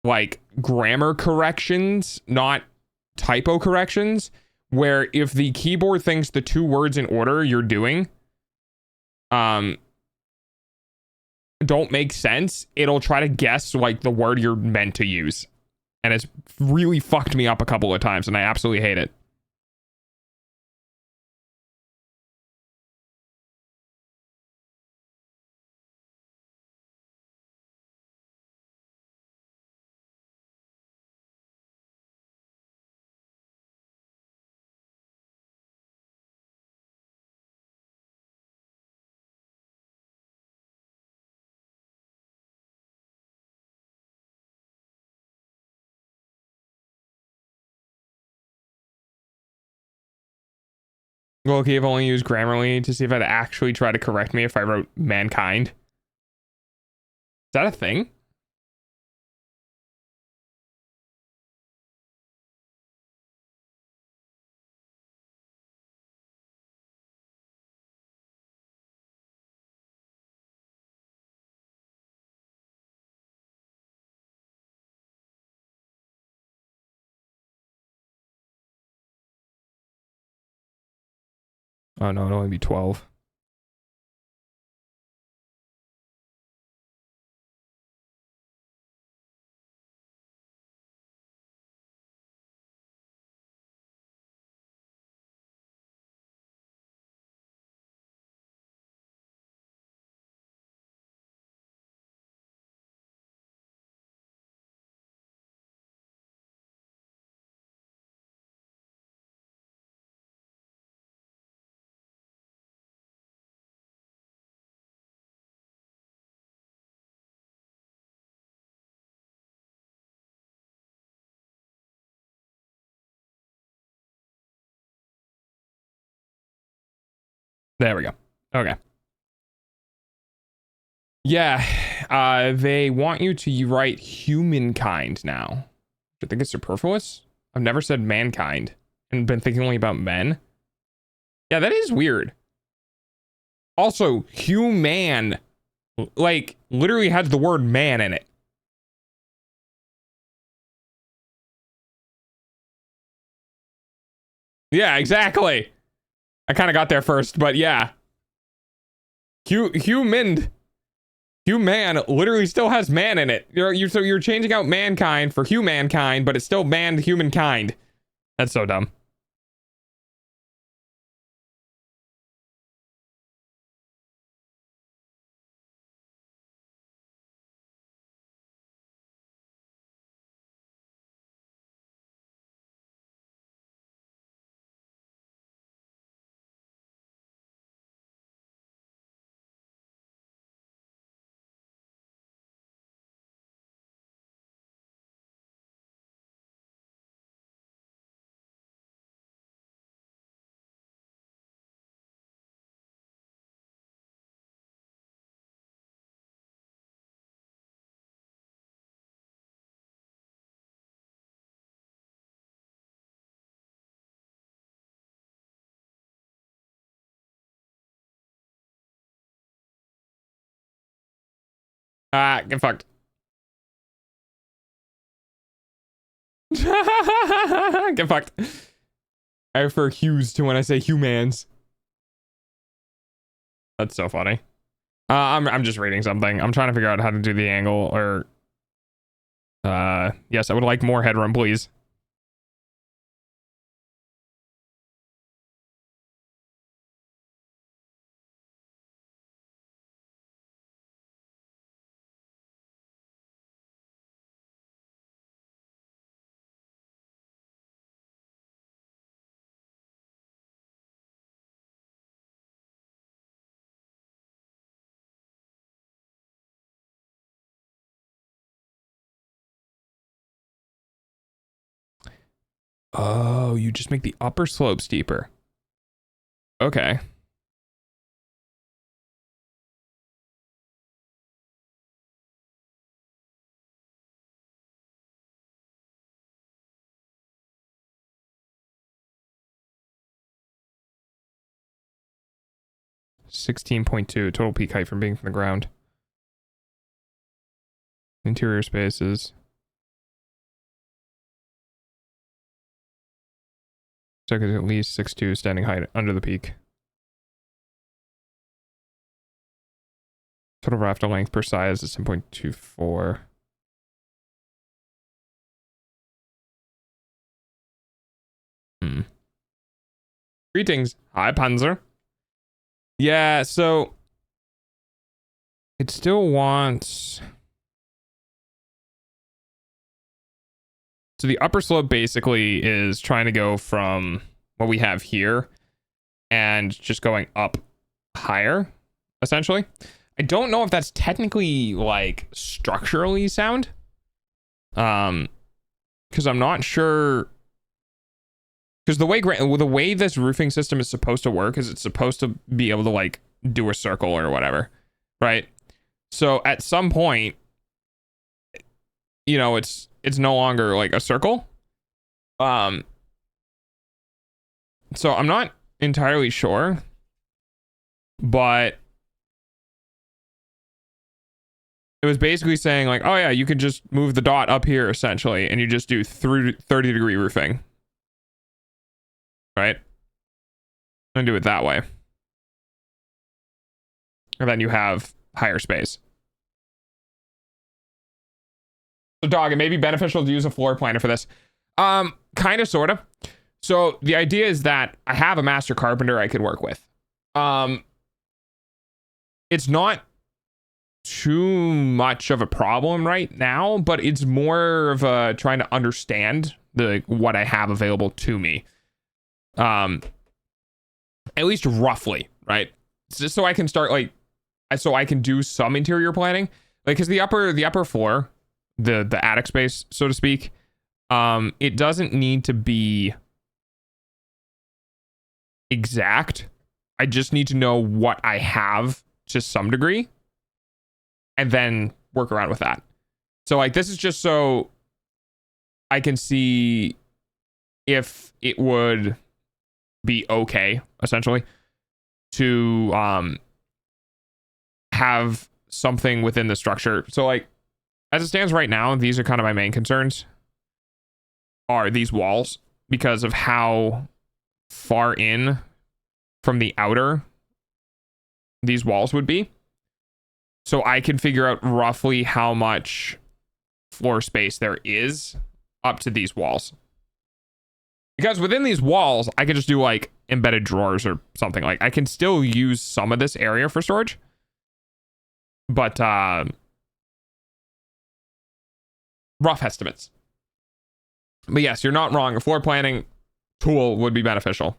like grammar corrections, not typo corrections, where if the keyboard thinks the two words in order you're doing don't make sense, it'll try to guess like the word you're meant to use. And it's really fucked me up a couple of times, and I absolutely hate it. Well, okay, I've only used Grammarly to see if I'd actually try to correct me if I wrote mankind. Is that a thing? Oh no, it'll only be 12. There we go. Okay. Yeah, they want you to write humankind now. I think it's superfluous. I've never said mankind and been thinking only about men. Yeah, that is weird. Also, human, like, literally has the word man in it. Yeah, exactly. I kind of got there first, but yeah. Human literally still has man in it. So you're changing out mankind for humankind, but it's still banned humankind. That's so dumb. Ah, get fucked. Get fucked. I refer hues to when I say humans. That's so funny. I'm just reading something. I'm trying to figure out how to do the angle or yes, I would like more headroom, please. Oh, you just make the upper slope steeper. Okay. (16.2) total peak height from being from the ground. Interior spaces. So it's at least 6.2 standing height under the peak. Total rafter length per size is 10.24. Greetings. Hi, Panzer. Yeah, so it still wants... So the upper slope basically is trying to go from what we have here and just going up higher, essentially. I don't know if that's technically like structurally sound. Because I'm not sure. Because the way this roofing system is supposed to work is it's supposed to be able to like do a circle or whatever, right? So at some point, you know, it's no longer like a circle. So I'm not entirely sure, but it was basically saying like, oh yeah, you could just move the dot up here essentially, and you just do 30-degree roofing, right? And do it that way. And then you have higher space. So dog, it may be beneficial to use a floor planner for this. Kind of, sort of. So the idea is that I have a master carpenter I could work with. It's not too much of a problem right now, but it's more of a trying to understand what I have available to me. At least roughly, right? Just so I can start so I can do some interior planning. Like, cause the upper floor, the attic space, so to speak, it doesn't need to be exact. I just need to know what I have to some degree and then work around with that. So like, this is just so I can see if it would be okay, essentially, to have something within the structure. So like, as it stands right now, these are kind of my main concerns, are these walls, because of how far in from the outer these walls would be. So I can figure out roughly how much floor space there is up to these walls. Because within these walls, I could just do like embedded drawers or something. Like, I can still use some of this area for storage. But rough estimates. But yes, you're not wrong. A floor planning tool would be beneficial.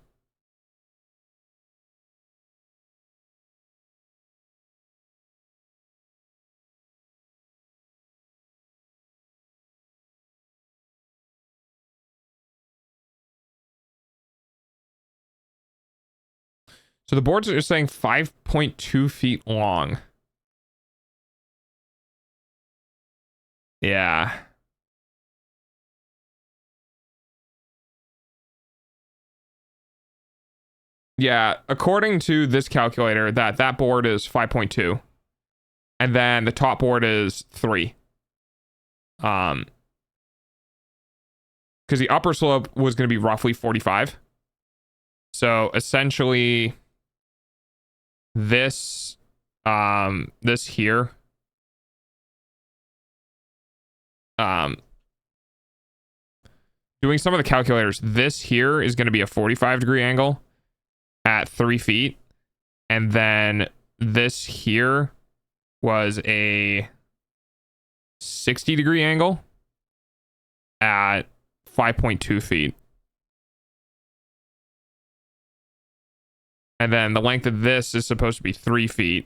So the boards are saying 5.2 feet long. Yeah. Yeah, according to this calculator, that board is 5.2. And then the top board is 3. Because the upper slope was going to be roughly 45. So essentially this here doing some of the calculators, this here is going to be a 45-degree angle at 3 feet, and then this here was a 60-degree angle at 5.2 feet. And then the length of this is supposed to be 3 feet,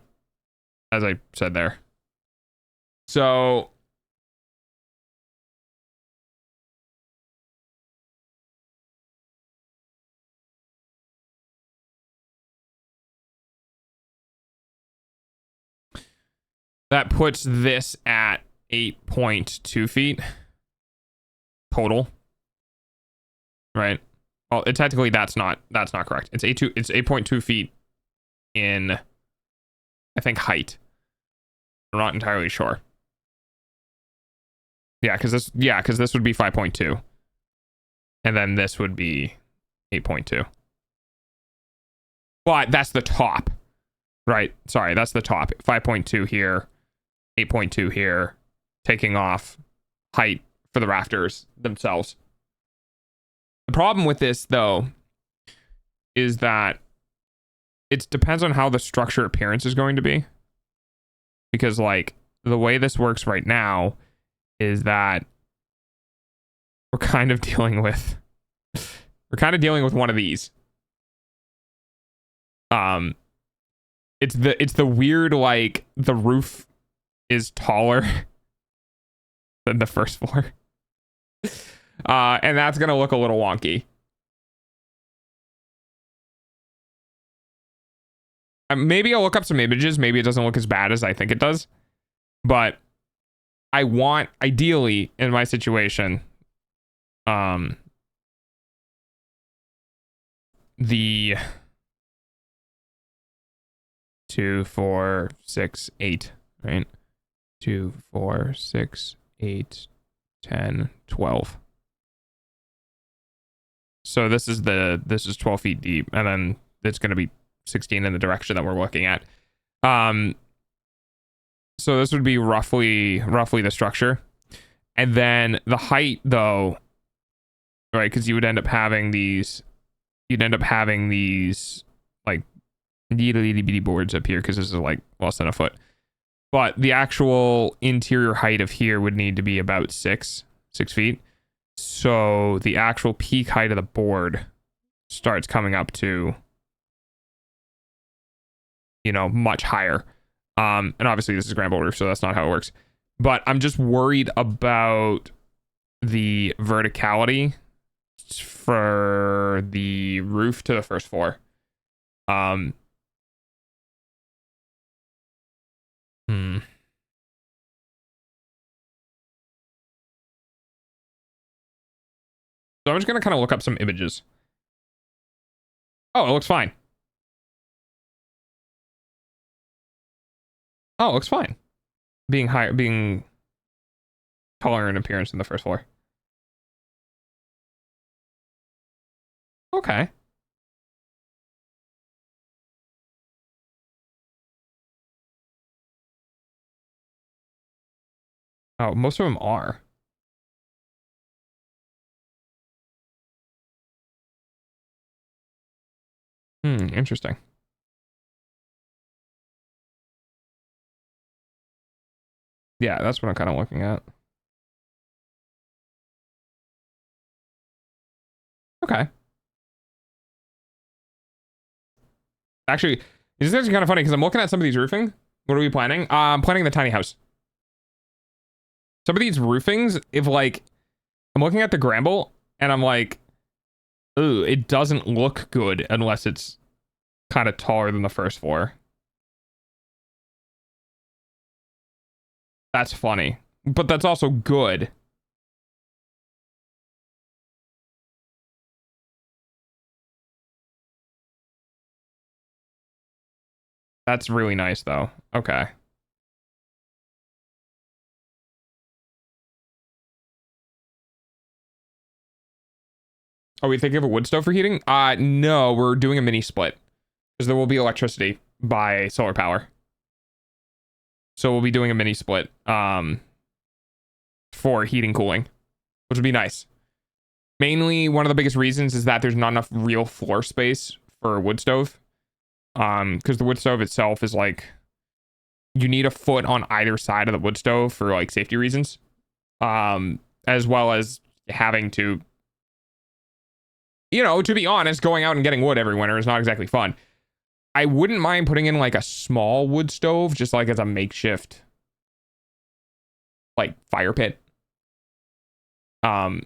as I said there. So that puts this at 8.2 feet total, right? Well, technically that's not correct. It's 8.2 feet in, I think, height. I'm not entirely sure. Yeah, because this would be 5.2, and then this would be 8.2. But that's the top, right? Sorry, that's the top. 5.2 here, 8.2 here, taking off height for the rafters themselves. The problem with this, though, is that it depends on how the structure appearance is going to be. Because, like, the way this works right now is that we're kind of dealing with one of these. It's the weird, like, the roof is taller than the first floor. And that's going to look a little wonky. Maybe I'll look up some images. Maybe it doesn't look as bad as I think it does. But I want, ideally, in my situation, the 2, 4, 6, 8, right? 2, 4, 6, 8, 10, 12. So this is 12 feet deep, and then it's going to be 16 in the direction that we're looking at. So this would be roughly the structure. And then the height though, right? Because you would end up having these like itty bitty boards up here, because this is like less than a foot. But the actual interior height of here would need to be about 6 feet. So the actual peak height of the board starts coming up to, you know, much higher. And obviously this is Gramble roof, so that's not how it works. But I'm just worried about the verticality for the roof to the first floor. So I'm just going to kind of look up some images. Oh, it looks fine. Oh, it looks fine. Being taller in appearance than the first floor. Okay. Oh, most of them are. Interesting. Yeah, that's what I'm kind of looking at. Okay. Actually, this is actually kind of funny because I'm looking at some of these roofing. What are we planning? I'm planning the tiny house. Some of these roofings, if like, I'm looking at the Gramble and I'm like, ooh, it doesn't look good unless it's kind of taller than the first floor. That's funny, but that's also good. That's really nice though. Okay. Are we thinking of a wood stove for heating? No, we're doing a mini split because there will be electricity by solar power. So we'll be doing a mini split for heating, cooling, which would be nice. Mainly, one of the biggest reasons is that there's not enough real floor space for a wood stove. Because the wood stove itself is like, you need a foot on either side of the wood stove for like safety reasons. As well as having to, you know, to be honest, going out and getting wood every winter is not exactly fun. I wouldn't mind putting in like a small wood stove, just like as a makeshift, like fire pit. I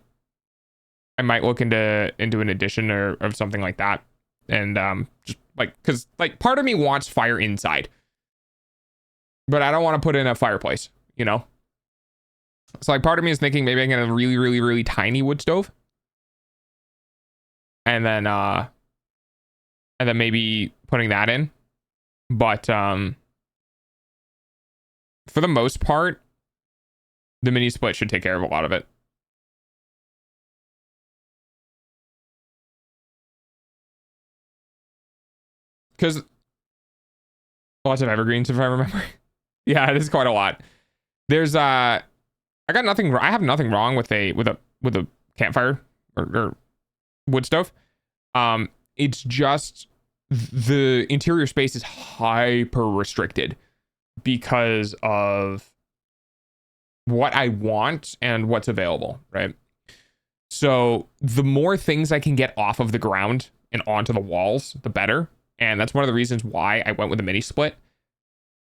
might look into an addition or of something like that, and just like, because like part of me wants fire inside, but I don't want to put in a fireplace, you know. So like part of me is thinking maybe I can get a really, really, really tiny wood stove, and then maybe putting that in. But for the most part, the mini split should take care of a lot of it. Because lots of evergreens, if I remember. Yeah, it is quite a lot. There's I have nothing wrong with a campfire or wood stove. It's just the interior space is hyper restricted because of what I want and what's available, right? So the more things I can get off of the ground and onto the walls, the better. And that's one of the reasons why I went with a mini split,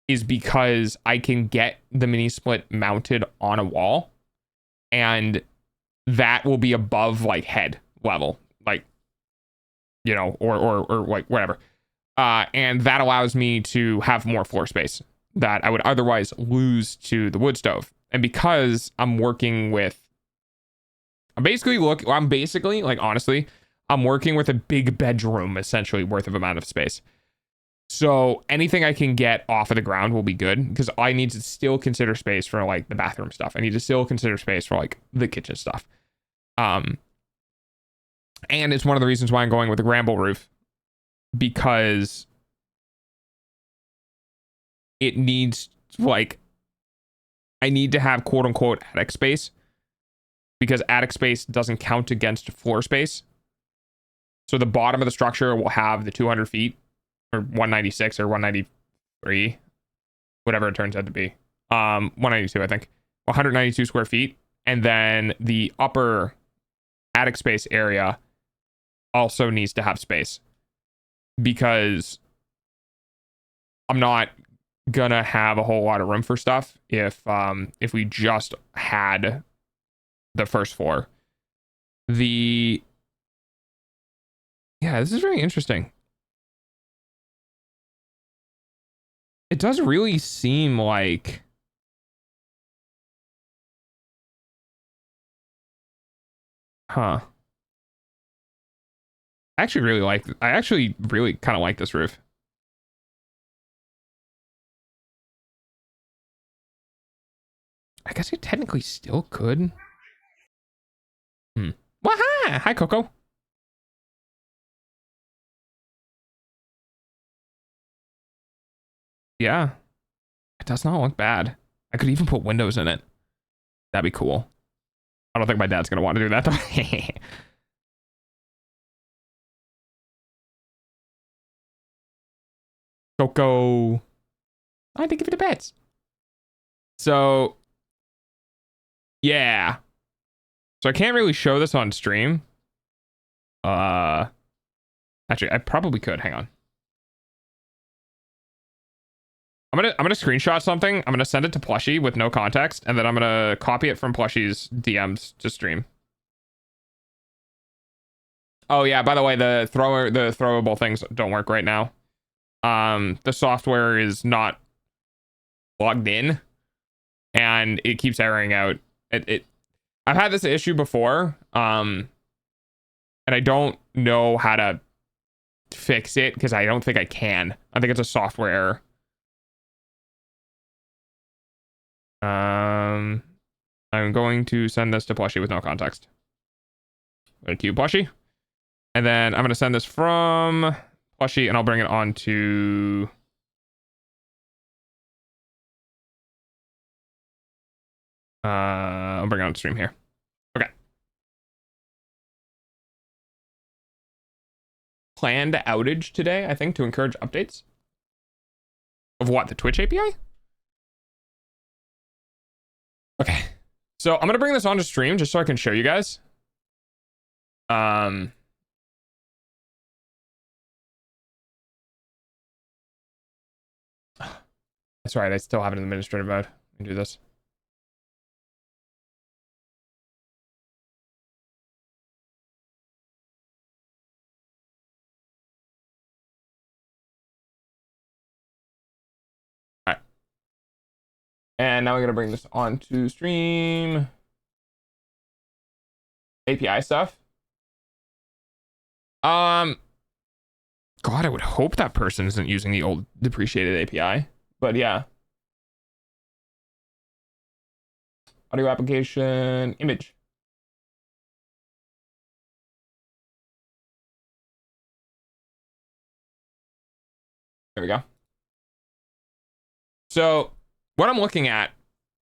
is because I can get the mini split mounted on a wall, and that will be above like head level, like, you know, or like whatever. And that allows me to have more floor space that I would otherwise lose to the wood stove. And because I'm working with, I'm basically like, honestly, I'm working with a big bedroom essentially worth of amount of space. So anything I can get off of the ground will be good, because I need to still consider space for like the bathroom stuff. I need to still consider space for like the kitchen stuff. And it's one of the reasons why I'm going with the Gramble roof, because it needs, like, I need to have quote unquote attic space, because attic space doesn't count against floor space. So the bottom of the structure will have the 200 feet or 196 or 193, whatever it turns out to be. 192, I think. 192 square feet. And then the upper attic space area also needs to have space, because I'm not gonna have a whole lot of room for stuff if we just had the first floor. Yeah, this is very interesting. It does really seem like I actually really kind of like this roof. I guess you technically still could. Well, hi, Coco. Yeah, it does not look bad. I could even put windows in it. That'd be cool. I don't think my dad's gonna want to do that though. Coco. I think give it the bets. So, yeah. So I can't really show this on stream. Actually, I probably could. Hang on. I'm gonna screenshot something. I'm gonna send it to Plushie with no context, and then I'm gonna copy it from Plushie's DMs to stream. Oh yeah, by the way, the throwable things don't work right now. The software is not logged in, and it keeps erroring out. I've had this issue before, and I don't know how to fix it because I don't think I can. I think it's a software error. I'm going to send this to Plushie with no context. Thank you, Plushie. And then I'm going to send this from Plushie, and I'll bring it on to... I'll bring it on stream here. Okay. Planned outage today, I think, to encourage updates. Of what? The Twitch API? Okay. So I'm going to bring this on to stream just so I can show you guys. That's right. I still have it in administrative mode. Let me do this. All right. And now we're going to bring this on to stream. API stuff. God, I would hope that person isn't using the old depreciated API. But yeah. Audio application, image. There we go. So what I'm looking at,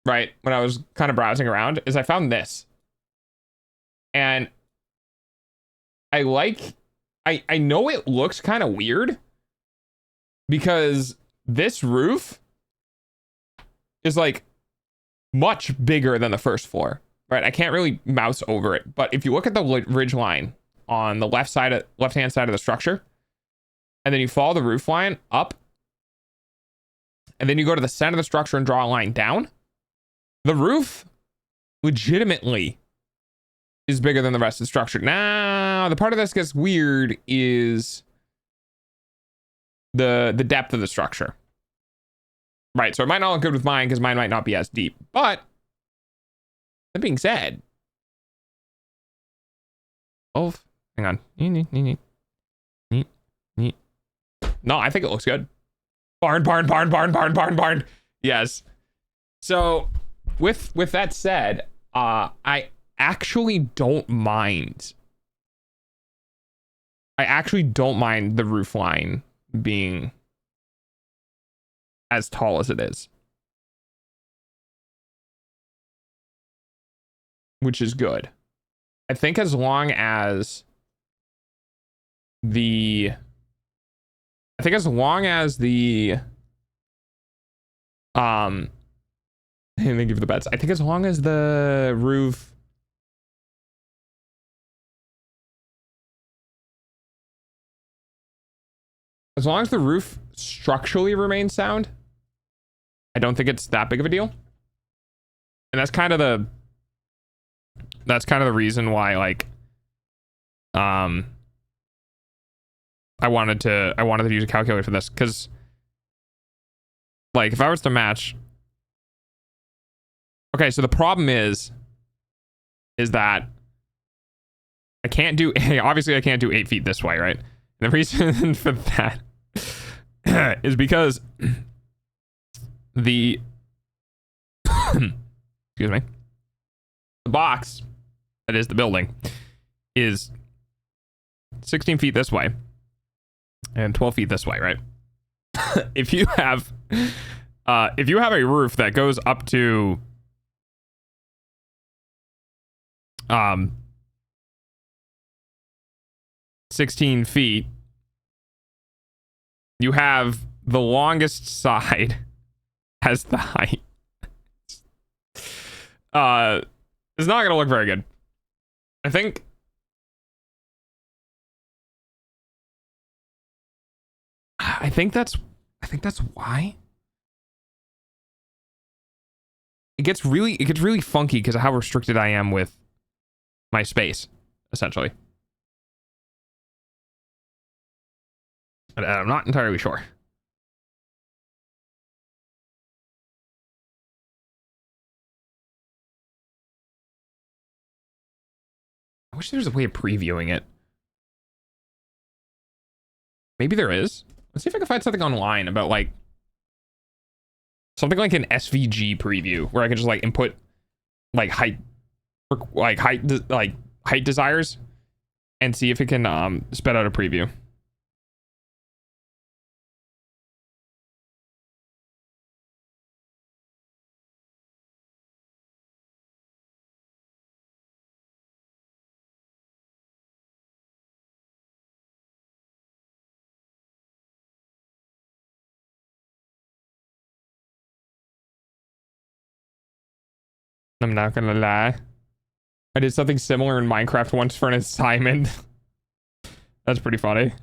right, when I was kind of browsing around, is I found this. And I know it looks kind of weird because this roof is like much bigger than the first floor, right? I can't really mouse over it, but if you look at the ridge line on the left-hand side of the structure, and then you follow the roof line up, and then you go to the center of the structure and draw a line down, the roof legitimately is bigger than the rest of the structure. Now, the part of this gets weird is the depth of the structure. Right, so it might not look good with mine because mine might not be as deep. But that being said, hang on. No, I think it looks good. Barn. Yes. So with that said, I actually don't mind. I actually don't mind the roof line being as tall as it is, which is good. I think as long as the let me give the bets. I think as long as the roof structurally remains sound, I don't think it's that big of a deal. And that's kind of the reason why, like, I wanted to use a calculator for this, because like if I was to match, okay, so the problem is that I can't do, obviously I can't do 8 feet this way, right? And the reason for that is because the excuse me, the box that is the building is 16 feet this way and 12 feet this way, right? if you have a roof that goes up to 16 feet, you have the longest side as the height. It's not gonna look very good. I think that's why it gets really funky because of how restricted I am with my space, essentially. And I'm not entirely sure. I wish there was a way of previewing it. Maybe there is. Let's see if I can find something online about like something like an SVG preview where I can just like input like height desires and see if it can spit out a preview. I'm not gonna lie. I did something similar in Minecraft once for an assignment. That's pretty funny.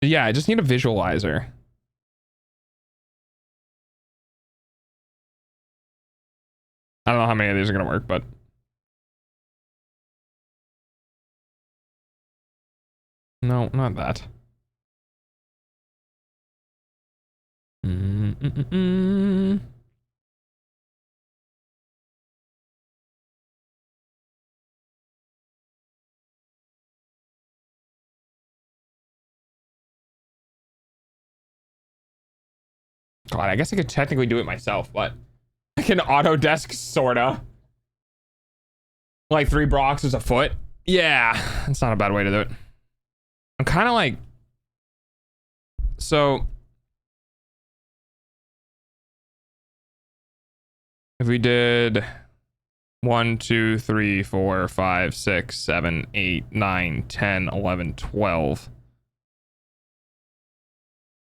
Yeah, I just need a visualizer. I don't know how many of these are gonna work, but no, not that. God, I guess I could technically do it myself, but I can Autodesk sorta. Like 3 blocks is a foot. Yeah, that's not a bad way to do it. I'm kind of like, so if we did 1, 2, 3, 4, 5, 6, 7, 8, 9, 10, 11, 12.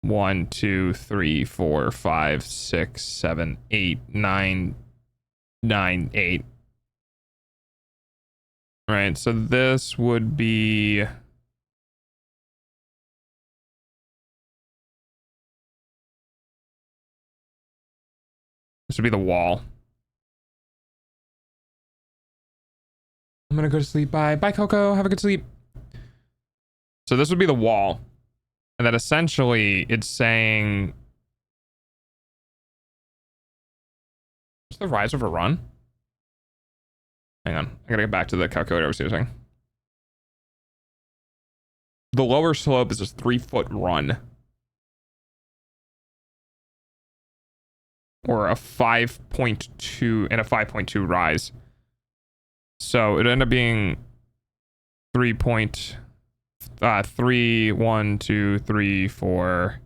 1, 2, 3, 4, 5, 6, 7, 8, 9, 9, 8. Right, so this would be the wall. I'm gonna go to sleep. Bye Coco, have a good sleep. So this would be the wall, and that essentially it's saying, what's the rise over run? Hang on, I gotta get back to the calculator I was using. The lower slope is a 3-foot run. or a 5.2 and a 5.2 rise. So it ended up being 3, 1, 2, 3, 4,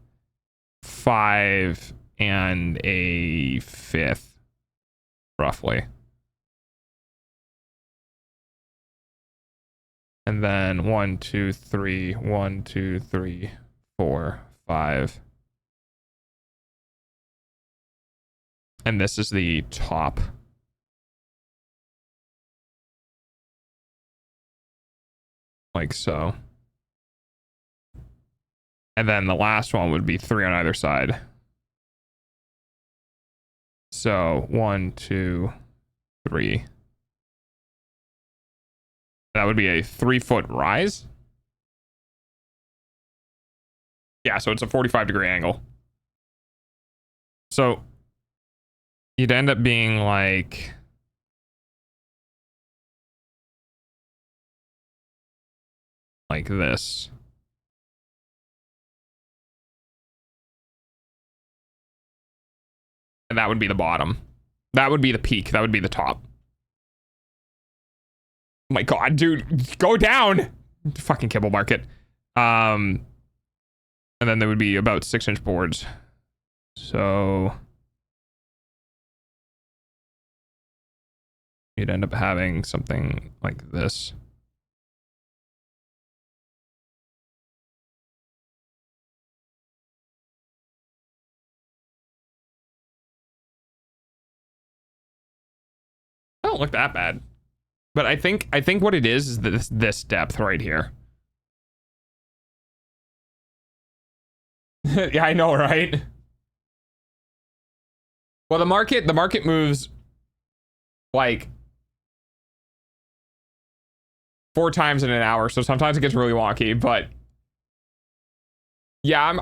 5, and a fifth, roughly. And then 1, 2, 3, 1, 2, 3, 4, 5. And this is the top. Like so. And then the last one would be 3 on either side. So 1, 2, 3. That would be a 3-foot rise. Yeah, so it's a 45-degree angle. So you'd end up being like this. And that would be the bottom. That would be the peak. That would be the top. Oh my god, dude, go down. Fucking kibble market. And then there would be about 6-inch boards. So you'd end up having something like this. That don't look that bad. But I think what it is this depth right here. Yeah, I know, right? Well, the market moves like 4 times in an hour, so sometimes it gets really wonky, but yeah,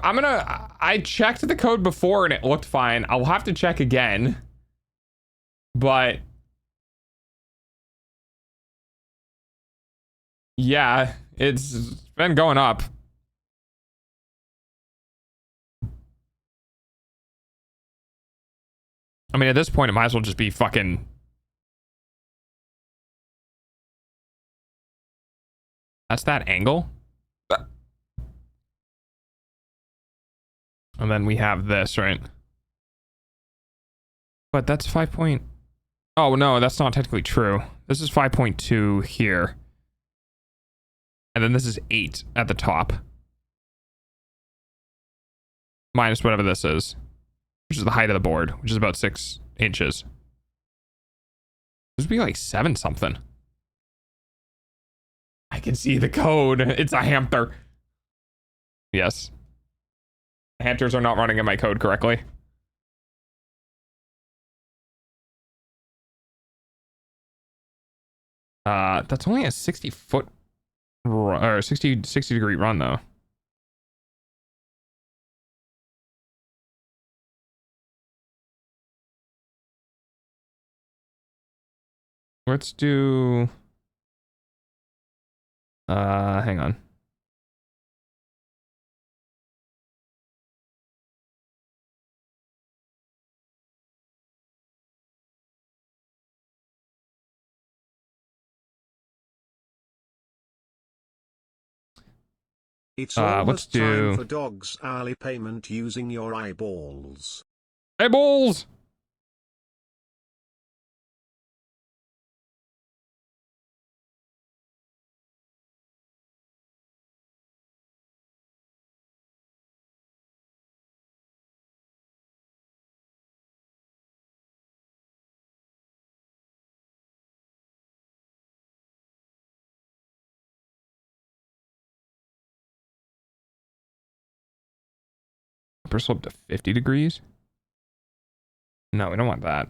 I checked the code before and it looked fine. I'll have to check again. But yeah, it's been going up. I mean, at this point, it might as well just be fucking... That's that angle? And then we have this, right? But that's 5 point... Oh, no, that's not technically true. This is 5.2 here. And then this is 8 at the top. Minus whatever this is. Which is the height of the board, which is about 6 inches. This would be like 7 something. I can see the code. It's a hamster. Yes. Hamsters are not running in my code correctly. That's only a 60 foot or 60 degree run though. Let's do hang on. It's let's almost do time for Dog's hourly payment using your eyeballs. eyeballs. Upper slope to 50 degrees. No, we don't want that.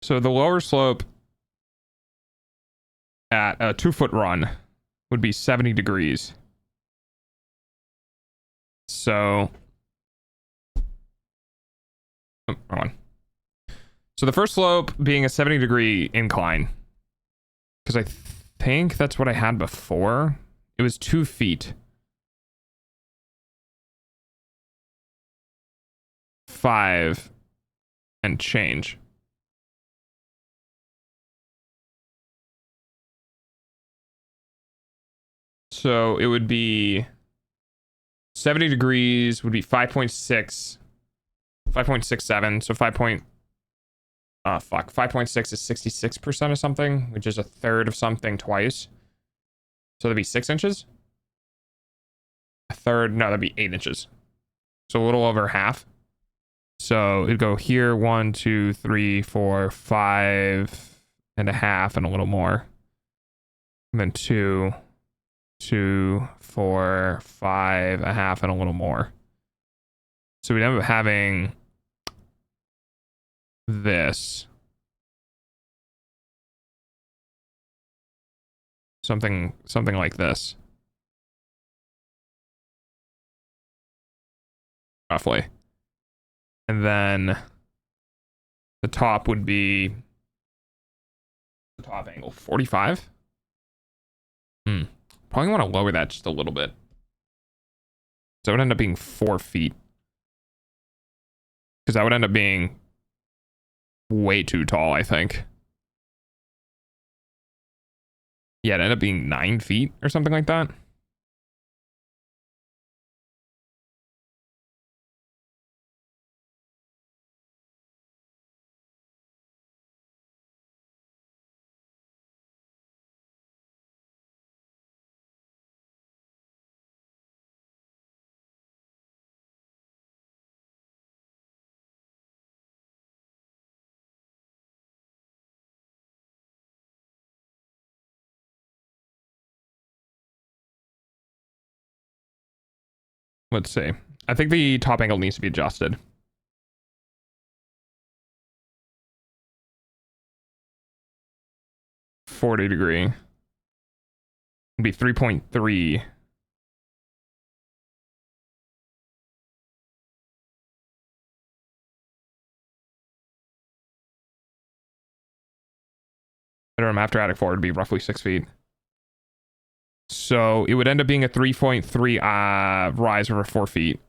So the lower slope at a 2-foot run would be 70 degrees. So, oh, wrong one. So the first slope being a 70-degree incline, because I think that's what I had before. It was 2 feet. 5 and change. So it would be 70 degrees would be 5.6, 5.67. So 5.6 is 66% of something, which is a third of something twice. So that'd be 6 inches. A third, no, that'd be 8 inches. So a little over half. So it'd go here 1, 2, 3, 4, 5 and a half and a little more. And then 2, 2, 4, 5, a half and a little more. So we'd end up having this. Something like this. Roughly. And then the top would be the top angle 45. Probably want to lower that just a little bit. So it would end up being 4 feet. Because that would end up being way too tall, I think. Yeah, it ended up being 9 feet or something like that. Let's see. I think the top angle needs to be adjusted. .40 It'd be 3.3. Bedroom after attic floor would be roughly 6 feet. So it would end up being a 3.3 rise over 4 feet.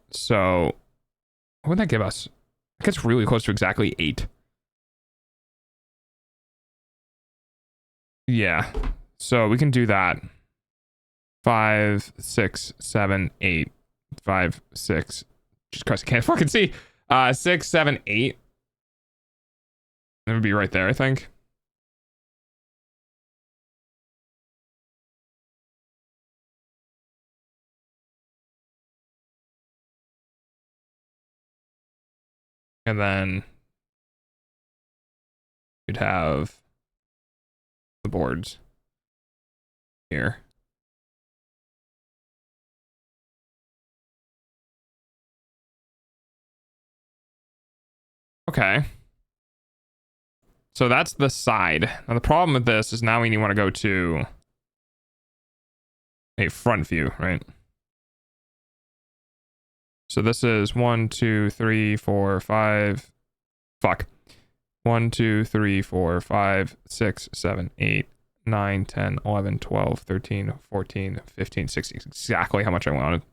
So what would that give us? It gets really close to exactly 8. Yeah. So we can do that. 5, 6, 7, 8. 5, 6. Just because I can't fucking see. 6, 7, 8. It would be right there, I think. And then you'd have the boards here. Okay. So that's the side. Now the problem with this is now we want to go to a front view, right? So this is 1, 2, 3, 4, 5. Fuck. 1, 2, 3, 4, 5, 6, 7, 8, 9, 10, 11, 12, 13, 14, 15, 16. Exactly how much I wanted.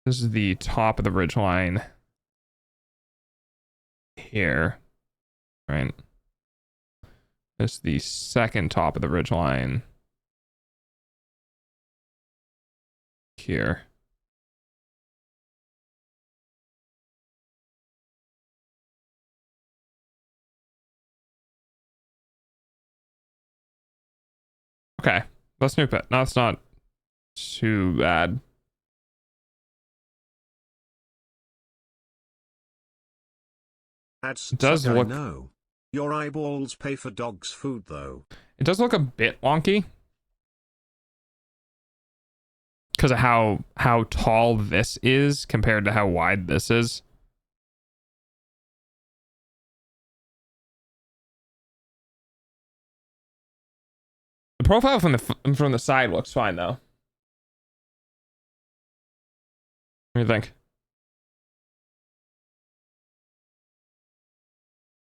This is the top of the ridge line here, right? This is the second top of the ridge line here. Okay, let's snoop it. No, it's not too bad. It does look. No. Your eyeballs pay for dog's food, though. It does look a bit wonky because of how tall this is compared to how wide this is. The profile from the side looks fine though. What do you think?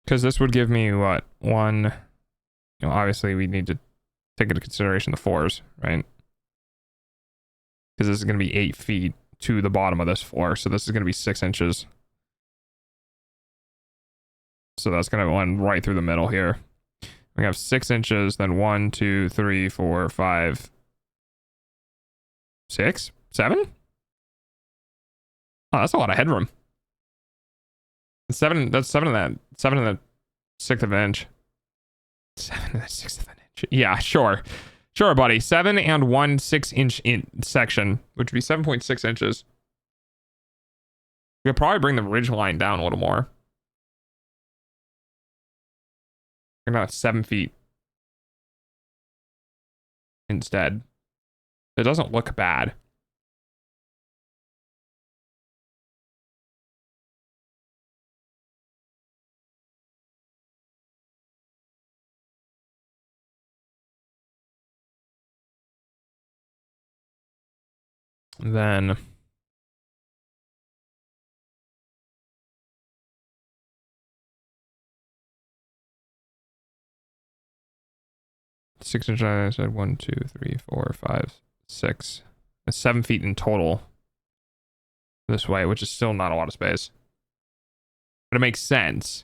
Because this would give me what? One, you know, obviously we need to take into consideration the fours, right? Because this is going to be 8 feet to the bottom of this floor. So this is going to be 6 inches. So that's going to run right through the middle here. We have 6 inches, then 1, 2, 3, 4, 5, 6, 7? Oh, that's a lot of headroom. 7, that's 7 and that 7 and a sixth of an inch. 7 and a sixth of an inch. Yeah, sure. Sure, buddy. 7 and 1 6-inch section, which would be 7.6 inches. We could probably bring the ridge line down a little more. About 7 feet instead. It doesn't look bad. Then 6 inch. I said 1, 2, 3, 4, 5, 6. That's 7 feet in total this way, which is still not a lot of space. But it makes sense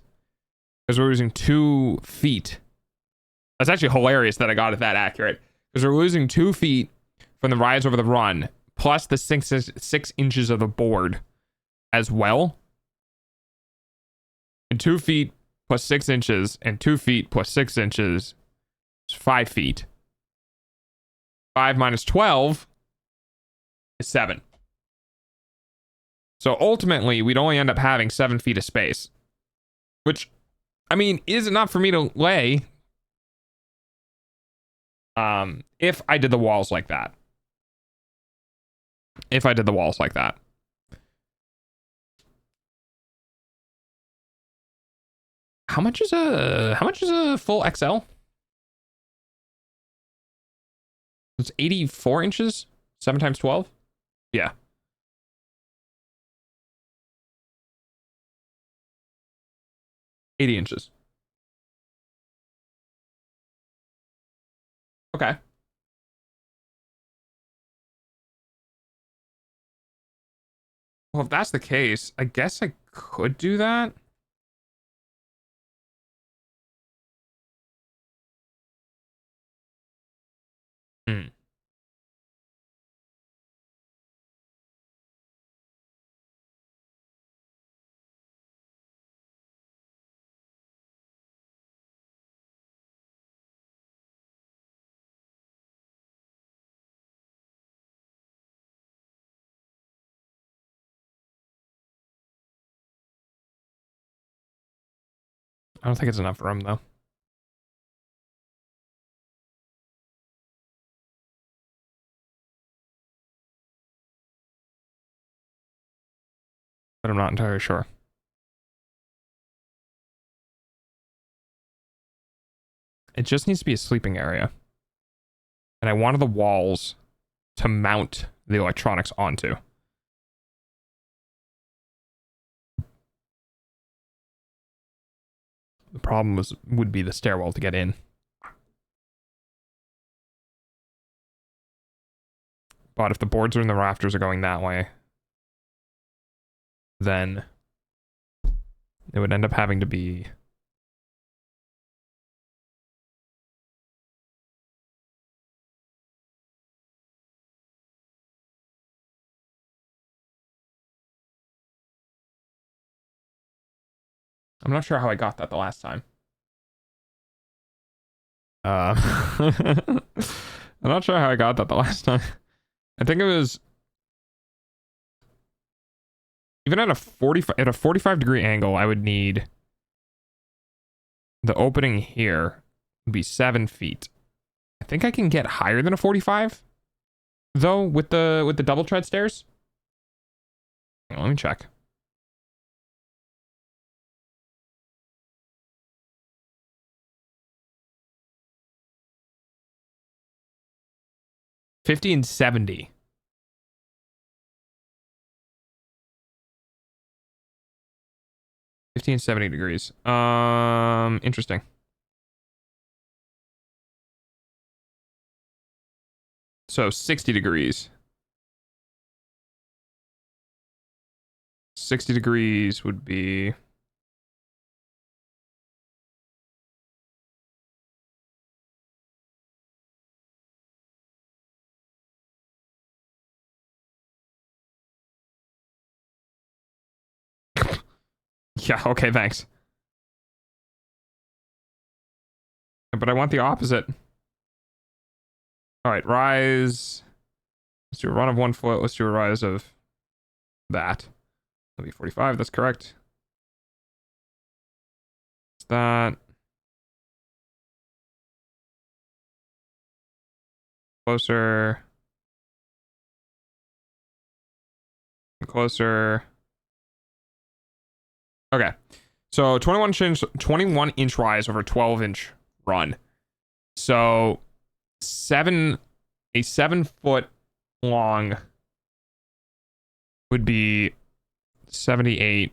because we're losing 2 feet. That's actually hilarious that I got it that accurate because we're losing 2 feet from the rise over the run, plus the 6 inches of the board as well. And 2 feet plus 6 inches, and 2 feet plus 6 inches is 5 feet. 5 minus 12 is 7. So ultimately, we'd only end up having 7 feet of space, which, I mean, is enough for me to lay if I did the walls like that. If I did the walls like that. How much is a full XL? It's 84 inches? 7 times 12? Yeah. $80. Okay. Well, if that's the case, I guess I could do that. I don't think it's enough room, though. But I'm not entirely sure. It just needs to be a sleeping area. And I wanted the walls to mount the electronics onto. The problem would be the stairwell to get in. But if the boards are in the rafters are going that way, then it would end up having to be I'm not sure how I got that the last time. I'm not sure how I got that the last time. I think it was even at a 45 degree angle, I would need the opening here would be 7 feet. I think I can get higher than a 45 though with the double tread stairs. Hang on, let me check. 50 and 70. $50 and 70 degrees. Interesting. So 60 degrees. 60 degrees would be... Yeah, okay, thanks. But I want the opposite. All right, rise. Let's do a run of 1 foot. Let's do a rise of that. That'll be 45. That's correct. It's that. Closer. Closer. Okay. So 21 inch rise over 12-inch run. So a 7 foot long would be 78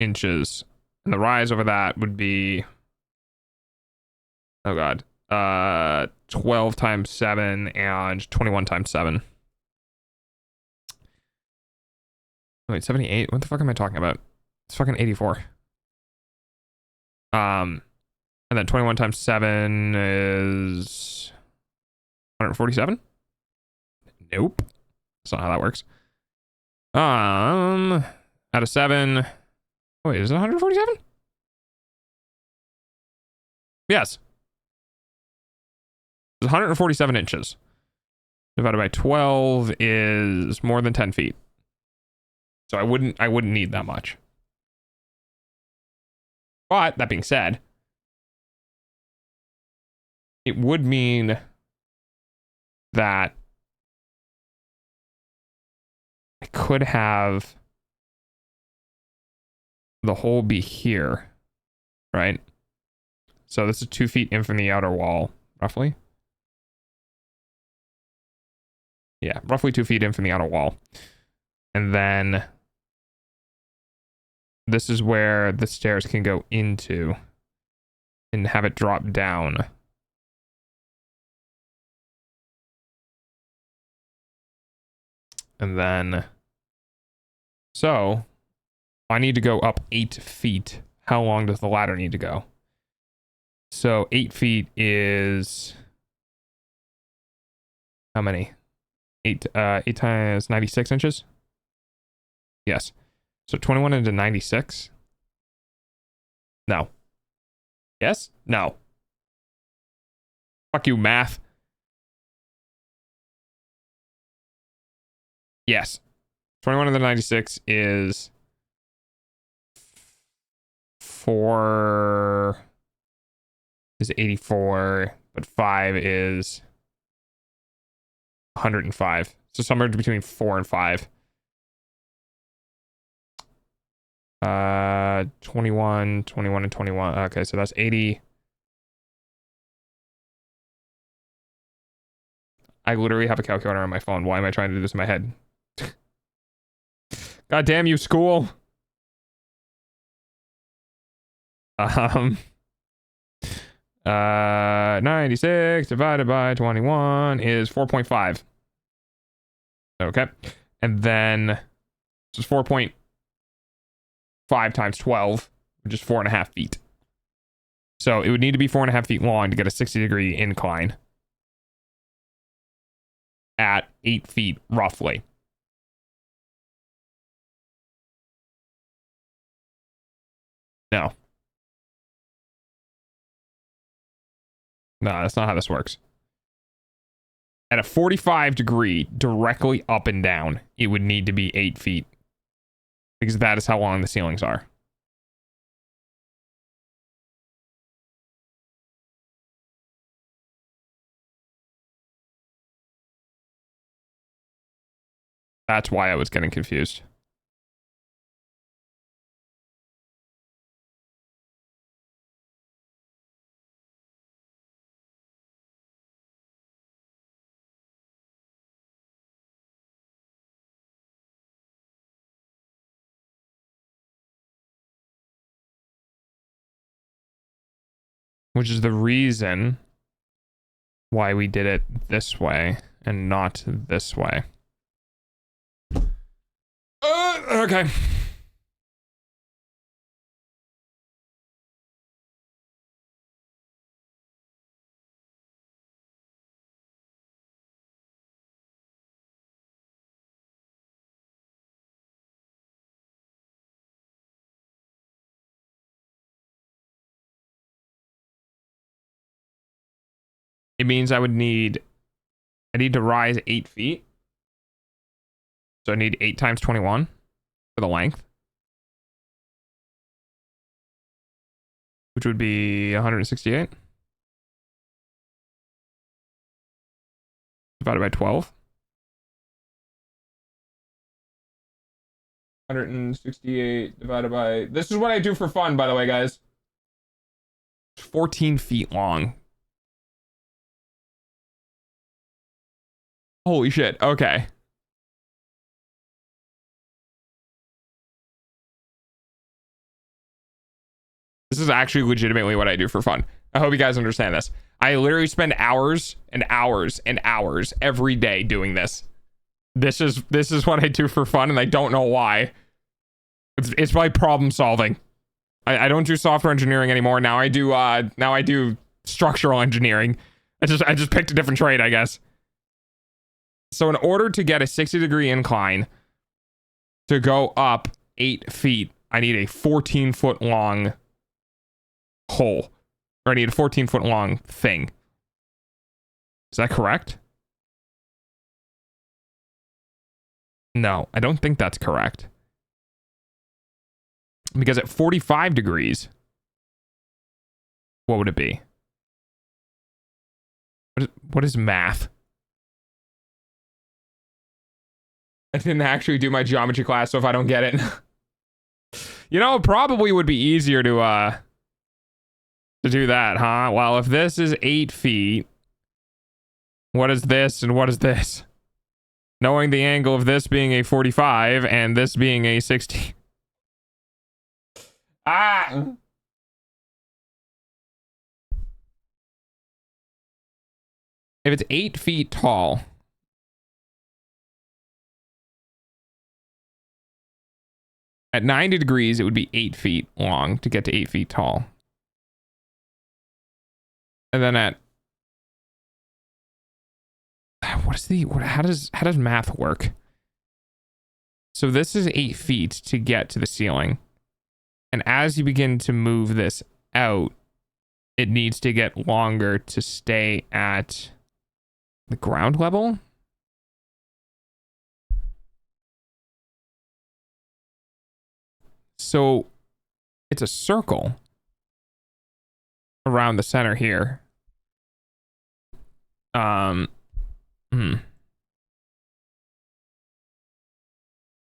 inches. And the rise over that would be, oh god, 12 times 7 and 21 times 7. Wait, 78? What the fuck am I talking about? It's fucking 84. And then 21 times 7 is 147? Nope. That's not how that works. Out of 7. Oh, wait, is it 147? Yes. It's 147 inches. Divided by 12 is more than 10 feet. So I wouldn't need that much. But that being said, it would mean that I could have the hole be here, right? So this is 2 feet in from the outer wall, roughly. Yeah, roughly 2 feet in from the outer wall. And then this is where the stairs can go into and have it drop down. And then, so I need to go up 8 feet. How long does the ladder need to go? So 8 feet is how many? 8 times 96 inches? Yes. So 21 into 96? No. Yes? No. Fuck you, math. Yes. 21 into 96 is 4 is 84, but 5 is 105. So somewhere between 4 and 5. 21, 21, and 21. Okay, so that's 80. I literally have a calculator on my phone. Why am I trying to do this in my head? God damn you, school. 96 divided by 21 is 4.5. Okay. And then this is 4.5 times 12, which is 4.5 feet. So it would need to be 4.5 feet long to get a 60-degree incline at 8 feet, roughly. No. No, that's not how this works. At a 45-degree, directly up and down, it would need to be 8 feet. Because that is how long the ceilings are. That's why I was getting confused. which is the reason why we did it this way and not this way. Okay. It means I need to rise 8 feet. So I need 8 times 21 for the length, which would be 168 divided by 12. 168 divided by, this is what I do for fun, by the way, guys. 14 feet long. Holy shit. Okay. This is actually legitimately what I do for fun. I hope you guys understand this. I literally spend hours and hours and hours every day doing this. This is what I do for fun, and I don't know why. It's my problem solving. I don't do software engineering anymore. Now I do structural engineering. I just picked a different trade, I guess. So in order to get a 60-degree incline to go up 8 feet, I need a 14-foot long hole. Or I need a 14-foot long thing. Is that correct? No, I don't think that's correct. Because at 45 degrees, what would it be? What is math? I didn't actually do my geometry class, so if I don't get it, you know, it probably would be easier to do that, huh? Well, if this is 8 feet, what is this and what is this? Knowing the angle of this being a 45 and this being a 60. Ah! If it's 8 feet tall, at 90 degrees, it would be 8 feet long to get to 8 feet tall. And then at how does math work? So this is 8 feet to get to the ceiling. And as you begin to move this out, it needs to get longer to stay at the ground level. So it's a circle around the center here.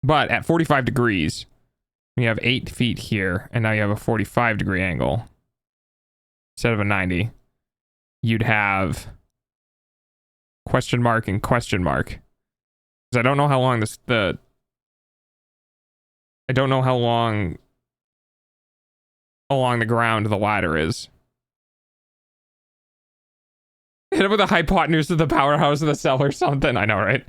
But at 45 degrees, you have 8 feet here, and now you have a 45-degree angle instead of a 90. You'd have question mark and question mark. Because I don't know how long I don't know how long along the ground the ladder is. Hit it with a hypotenuse of the powerhouse of the cell or something. I know, right?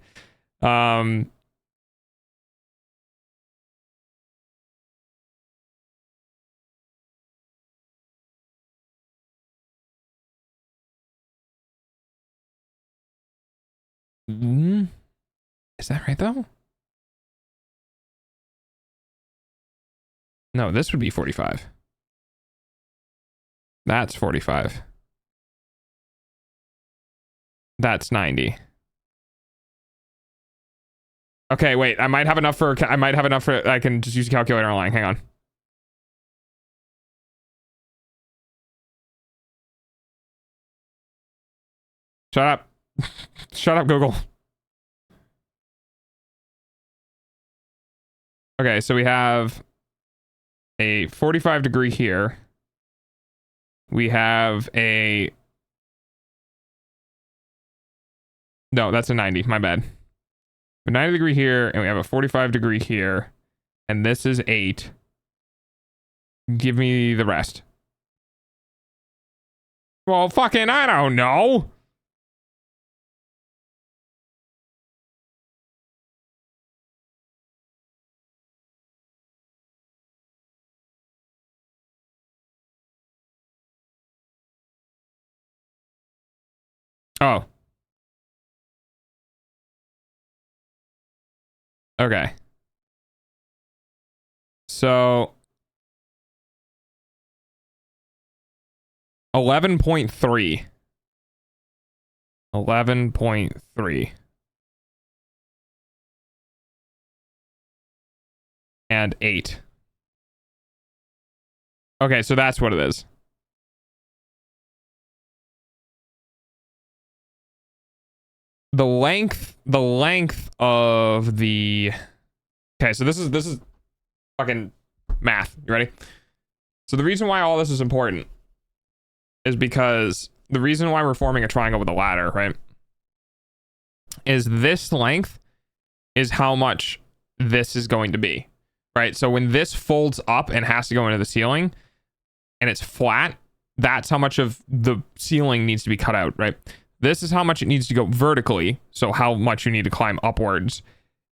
Is that right, though? No, this would be 45. That's 45. That's 90. Okay, wait. I might have enough for... I can just use a calculator online. Hang on. Shut up. Shut up, Google. Okay, so we have a 45 degree here. We have a... No, that's a 90. My bad. A 90 degree here, and we have a 45 degree here. And this is 8. Give me the rest. Well, fucking, I don't know. Oh. Okay. So 11.3. 11.3. And 8. Okay, so that's what it is. The length of the... Okay, so this is fucking math. You ready? So the reason why all this is important is because the reason why we're forming a triangle with a ladder, right, is this length is how much this is going to be, right? So when this folds up and has to go into the ceiling and it's flat, that's how much of the ceiling needs to be cut out, right? This is how much it needs to go vertically, so how much you need to climb upwards.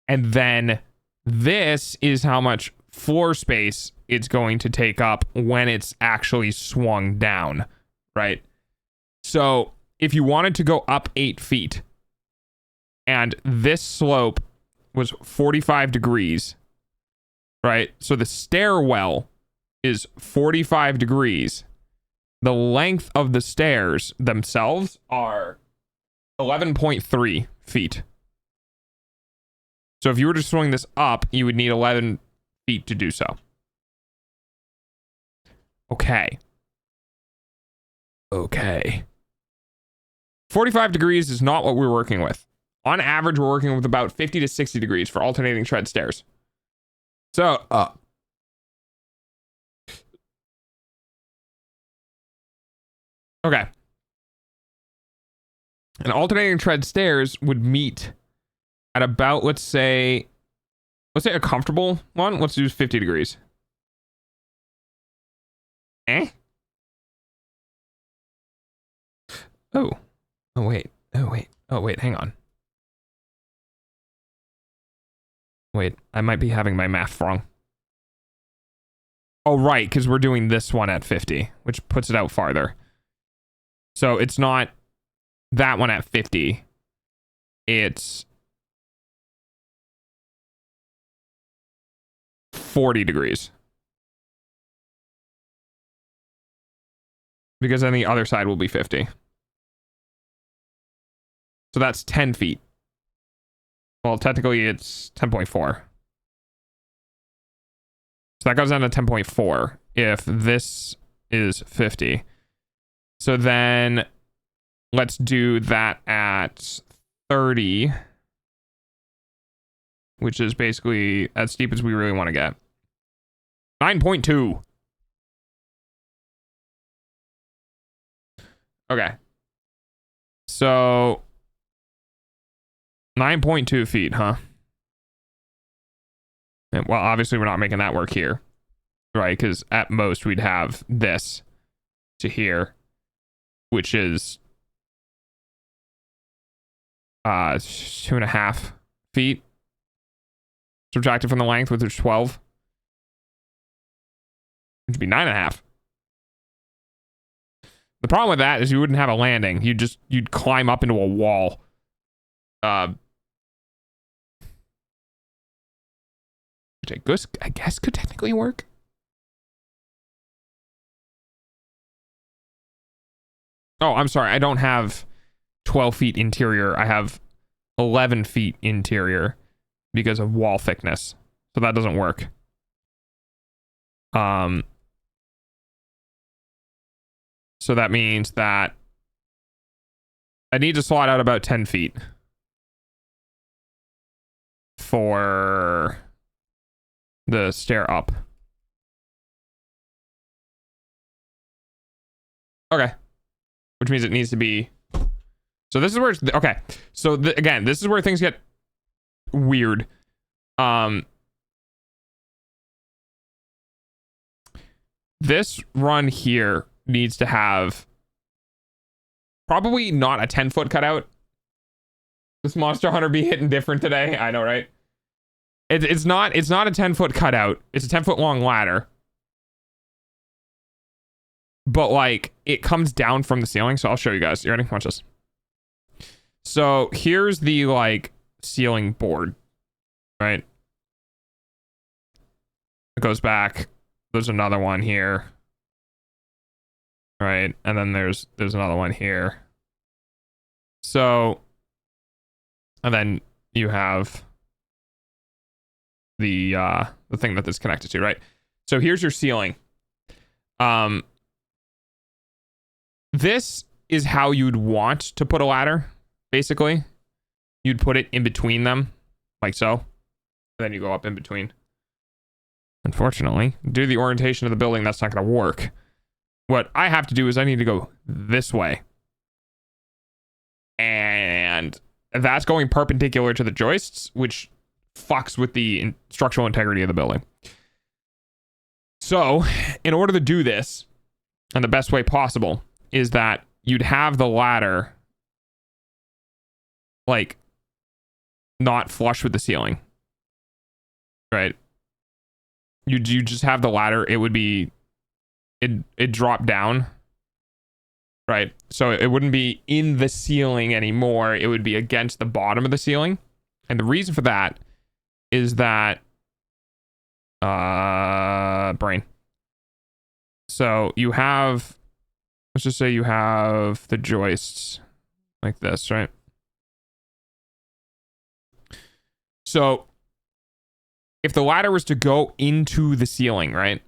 And then this is how much floor space it's going to take up when it's actually swung down, right? So if you wanted to go up 8 feet and this slope was 45 degrees, right? So the stairwell is 45 degrees. The length of the stairs themselves are 11.3 feet. So if you were to swing this up, you would need 11 feet to do so. Okay. Okay. 45 degrees is not what we're working with. On average, we're working with about 50 to 60 degrees for alternating tread stairs. So, okay. And alternating tread stairs would meet at about, let's say a comfortable one. Let's do 50 degrees. Eh? Oh. Oh, wait. Oh, wait. Oh, wait. Hang on. Wait. I might be having my math wrong. Oh, right. Because we're doing this one at 50, which puts it out farther. So it's not that one at 50. It's 40 degrees. Because then the other side will be 50. So that's 10 feet. Well, technically it's 10.4. So that goes down to 10.4 if this is 50. So then let's do that at 30, which is basically as steep as we really want to get. 9.2. Okay. So 9.2 feet, huh? And, well, obviously we're not making that work here, right? Because at most we'd have this to here, which is 2.5 feet subtracted from the length, which is 12, which would be 9.5. The problem with that is you wouldn't have a landing. You'd climb up into a wall. Which I guess could technically work. Oh, I'm sorry. I don't have 12 feet interior. I have 11 feet interior because of wall thickness. So that doesn't work. So that means that I need to slot out about 10 feet for the stair up. Okay. Which means it needs to be... So this is where... Okay. So again, this is where things get weird. This run here needs to have Probably not a 10-foot cutout. This Monster Hunter be hitting different today. I know, right? It's not a 10-foot cutout. It's a 10-foot long ladder. But like it comes down from the ceiling, so I'll show you guys. You ready? Watch this. So here's the like ceiling board, right? It goes back. There's another one here. Right? And then there's another one here. So and then you have the thing that this connected to, right? So here's your ceiling. This is how you'd want to put a ladder, basically. You'd put it in between them, like so. And then you go up in between. Unfortunately, due to the orientation of the building, that's not going to work. What I have to do is I need to go this way. And that's going perpendicular to the joists, which fucks with the structural integrity of the building. So, in order to do this, and the best way possible, is that you'd have the ladder like not flush with the ceiling, right? You just have the ladder. It would be it drop down, right? So it wouldn't be in the ceiling anymore. It would be against the bottom of the ceiling, and the reason for that is that brain. So you have, let's just say you have the joists like this, right? So if the ladder was to go into the ceiling, right?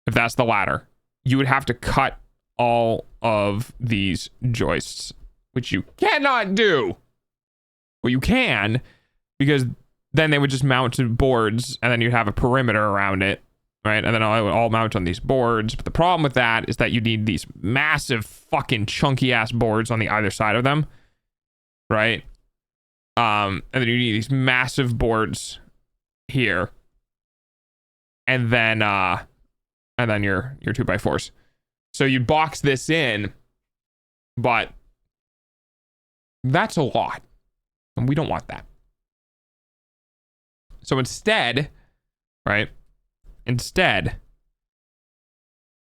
If that's the ladder, you would have to cut all of these joists, which you cannot do. Well, you can, because then they would just mount to boards, and then you'd have a perimeter around it, right? And then it would all mount on these boards. But the problem with that is that you need these massive fucking chunky ass boards on the either side of them, right? And then you need these massive boards here, and then your 2x4s. So you box this in, but that's a lot, and we don't want that. So instead, right? Instead,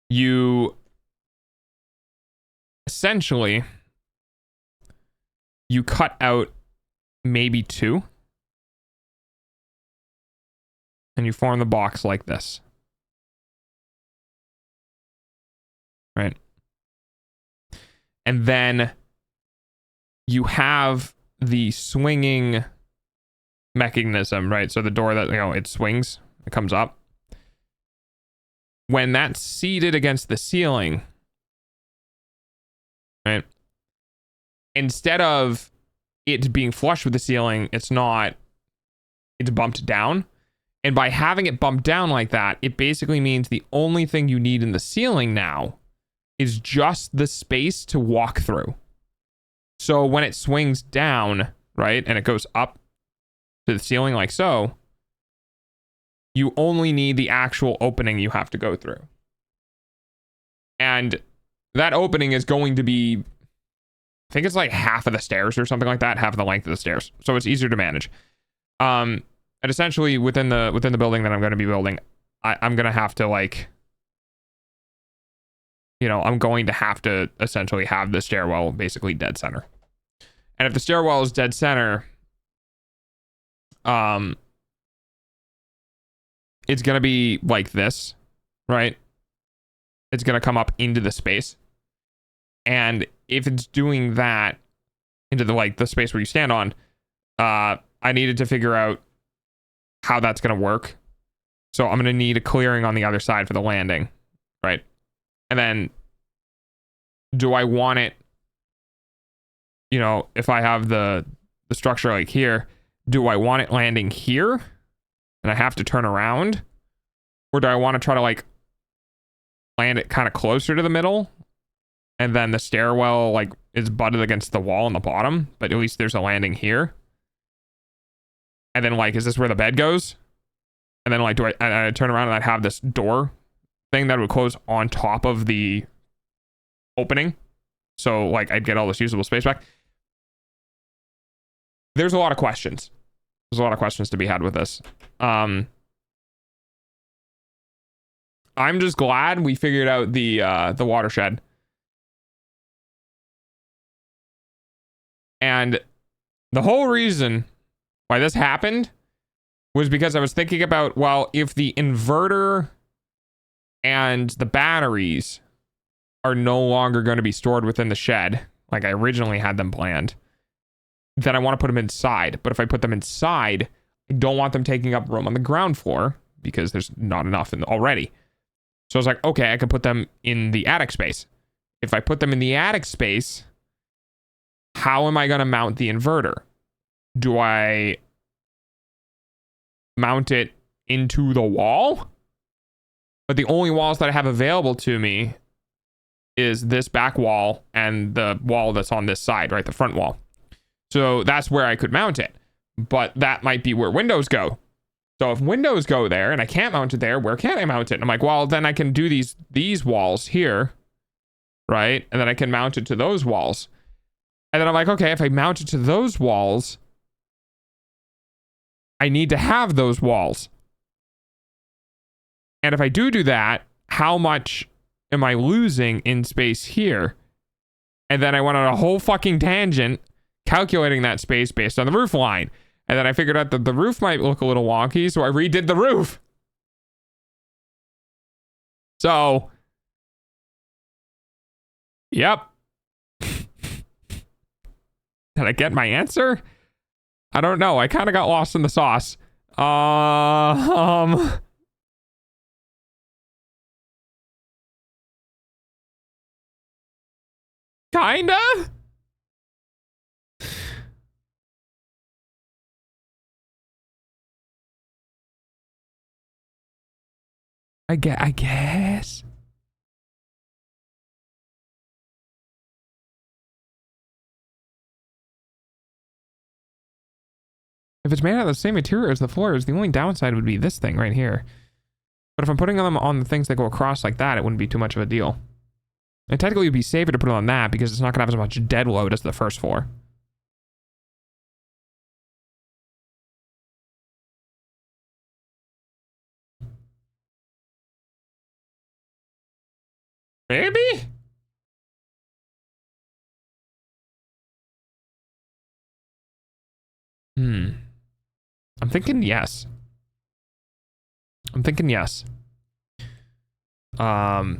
you essentially you cut out maybe two, and you form the box like this, right? And then you have the swinging mechanism, right? So the door that, it swings, it comes up. When that's seated against the ceiling, right? Instead of it being flush with the ceiling, it's not, it's bumped down. And by having it bumped down like that, it basically means the only thing you need in the ceiling now is just the space to walk through. So when it swings down, right, and it goes up to the ceiling like so, you only need the actual opening you have to go through. And that opening is going to be, I think it's like half of the stairs or something like that, half of the length of the stairs. So it's easier to manage. And essentially within the building that I'm going to be building, I'm going to have to I'm going to have to essentially have the stairwell basically dead center. And if the stairwell is dead center, it's going to be like this, right? It's going to come up into the space. And if it's doing that into the space where you stand on, I needed to figure out how that's going to work. So I'm going to need a clearing on the other side for the landing, right? And then do I want it, if I have the structure like here, do I want it landing here and I have to turn around? Or do I want to try to land it kind of closer to the middle? And then the stairwell is butted against the wall on the bottom, but at least there's a landing here. And then is this where the bed goes? And then do I turn around and I have this door thing that would close on top of the opening, So like I'd get all this usable space back. There's a lot of questions. There's a lot of questions to be had with this. I'm just glad we figured out the watershed. And the whole reason why this happened was because I was thinking about, well, if the inverter and the batteries are no longer going to be stored within the shed, like I originally had them planned, then I want to put them inside. But if I put them inside, I don't want them taking up room on the ground floor because there's not enough already. So I was like, okay, I could put them in the attic space. If I put them in the attic space, how am I going to mount the inverter? Do I mount it into the wall? But the only walls that I have available to me is this back wall and the wall that's on this side, right? The front wall. So that's where I could mount it. But that might be where windows go. So if windows go there and I can't mount it there, where can I mount it? And I'm like, well, then I can do these walls here, right? And then I can mount it to those walls. And then I'm like, okay, if I mount it to those walls, I need to have those walls. And if I do that, how much am I losing in space here? And then I went on a whole fucking tangent calculating that space based on the roof line. And then I figured out that the roof might look a little wonky, so I redid the roof. So, yep. Did I get my answer? I don't know. I kind of got lost in the sauce. Kinda? I guess. If it's made out of the same material as the floors, the only downside would be this thing right here. But if I'm putting them on the things that go across like that, it wouldn't be too much of a deal. And technically, it'd be safer to put it on that because it's not going to have as much dead load as the first floor. Maybe? I'm thinking yes. I'm thinking yes. I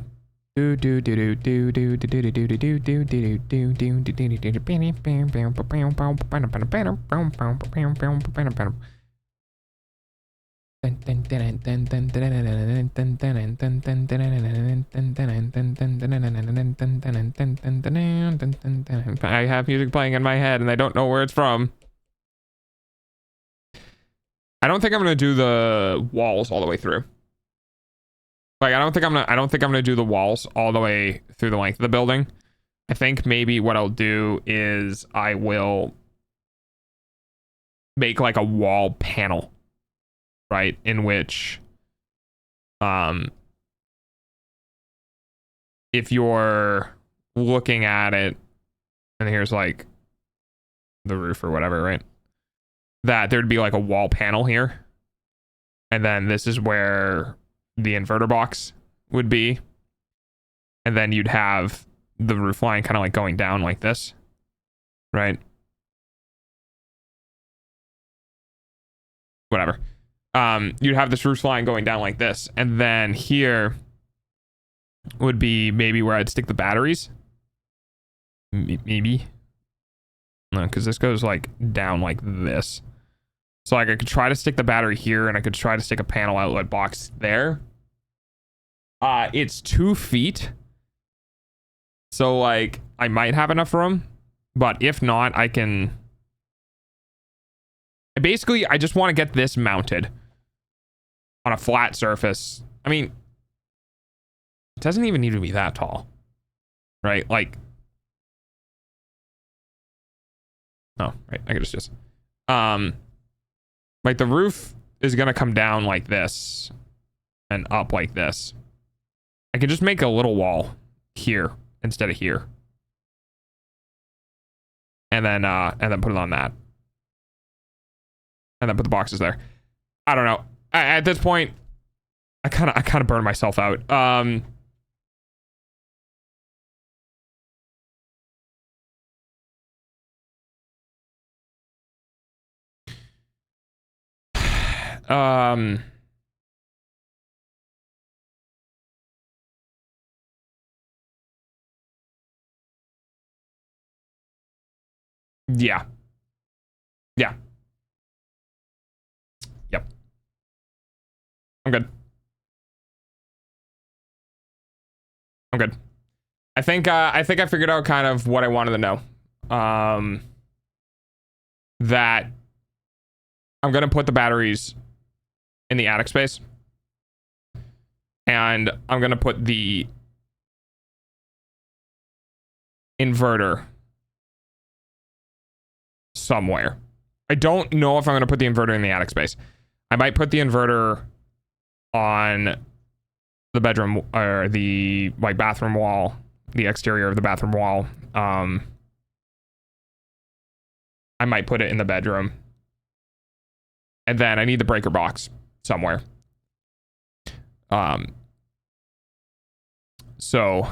have music playing in my head and I don't know where it's from. I don't think I'm gonna do the walls all the way through. Like I don't think I'm gonna do the walls all the way through the length of the building. I think maybe what I'll do is I will make like a wall panel, right? In which if you're looking at it and here's like the roof or whatever, right? That there'd be like a wall panel here. And then this is where the inverter box would be. And then you'd have the roof line kind of like going down like this, right? Whatever. You'd have this roof line going down like this. And then here would be maybe where I'd stick the batteries. Maybe. No, because this goes like down like this. So like I could try to stick the battery here and I could try to stick a panel outlet box there. It's 2 feet. So like I might have enough room, but if not, I can. Basically, I just want to get this mounted on a flat surface. I mean, it doesn't even need to be that tall, right? Like, oh, right. I could just, like the roof is going to come down like this and up like this. I could just make a little wall here instead of here. and then put it on that. And then put the boxes there. I don't know. At this point, I kind of burned myself out. Yeah. Yeah. Yep. I'm good. I'm good. I think I figured out kind of what I wanted to know. That I'm gonna put the batteries in the attic space. And I'm gonna put the inverter somewhere. I don't know if I'm gonna put the inverter in the attic space. I might put the inverter on the bedroom or the like bathroom wall, the exterior of the bathroom wall. I might put it in the bedroom. And then I need the breaker box somewhere. So,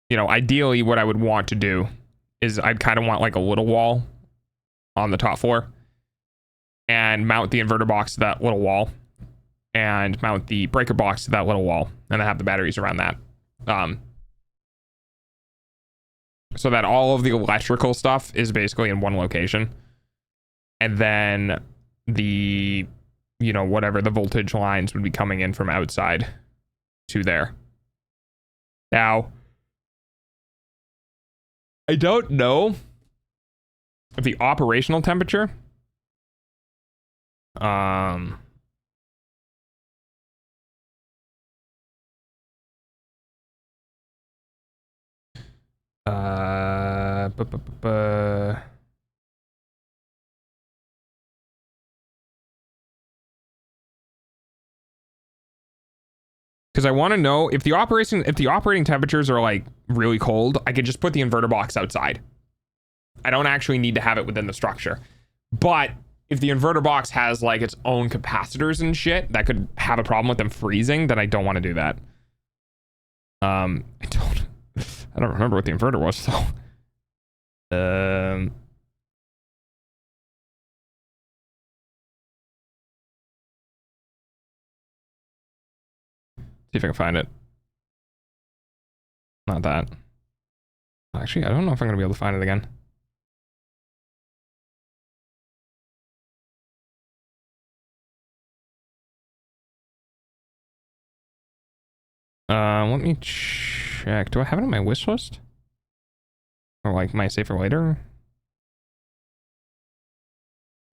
you know, ideally what I would want to do is I'd kind of want like a little wall on the top floor and mount the inverter box to that little wall and mount the breaker box to that little wall and then have the batteries around that. So that all of the electrical stuff is basically in one location. And then the, you know, whatever the voltage lines would be coming in from outside to there. Now, I don't know if the operational temperature because I want to know if the operating temperatures are like really cold, I could just put the inverter box outside. I don't actually need to have it within the structure. But if the inverter box has like its own capacitors and shit that could have a problem with them freezing, then I don't want to do that. I don't remember what the inverter was though. See if I can find it. Not that. Actually, I don't know if I'm gonna be able to find it again. Let me check. Do I have it on my wish list? Or like my save for later?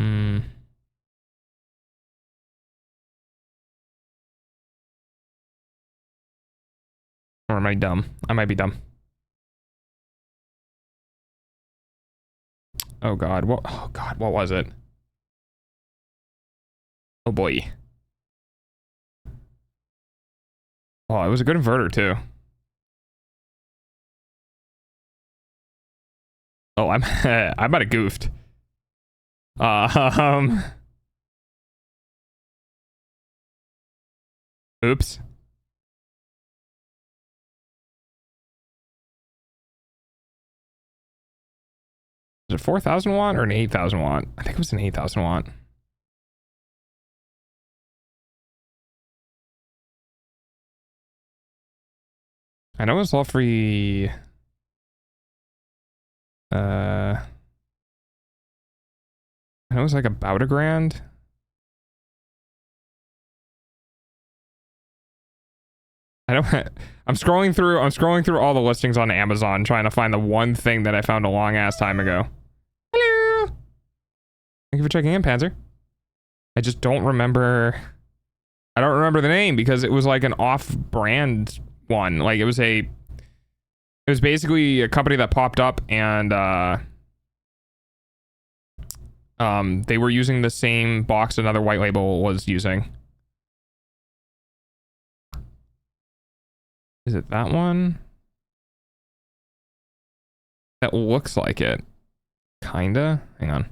Or am I dumb? I might be dumb. Oh god, what was it? Oh boy. Oh, it was a good inverter too. Oh, I might have goofed. Oops. Is it 4,000 watt or an 8,000 watt? I think it was an 8,000 watt. I know it's all free. I know it's like about $1,000. I don't. I'm scrolling through all the listings on Amazon trying to find the one thing that I found a long ass time ago. Hello. Thank you for checking in, Panzer. I just don't remember. I don't remember the name because it was like an off-brand one. Like it was basically a company that popped up and they were using the same box another white label was using. Is it that one? That looks like it. Kinda. Hang on.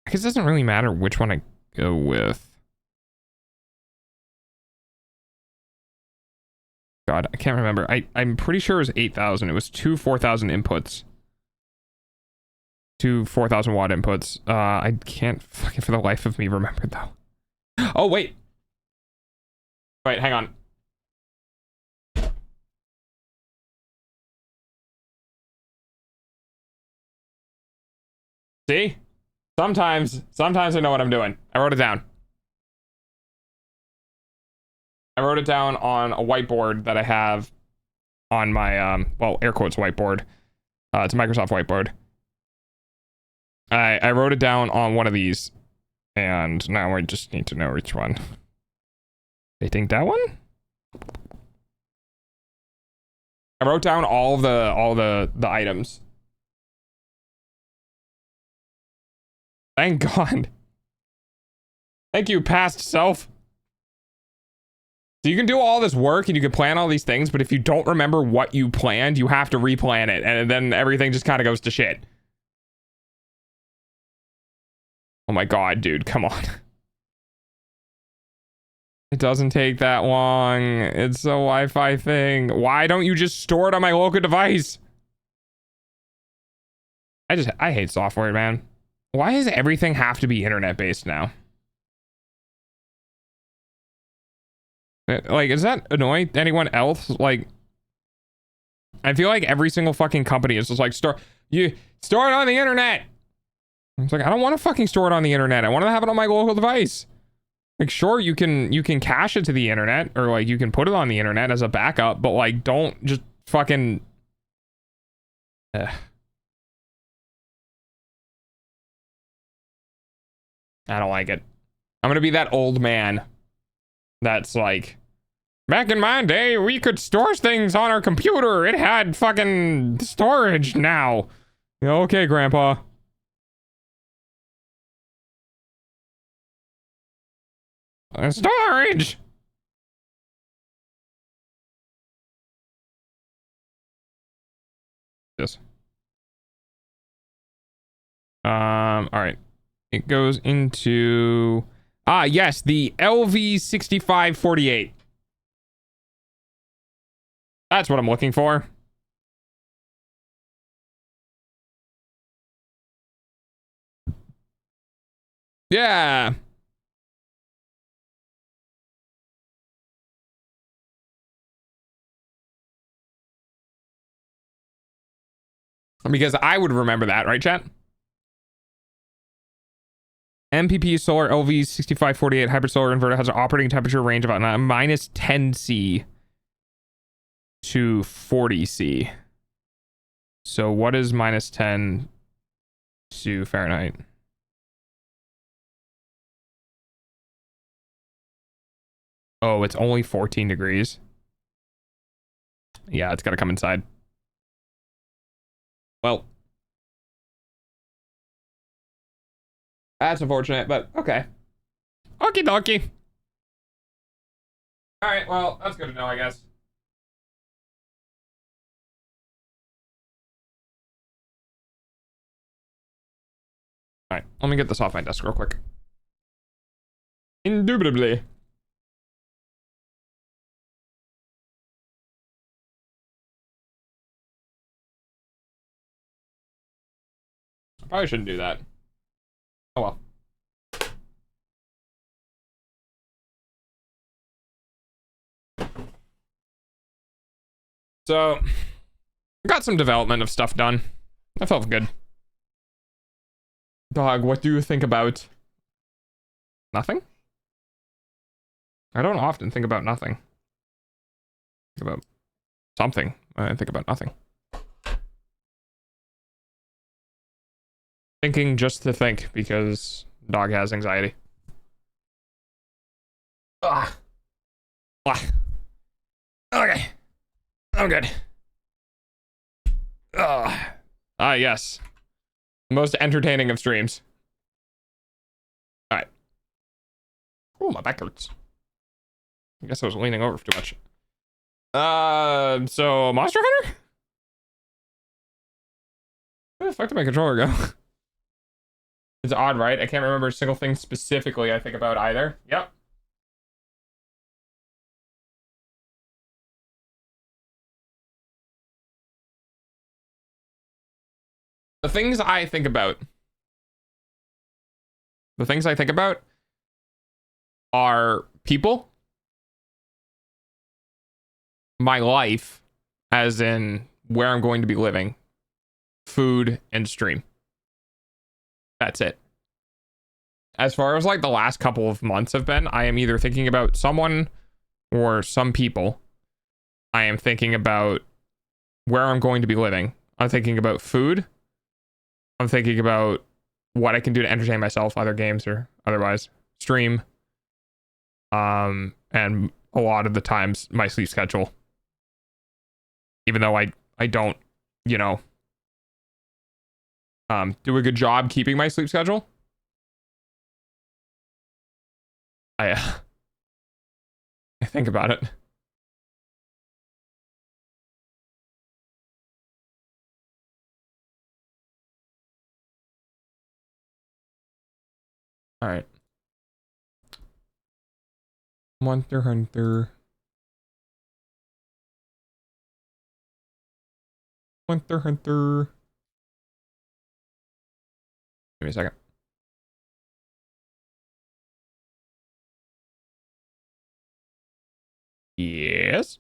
I guess it doesn't really matter which one I go with. God, I can't remember. I'm pretty sure it was 8,000. It was two 4,000 inputs. Two 4,000 watt inputs. I can't fucking for the life of me remember though. Oh, wait. Wait, hang on. See? Sometimes I know what I'm doing. I wrote it down. I wrote it down on a whiteboard that I have on my, well, air quotes whiteboard. It's a Microsoft whiteboard. I wrote it down on one of these, and now I just need to know which one. They think that one? I wrote down all the items. Thank God. Thank you, past self. So you can do all this work and you can plan all these things, but if you don't remember what you planned, you have to replan it, and then everything just kind of goes to shit. Oh my God, dude, come on. It doesn't take that long. It's a Wi-Fi thing. Why don't you just store it on my local device? I hate software, man. Why does everything have to be internet-based now? Like, does that annoy anyone else? Like, I feel like every single fucking company is just like, store it on the internet. It's like, I don't want to fucking store it on the internet. I want to have it on my local device. Like, sure, you can cache it to the internet, or like you can put it on the internet as a backup, but like, don't just fucking. I don't like it. I'm gonna be that old man that's like, back in my day, we could store things on our computer. It had fucking storage now. Okay, Grandpa. Storage. This. All right. It goes into yes, the LV6548. That's what I'm looking for. Yeah. Because I would remember that, right, chat? MPP solar LV6548 hybrid solar inverter has an operating temperature range of about minus 10 C to 40 C. So what is minus 10 to Fahrenheit? Oh, it's only 14 degrees. Yeah, it's got to come inside. Well, that's unfortunate, but okay. Okie dokie. All right, well, that's good to know, I guess. All right, let me get this off my desk real quick. Indubitably. I probably shouldn't do that. Oh well. So, got some development of stuff done. That felt good. Dog, what do you think about nothing? I don't often think about nothing. Think about something. I think about nothing. Thinking just to think, because dog has anxiety. Ugh. Ugh. Okay. I'm good. Yes. The most entertaining of streams. Alright. Oh, my back hurts. I guess I was leaning over too much. So Monster Hunter? Where the fuck did my controller go? It's odd, right? I can't remember a single thing specifically I think about either. Yep. The things I think about. The things I think about are people, my life, as in where I'm going to be living, food, and stream. That's it. As far as like the last couple of months have been, I am either thinking about someone or some people. I am thinking about where I'm going to be living. I'm thinking about food. I'm thinking about what I can do to entertain myself, other games or otherwise, stream. And a lot of the times my sleep schedule. Even though I don't, you know, do a good job keeping my sleep schedule. I think about it. All right. Monster Hunter. Monster Hunter. Give me a second. Yes.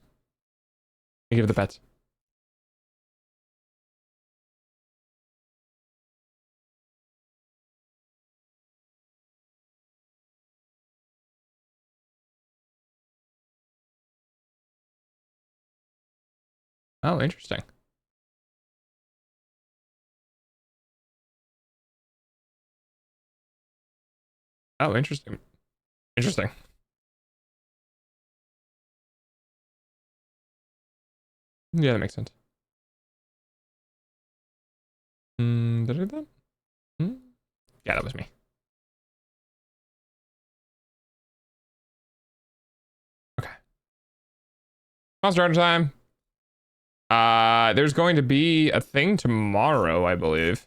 I give the pets. Oh, interesting. Oh, interesting. Interesting. Yeah, that makes sense. Did I do that? Yeah, that was me. Okay. Monster Hunter time. There's going to be a thing tomorrow, I believe,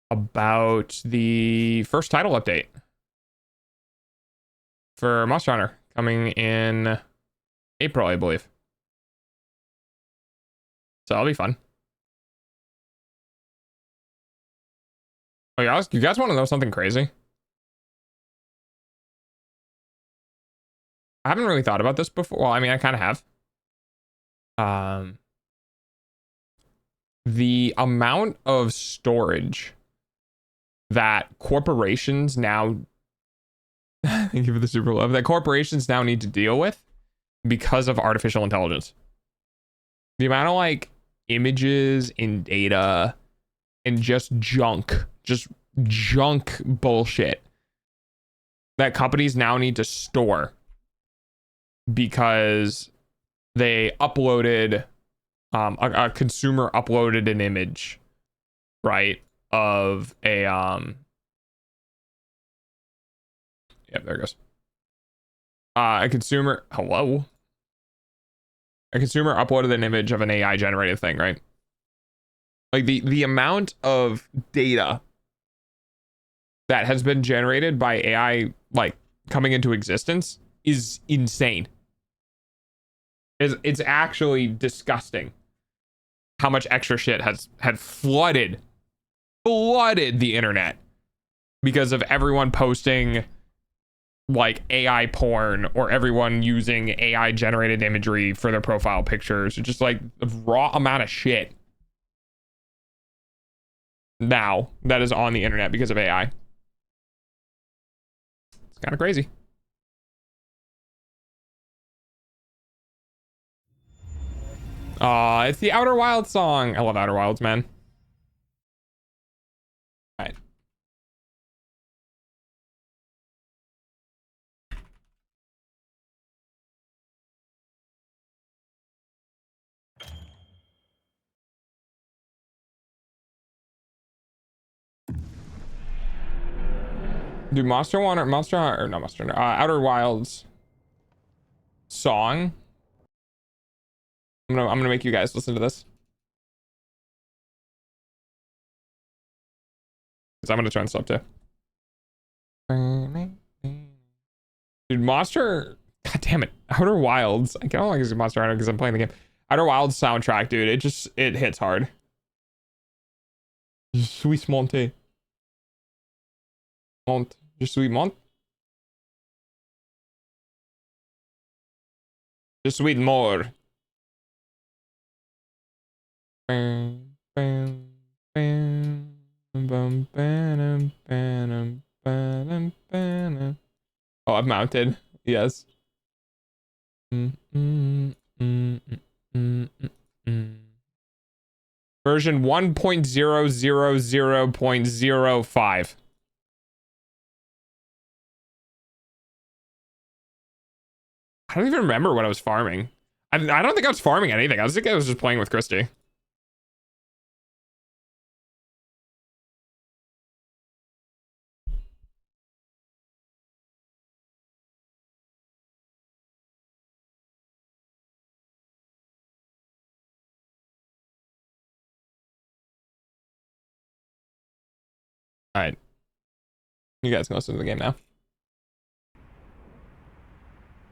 about the first title update for Monster Hunter coming in April, I believe. So that'll be fun. Oh, yeah, you guys want to know something crazy? I haven't really thought about this before. Well, I mean, I kind of have. The amount of storage that corporations now thank you for the super love that corporations now need to deal with because of artificial intelligence. The amount of like images and data and just junk bullshit that companies now need to store because they uploaded a consumer uploaded an image, right, of a yep, there it goes. A consumer uploaded an image of an AI generated thing, right? Like the amount of data that has been generated by AI like coming into existence is insane. It's actually disgusting how much extra shit had flooded the internet because of everyone posting like AI porn or everyone using AI generated imagery for their profile pictures. Just like the raw amount of shit now that is on the internet because of AI. It's kind of crazy. It's the Outer Wilds song. I love Outer Wilds, man. All right. Dude, Outer Wilds song. I'm gonna make you guys listen to this. Because I'm gonna try and stop too. Dude, Monster, god damn it, Outer Wilds. I don't like this Monster Hunter because I'm playing the game. Outer Wilds soundtrack, dude, it hits hard. Je suis monté. Monte. Je suis monte. Je suis mort. Bam, bam, bam, bam, bam, bam, bam, bam. Oh, I've mounted. Yes. Version 1.000.05. I don't even remember what I was farming. I don't think I was farming anything. I think I was just playing with Christy. All right. You guys can listen to the game now.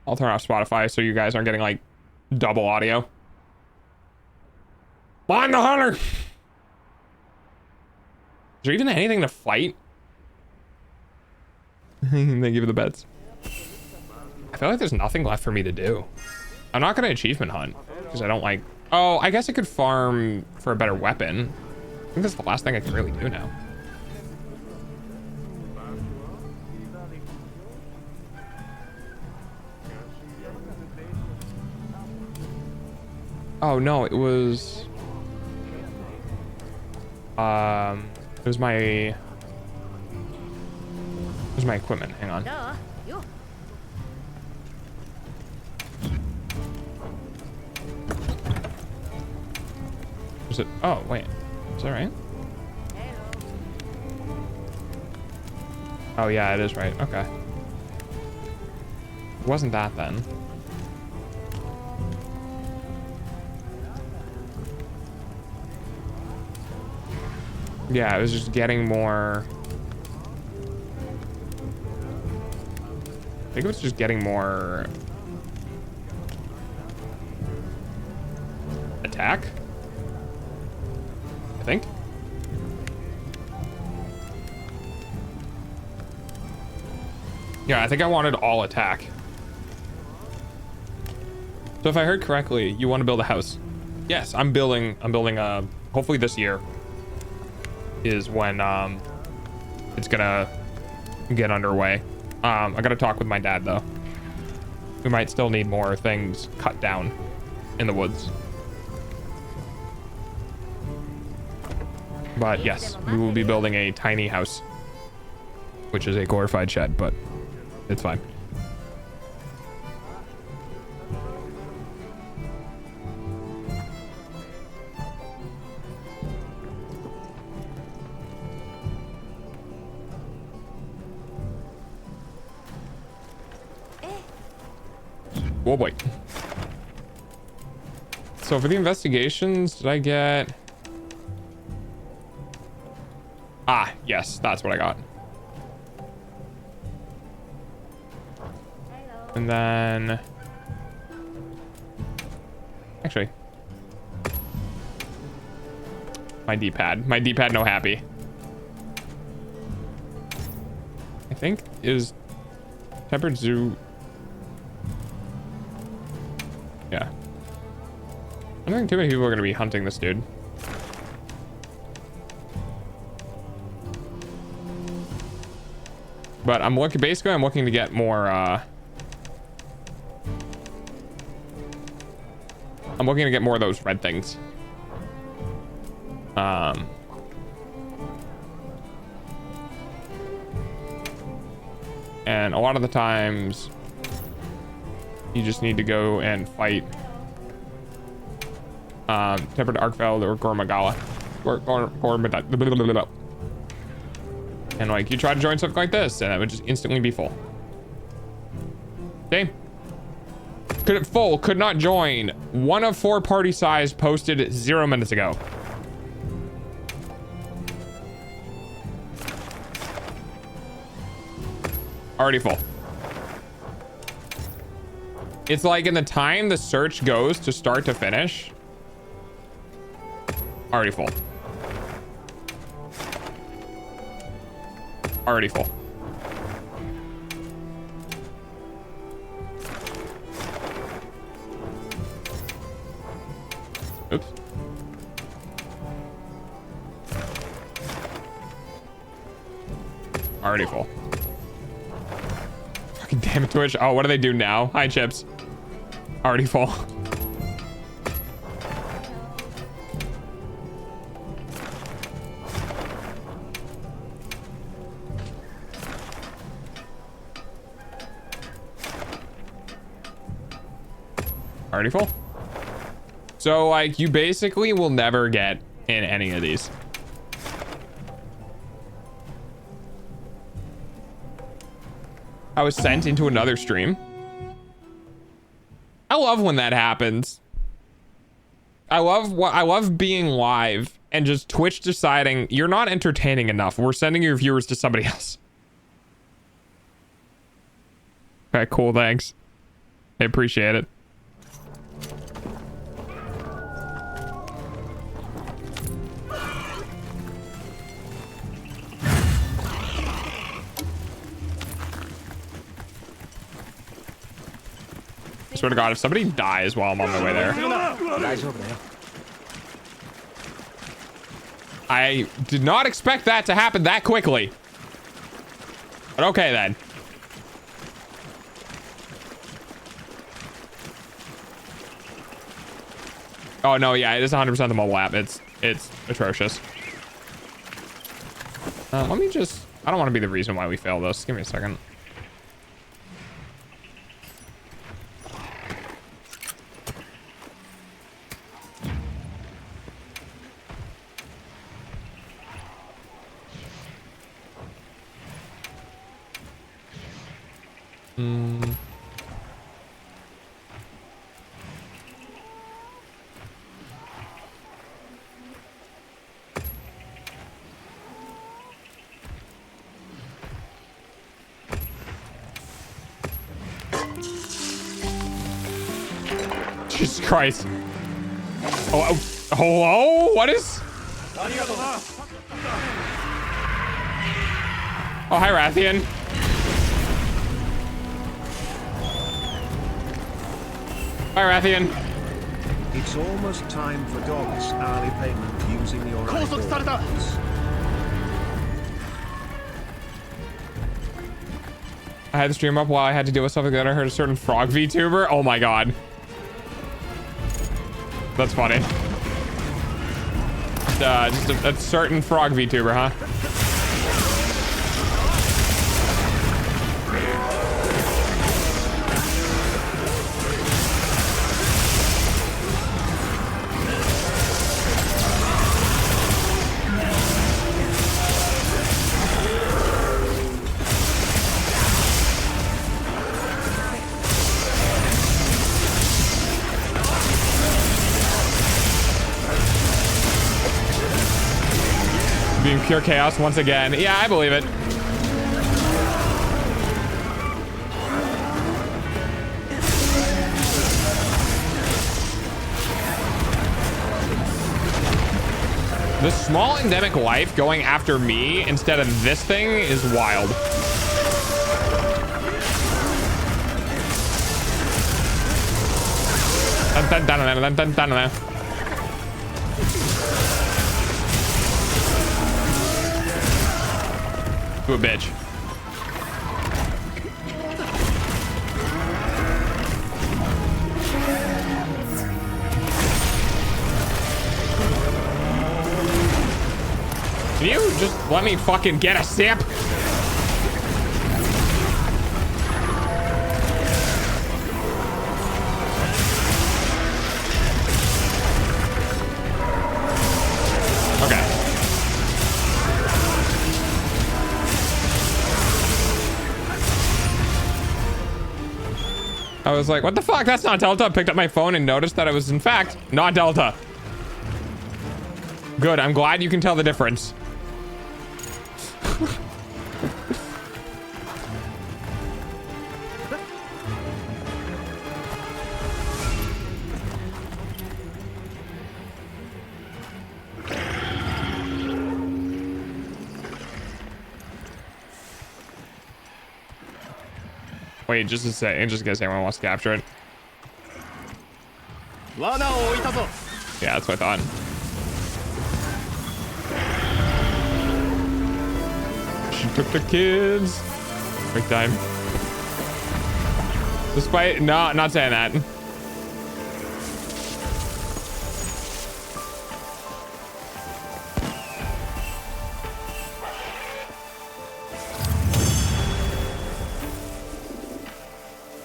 I'll turn off Spotify so you guys aren't getting like double audio. Find the hunter! Is there even anything to fight? Thank you for the bets. I feel like there's nothing left for me to do. I'm not gonna achievement hunt because I don't like. Oh, I guess I could farm for a better weapon. I think that's the last thing I can really do now. Oh no, it was my equipment. Hang on. Is it? Oh wait, is that right? Oh yeah, it is right. Okay. It wasn't that then? Yeah, it was just getting more. I think it was just getting more attack. I think. Yeah, I think I wanted all attack. So if I heard correctly, you want to build a house? Yes, I'm building hopefully this year is when it's gonna get underway. I gotta talk with my dad though. We might still need more things cut down in the woods. But yes, we will be building a tiny house, which is a glorified shed, but it's fine. Oh boy. So for the investigations, did I get... Ah, yes, that's what I got. And then... Actually... My D-pad. My D-pad no happy. I think is... Tempered Zoo... Yeah. I don't think too many people are going to be hunting this dude. But I'm looking, basically I'm looking to get more, I'm looking to get more of those red things. And a lot of the times you just need to go and fight Tempered Arkfeld or Gormagala. And like you try to join something like this and it would just instantly be full. Okay. Full could not join. One of 4 party size posted 0 minutes ago. Already full. It's like in the time the search goes to start to finish. Already full. Already full. Oops. Already full. Fucking damn it, Twitch. Oh, what do they do now? Hi, Chips. Already full. Already full. So, like, you basically will never get in any of these. I was sent into another stream. I love when that happens. I love being live and just Twitch deciding you're not entertaining enough. We're sending your viewers to somebody else. Okay, cool, thanks. I appreciate it. I swear to God, if somebody dies while I'm on my way there. I did not expect that to happen that quickly. But okay then. Oh no, yeah, it is 100% the mobile app. It's atrocious. Let me just, I don't want to be the reason why we fail this. Give me a second. Jesus Christ. Oh, hello? What is? Oh, hi, Rathian. Hi, Rathian. It's almost time for Dog's hourly payment using your eyeballs. I had the stream up while I had to deal with something that I heard a certain frog VTuber. Oh my God. That's funny. Just a certain frog VTuber, huh? Being pure chaos once again. Yeah, I believe it. The small endemic life going after me instead of this thing is wild. To a bitch. Can you just let me fucking get a sip? Okay. I was like, what the fuck? That's not Delta. Picked up my phone and noticed that it was, in fact, not Delta. Good. I'm glad you can tell the difference. Wait, just a second, just in case anyone wants to capture it. Yeah, that's what I thought. She took the kids. Big time. Despite, no, not saying that.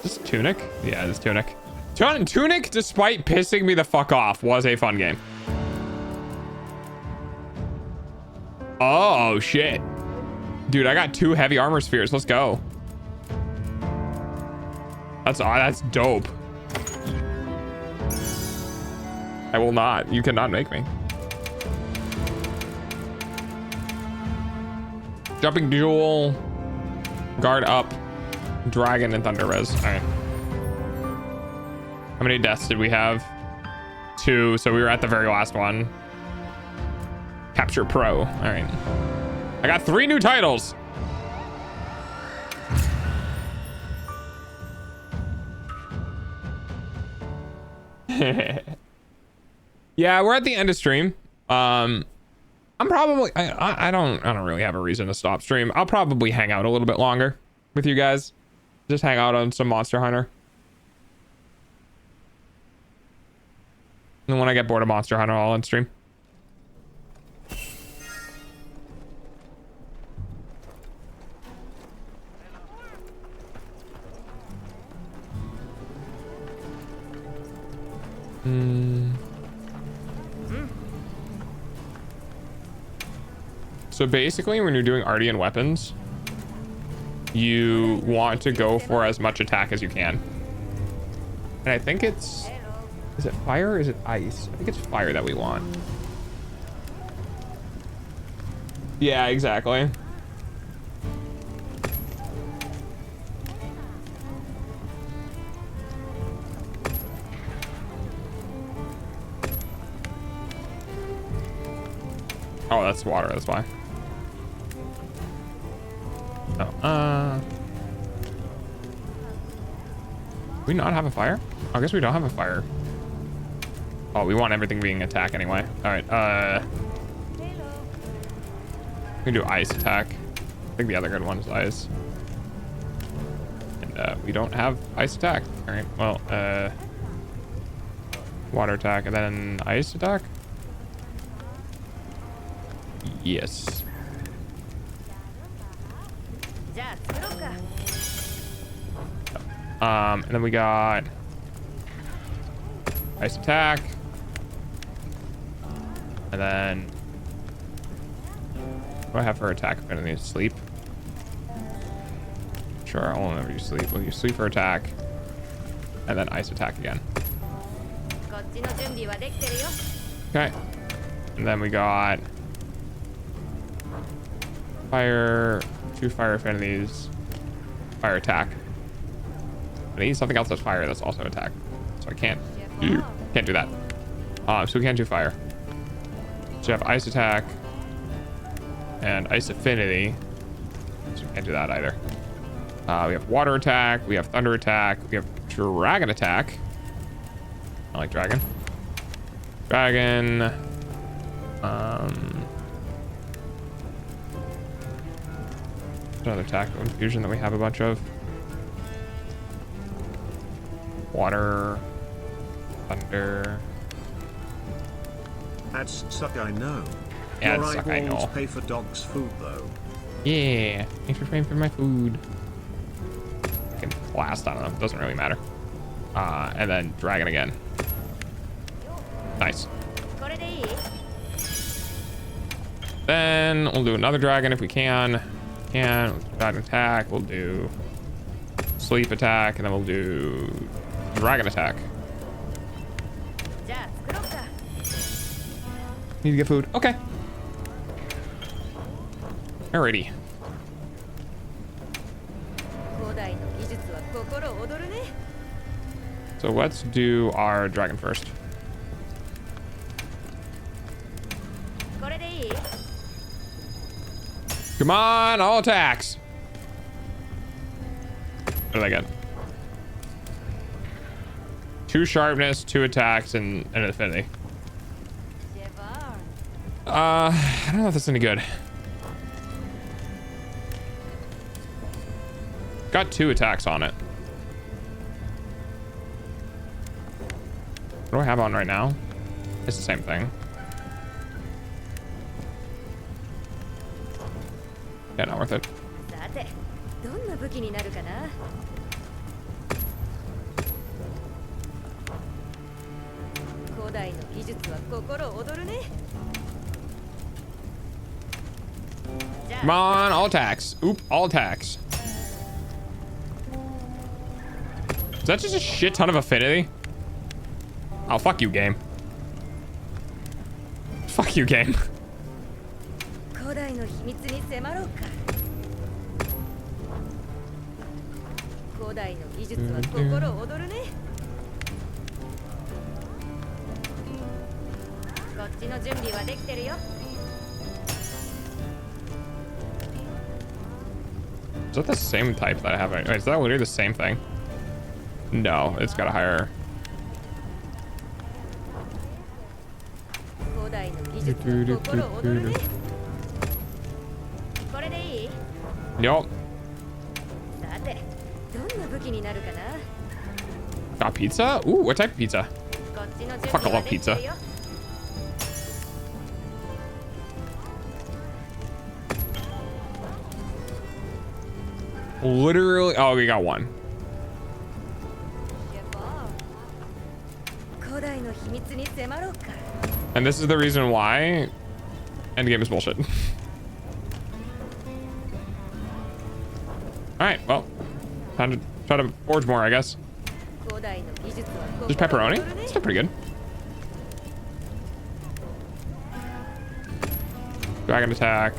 This Tunic? Yeah, this Tunic. Tunic, despite pissing me the fuck off, was a fun game. Oh, shit. Dude, I got 2 heavy armor spheres. Let's go. That's dope. I will not. You cannot make me. Jumping duel. Guard up. Dragon and thunder res. All right. How many deaths did we have? 2. So we were at the very last one. Capture Pro. All right. I got 3 new titles. Yeah, we're at the end of stream. I'm probably I don't really have a reason to stop stream. I'll probably hang out a little bit longer with you guys. Just hang out on some Monster Hunter. And when I get bored of Monster Hunter, I'll end stream. So basically, when you're doing Ardean weapons, you want to go for as much attack as you can. And I think it's... Is it fire or is it ice? I think it's fire that we want. Yeah, exactly. Oh, that's water, that's why. Oh, do we not have a fire? I guess we don't have a fire. Oh, we want everything being attack anyway. All right, we can do ice attack. I think the other good one is ice. And we don't have ice attack. All right, well, water attack and then ice attack. Yes. And then we got ice attack. And then what do I have for attack? I'm gonna need sleep. Sure, I won't ever use sleep. We'll use sleep for attack. And then ice attack again. Okay. And then we got fire, 2 fire affinities, fire attack. I need something else that's fire that's also attack. So I can't do that. So we can't do fire. So we have ice attack and ice affinity. So we can't do that either. We have water attack, we have thunder attack, we have dragon attack. I like dragon. Dragon. Another tactical infusion that we have a bunch of. Water, thunder. Ads suck, I know. Yeah, your suck, I eyeballs know. pay for dog's food though. Yeah, thanks for paying for my food. I can blast on them, doesn't really matter. And then dragon again. Nice. Then we'll do another dragon if we can. Dragon attack. We'll do sleep attack, and then we'll do dragon attack. Need to get food. Okay. Alrighty. So let's do our dragon first. Come on, all attacks. What did I get? 2 sharpness, 2 attacks, and an affinity. I don't know if that's any good. Got 2 attacks on it. What do I have on right now? It's the same thing. Yeah, not worth it. Come on, all attacks. Oop, all attacks. Is that just a shit ton of affinity? Oh, fuck you, game. Fuck you, game. Is that the same type that I have? Wait, is that literally the same thing? No, it's got a higher. Yup. Got pizza? Ooh, what type of pizza? Fuck, I love pizza. Literally, oh, we got 1. And this is the reason why endgame is bullshit. Alright, well, time to try to forge more, I guess. Just pepperoni? It's still pretty good. Dragon attack.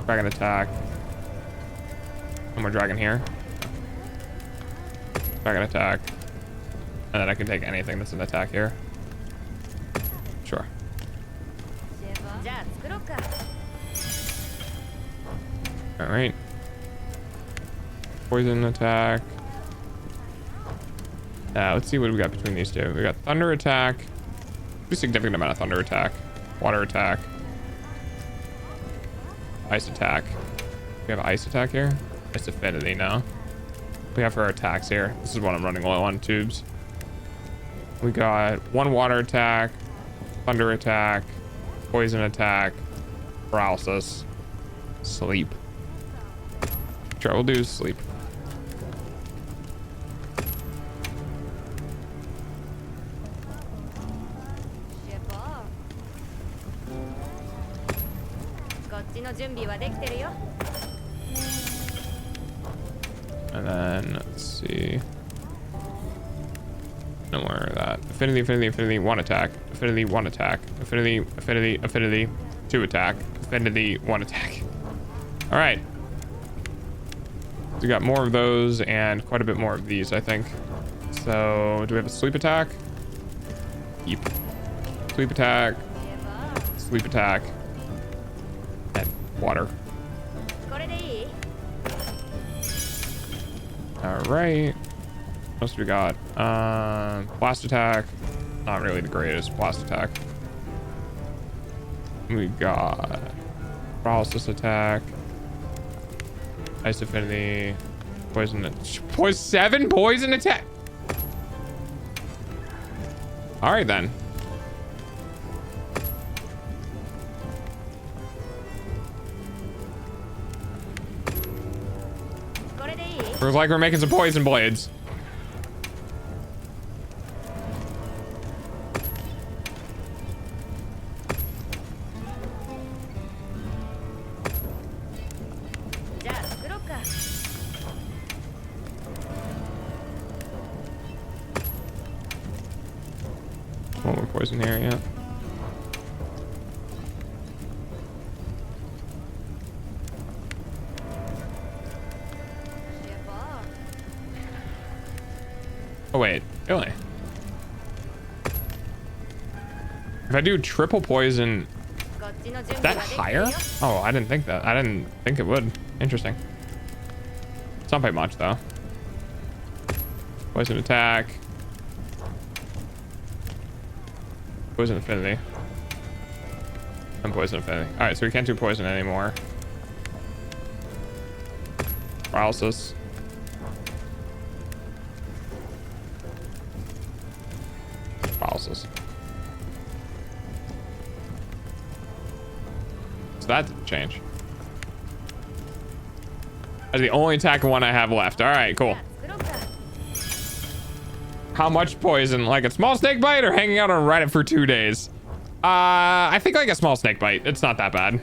Dragon attack. One more dragon here. Dragon attack. And then I can take anything that's an attack here. Sure. Alright. Poison attack. Let's see what we got between these two. We got thunder attack. Pretty significant amount of thunder attack. Water attack. Ice attack. We have ice attack here. It's affinity now. We have our attacks here. This is what I'm running low on tubes. We got 1 water attack, thunder attack, poison attack, paralysis, sleep. Sure, we'll do sleep. And then let's see. No more of that. Affinity, affinity, affinity, 1 attack. Affinity, 1 attack. Affinity, affinity, affinity, 2 attack. Affinity, 1 attack. All right. So we got more of those and quite a bit more of these, I think. So do we have a sleep attack? Yep. Sleep attack. Sleep attack. And water. All right. What else do we got? Blast attack. Not really the greatest. Blast attack. We got paralysis attack. Ice affinity. Poison. Poison 7 poison attack. All right then. Looks like we're making some poison blades. poison here yet. Oh wait, really? If I do triple poison, is that higher? Oh, I didn't think that. I didn't think it would. Interesting. It's not by much though. Poison attack. Poison affinity. And poison affinity. Alright, so we can't do poison anymore. Paralysis. Paralysis. So that didn't change. That's the only attack one I have left. Alright, cool. How much poison? Like a small snake bite or hanging out on Reddit for 2 days? I think like a small snake bite. It's not that bad.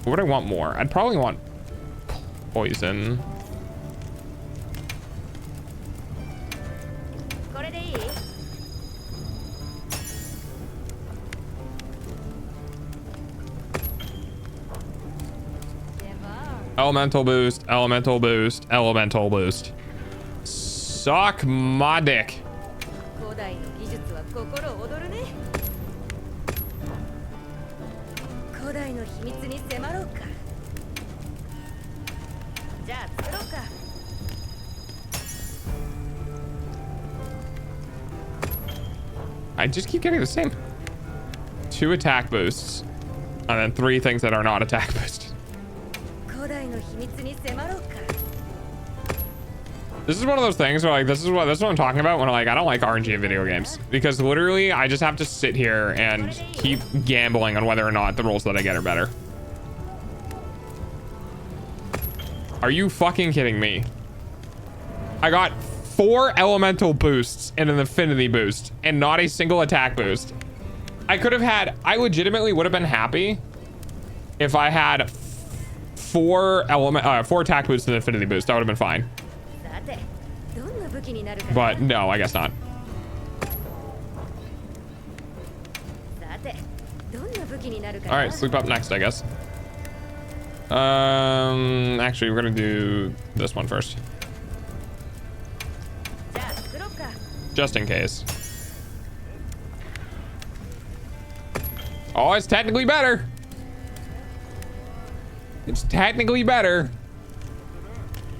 What would I want more? I'd probably want poison. Elemental boost, elemental boost, elemental boost. Suck my dick. I just keep getting the same. 2 attack boosts, and then 3 things that are not attack boosts. This is one of those things where like this is what I'm talking about when like I don't like RNG in video games, because literally I just have to sit here and keep gambling on whether or not the rolls that I get are better. Are you fucking kidding me? I got 4 elemental boosts and an affinity boost and not a single attack boost. I legitimately would have been happy if I had 4 attack boosts and an affinity boost. That would have been fine. But no, I guess not. All right, sleep up next, I guess. Actually, we're gonna do this one first, just in case. Oh, it's technically better. It's technically better.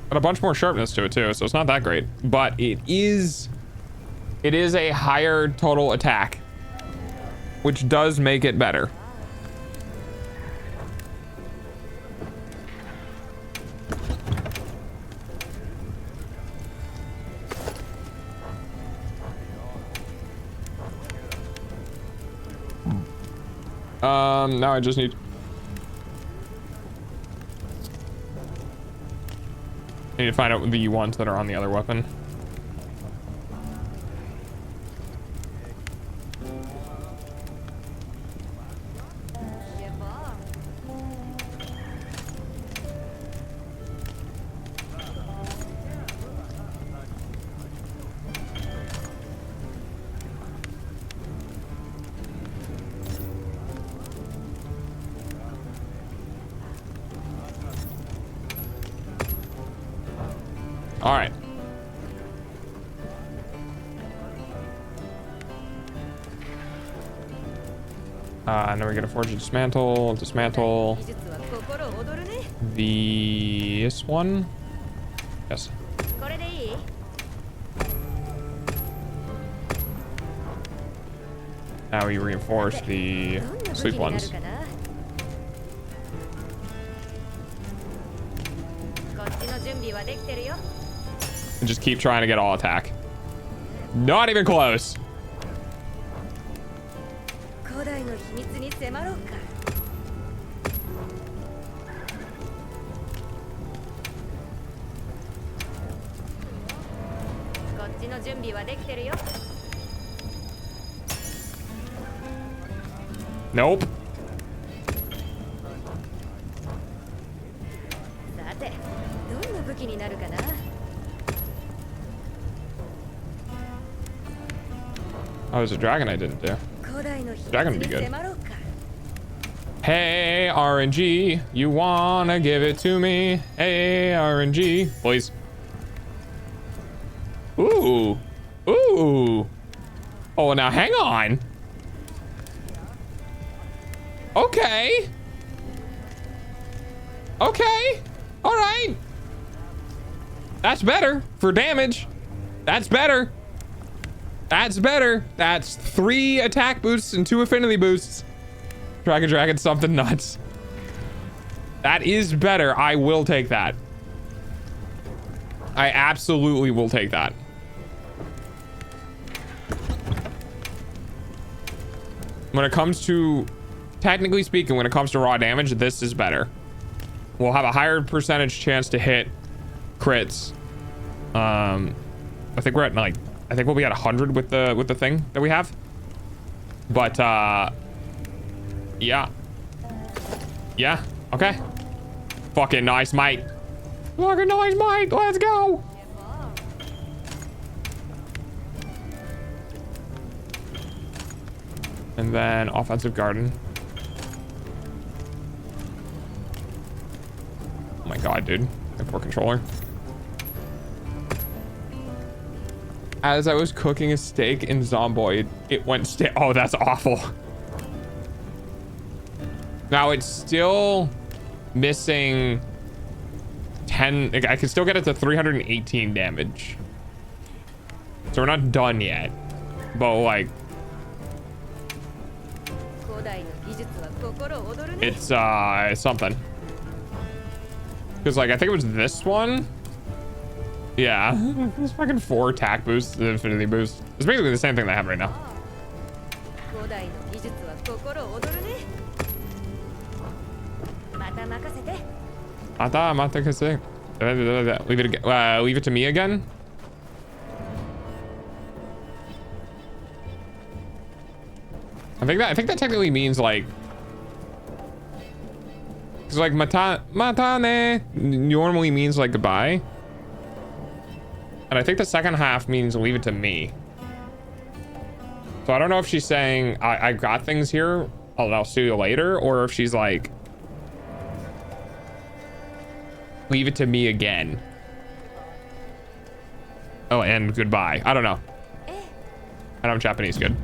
Got a bunch more sharpness to it too, so it's not that great. But it is a higher total attack, which does make it better. Now I just need to find out the ones that are on the other weapon. All right. And then we're gonna forge a dismantle. This one. Yes. Now we reinforce the sleep ones. And just keep trying to get all attack. Not even close. Nope. there's a dragon I didn't do. Dragon would be good. Hey, RNG, you wanna give it to me? Hey, RNG, please. Ooh. Ooh. Oh, now hang on. Okay. Okay. All right. That's better for damage. That's better. That's better. That's 3 attack boosts and 2 affinity boosts. Dragon, something nuts. That is better. I will take that. I absolutely will take that. When it comes to, technically speaking, when it comes to raw damage, this is better. We'll have a higher percentage chance to hit crits. I think we're at like, I think we'll be at 100 with the thing that we have. But yeah. Yeah, okay. Fucking nice, mate. Fucking nice, mate. Let's go. And then offensive garden. Oh my god, dude. My poor controller. As I was cooking a steak in Zomboid, it went stale. Oh, that's awful. Now it's still missing 10. I can still get it to 318 damage. So we're not done yet. But like, it's something. Because like, I think it was this one. Yeah, there's fucking 4 attack boosts, the infinity boost. It's basically the same thing they have right now. Leave it again. Leave it to me again. I think that technically means like, because like matane normally means like goodbye. And I think the second half means leave it to me. So I don't know if she's saying I got things here, I'll see you later, or if she's like leave it to me again. Oh, and goodbye. I don't know. I know Japanese good.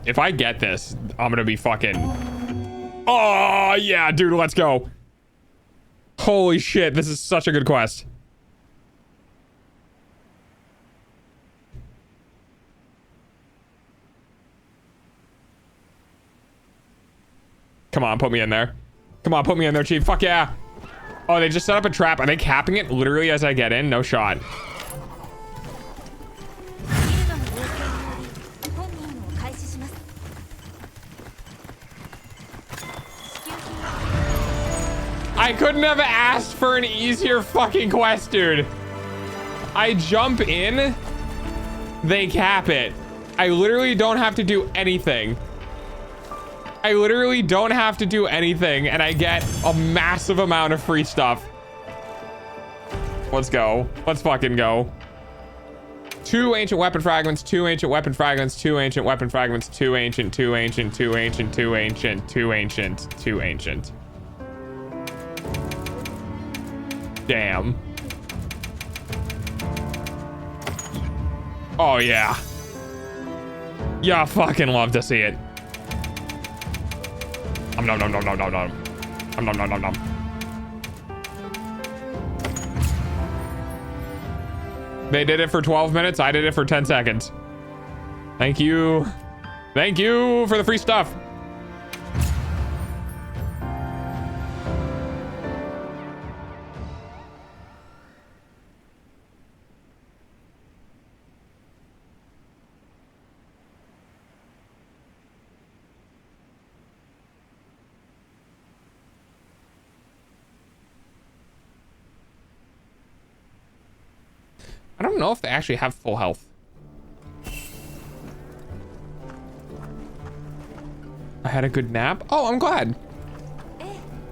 If I get this, I'm gonna be fucking... Oh, yeah, dude, let's go. Holy shit, this is such a good quest. Come on, put me in there. Come on, put me in there, Chief. Fuck yeah. Oh, they just set up a trap. Are they capping it literally as I get in? No shot. I couldn't have asked for an easier fucking quest, dude. I jump in, they cap it. I literally don't have to do anything. I literally don't have to do anything, and I get a massive amount of free stuff. Let's go. Let's fucking go. 2 ancient weapon fragments, 2 ancient weapon fragments, 2 ancient weapon fragments, 2 ancient, 2 ancient, 2 ancient, 2 ancient, 2 ancient, 2 ancient. Damn. Oh, yeah. Yeah, fucking love to see it. Nom nom nom nom nom nom. Nom nom nom nom nom. They did it for 12 minutes. I did it for 10 seconds. Thank you. Thank you for the free stuff. I don't know if they actually have full health. I had a good nap. Oh, I'm glad.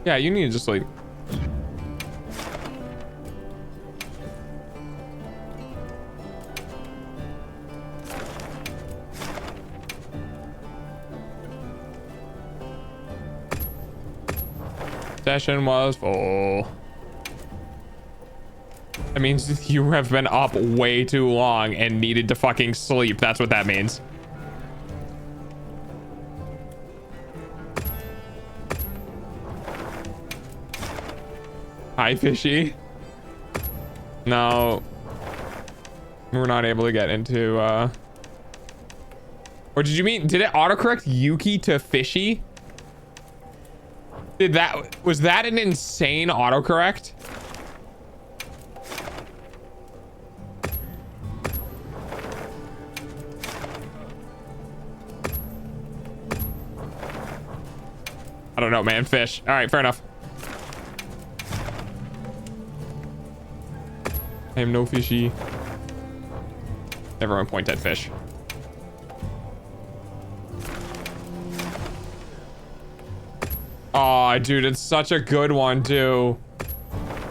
Yeah, you need to sleep. Session was full. That means you have been up way too long and needed to fucking sleep. That's what that means. Hi, fishy. No. We're not able to get into, Or did it autocorrect Yuki to fishy? Was that an insane autocorrect? I don't know, man. Fish. All right, fair enough. I am no fishy. Everyone point at fish. Oh, dude, it's such a good one, too.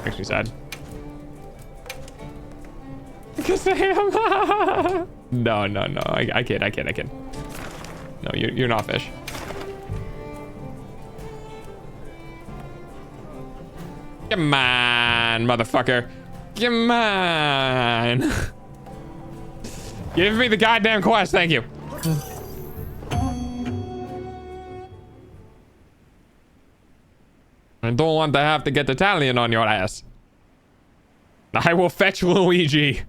Makes me sad. Because I am. No. I kid. No, you're not fish. Come on, motherfucker. Come on. Give me the goddamn quest, thank you. I don't want to have to get Italian on your ass. I will fetch Luigi.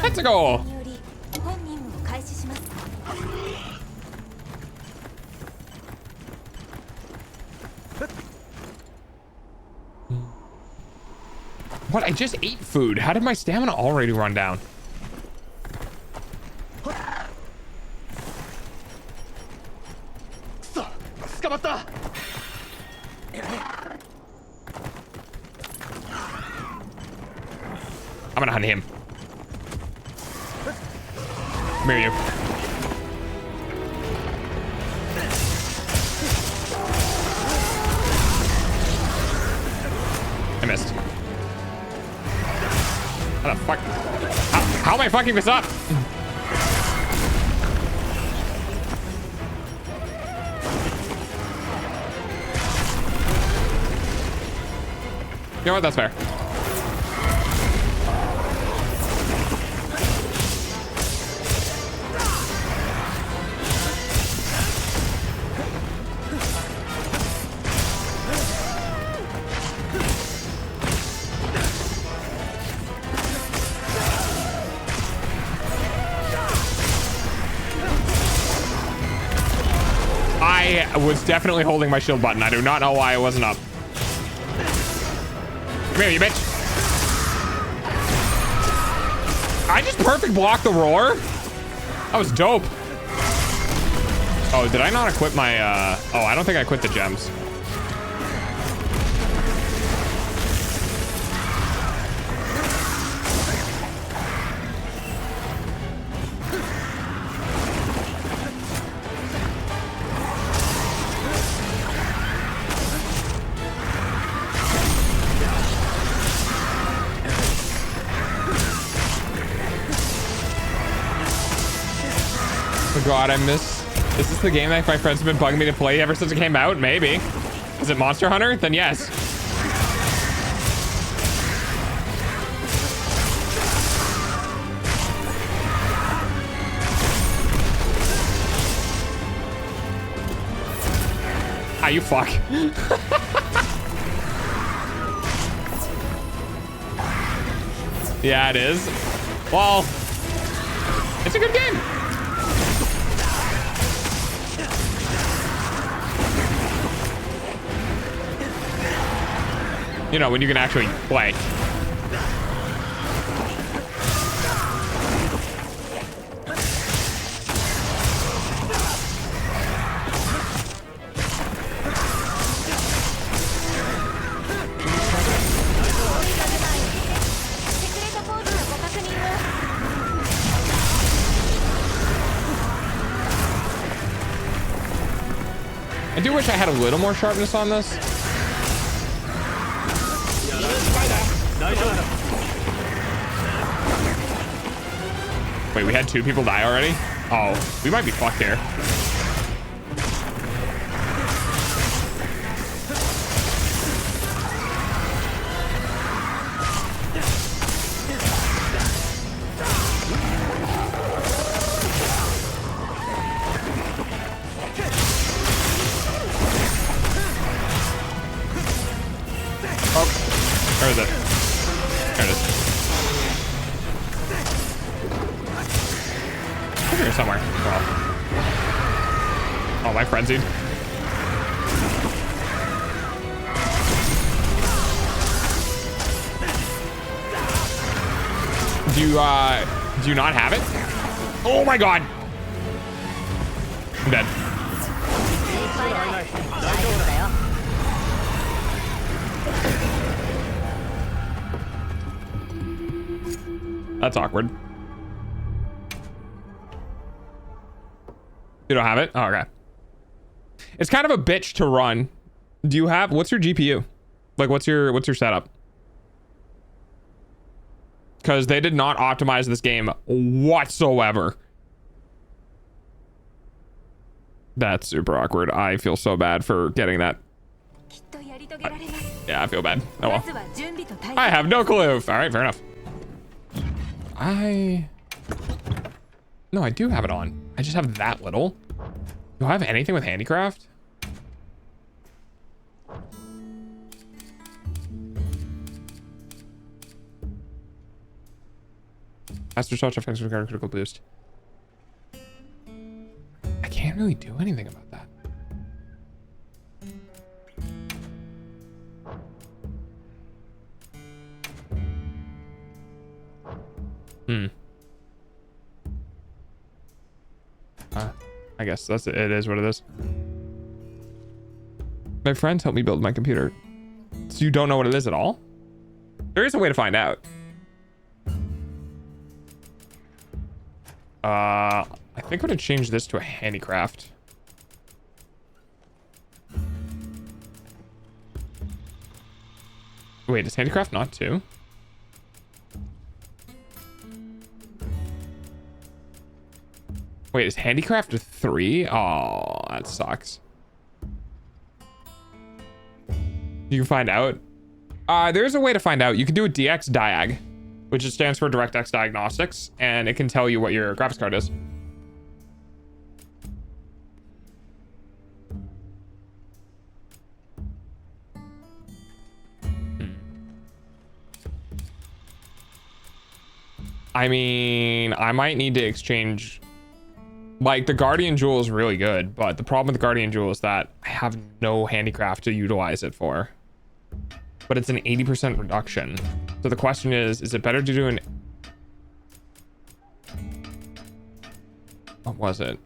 Let's go. What? I just ate food. How did my stamina already run down? I'm gonna hunt him. Come here, you. I missed. How the fuck? How am I fucking this up? You know what? That's fair. I was definitely holding my shield button. I do not know why it wasn't up. Come here, you bitch. I just perfect blocked the roar. That was dope. Oh, did I not equip my, oh, I don't think I equipped the gems. Oh God, I miss. Is this the game that my friends have been bugging me to play ever since it came out? Maybe. Is it Monster Hunter? Then yes. Ah, you fuck. Yeah, it is. Well, it's a good game. You know, when you can actually play. wish I had a little more sharpness on this. Wait, we had 2 people die already? Oh, we might be fucked here. Oh, where is it? There it is. Over here somewhere. Oh, my frenzied. Do you not have it? Oh my god. I'm dead. That's awkward. You don't have it? Oh, okay. It's kind of a bitch to run. Do you have, what's your GPU? Like, what's your setup? Because they did not optimize this game whatsoever. That's super awkward. I feel so bad for getting that. Yeah, I feel bad. Oh well. I have no clue. All right, fair enough. No, I do have it on. I just have that little. Do I have anything with handicraft? Faster touch effects regard critical boost. I can't really do anything about that. I guess that's it. It is what it is. My friends helped me build my computer. So you don't know what it is at all? There is a way to find out. I think I'm gonna change this to a handicraft. Wait, is handicraft not 2? Wait, is handicraft 3? Oh, that sucks. You can find out. There's a way to find out. You can do a DX Diag, which stands for DirectX Diagnostics, and it can tell you what your graphics card is. I mean, I might need to exchange. Like, the Guardian Jewel is really good, but the problem with the Guardian Jewel is that I have no handicraft to utilize it for. But it's an 80% reduction. So the question is it better to do an... What was it?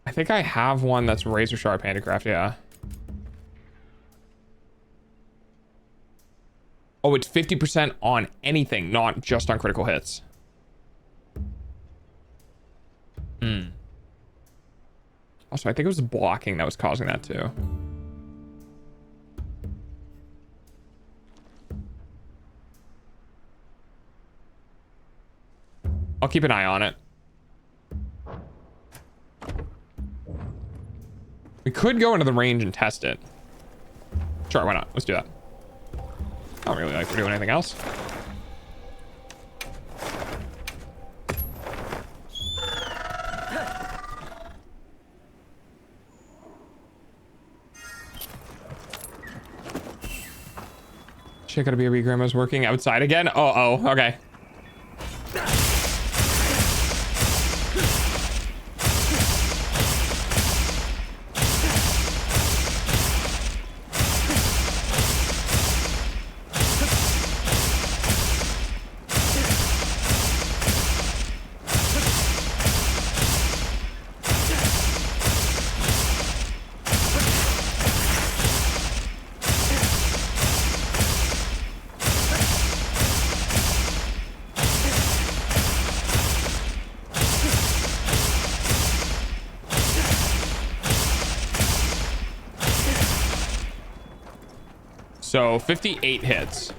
I think I have one that's razor sharp handicraft, yeah. Oh, it's 50% on anything, not just on critical hits. Also, I think it was the blocking that was causing that too. I'll keep an eye on it. We could go into the range and test it. Sure, why not? Let's do that. I don't really like we're doing anything else. Shit, gotta be a wee grandma's working outside again. Oh, okay. So 58 hits.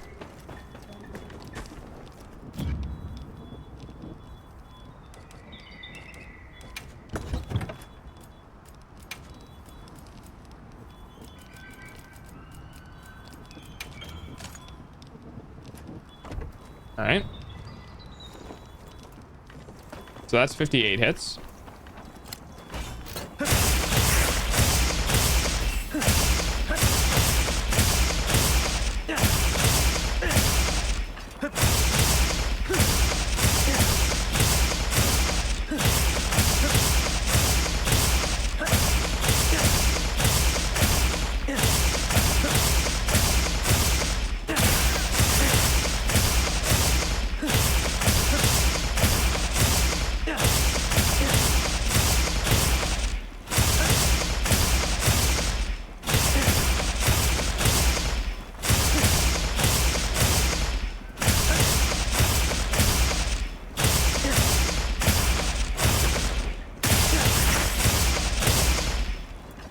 All right. So that's 58 hits.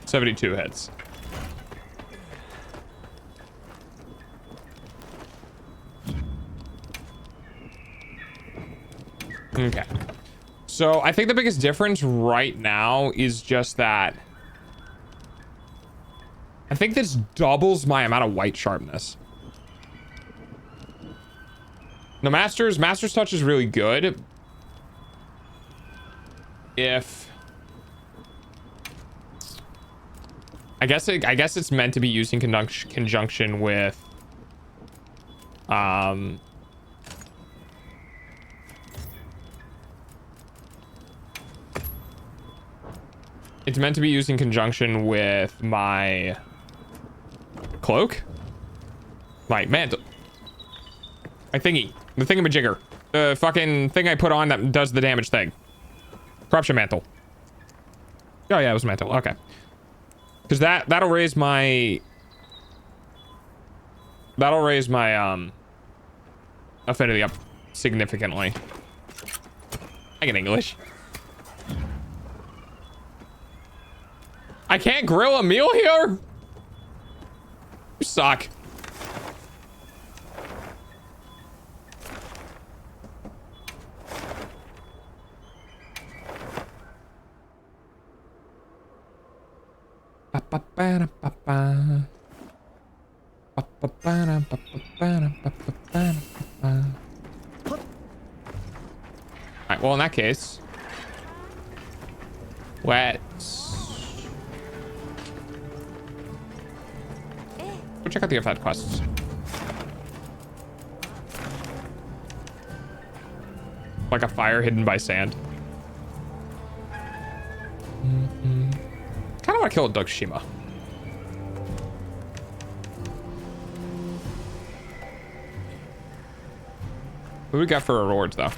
$72 hits. Okay. So I think the biggest difference right now is just that I think this doubles my amount of white sharpness. The Master's Touch is really good. If I guess it's meant to be used in conjunction with it's meant to be used in conjunction with my cloak, my mantle, my thingy, the thingamajigger, the fucking thing I put on that does the damage thing. Corruption mantle. Oh yeah, it was mantle. Okay. Because that'll raise my affinity up significantly. I get English. I can't grill a meal here? You suck. Alright, well in that case, let's go check out the other side quests. Like a fire hidden by sand. Kind of want to kill a Dog-Shima. What do we got for rewards though?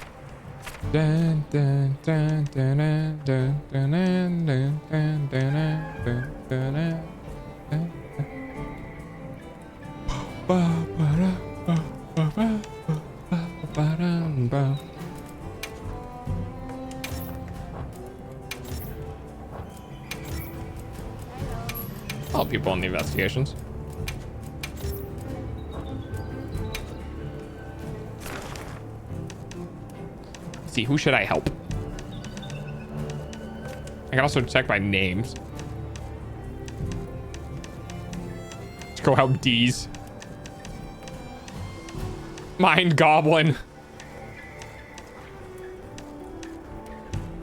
Dun, dun, dun, dun, dun, dun, dun, dun, dun, dun, dun, dun, dun, dun. Ba, ba, da, ba, ba, ba, ba, ba, da, ba. I'll help people in the investigations. Let's see, who should I help? I can also check by names. Let's go help D's. Mind Goblin.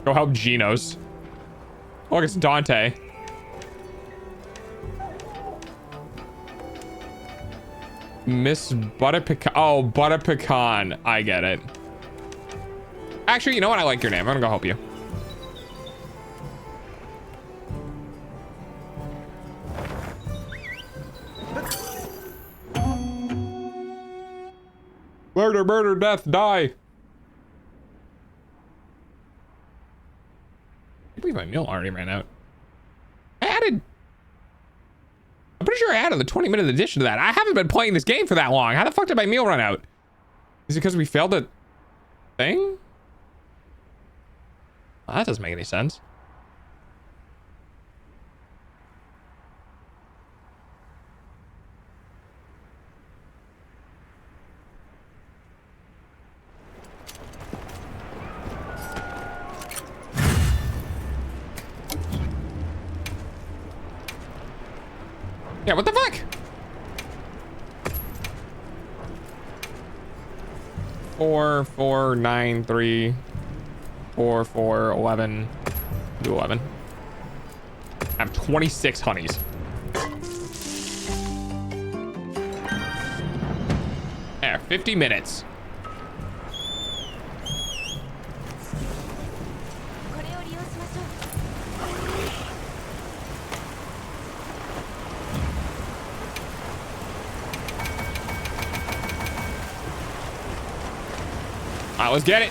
Go help Genos. Oh, look, it's Dante. Miss Butter Pecan. Oh, Butter Pecan. I get it. Actually, you know what? I like your name. I'm gonna go help you. Murder, murder, death, die. I believe my meal already ran out. I'm pretty sure I added the 20-minute addition to that. I haven't been playing this game for that long. How the fuck did my meal run out? Is it because we failed the thing? Well, that doesn't make any sense. Yeah, what the fuck? 4, 4, 9, 3, 4, 4, 11. Do 11. I have 26 honeys. There, 50 minutes. All right, let's get it.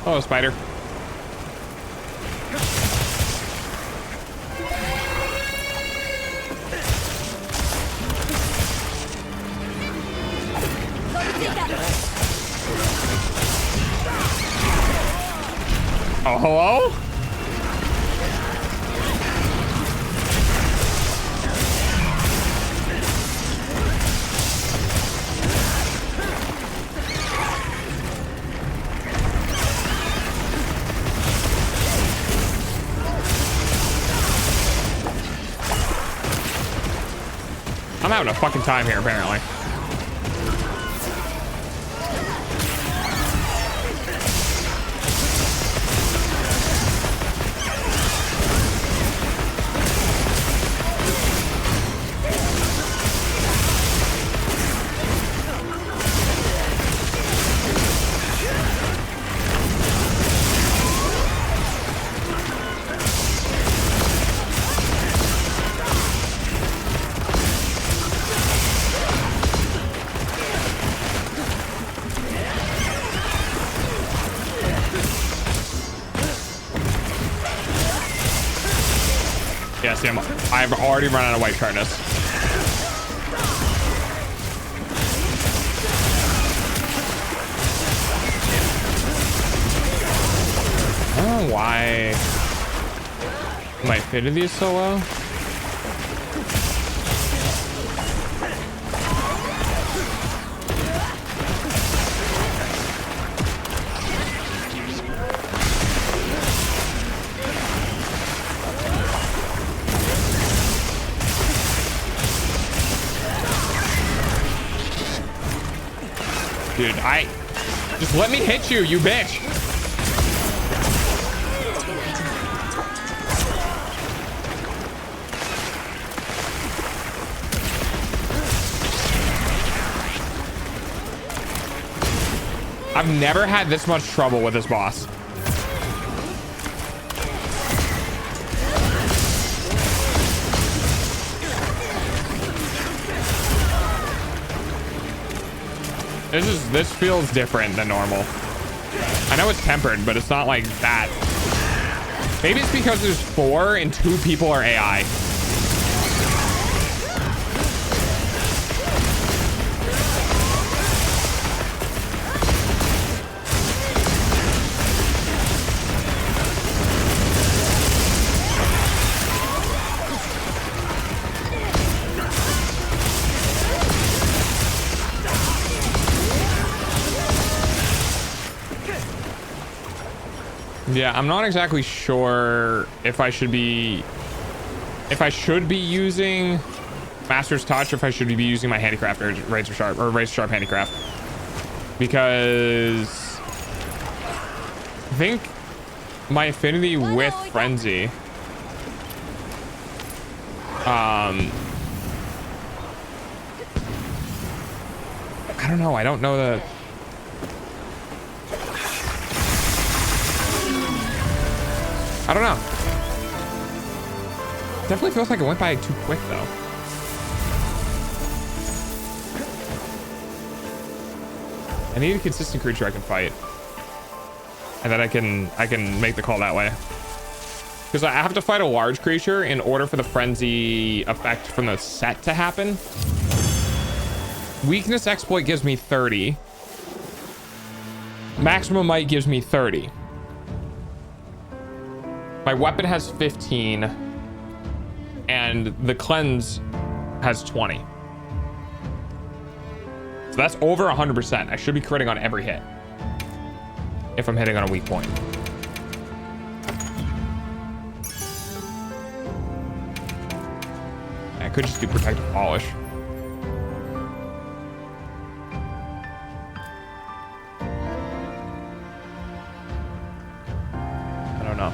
Oh, spider. Oh, hello? I'm having a fucking time here, apparently. Yes, yeah, I've already run out of white sharpness. I don't know why my affinity is so low. Dude, just let me hit you, you bitch. I've never had this much trouble with this boss. This feels different than normal. I know it's tempered, but it's not like that. Maybe it's because there's 4 and 2 people are AI. Yeah, I'm not exactly sure if I should be using Master's Touch or if I should be using my handicraft or razor sharp handicraft, because I think my affinity with frenzy I don't know. I don't know the I don't know. Definitely feels like it went by too quick though. I need a consistent creature I can fight, and then I can make the call that way. Because I have to fight a large creature in order for the frenzy effect from the set to happen. Weakness exploit gives me 30. Maximum might gives me 30. My weapon has 15, and the cleanse has 20. So that's over 100%. I should be critting on every hit. If I'm hitting on a weak point. I could just do protective polish. I don't know.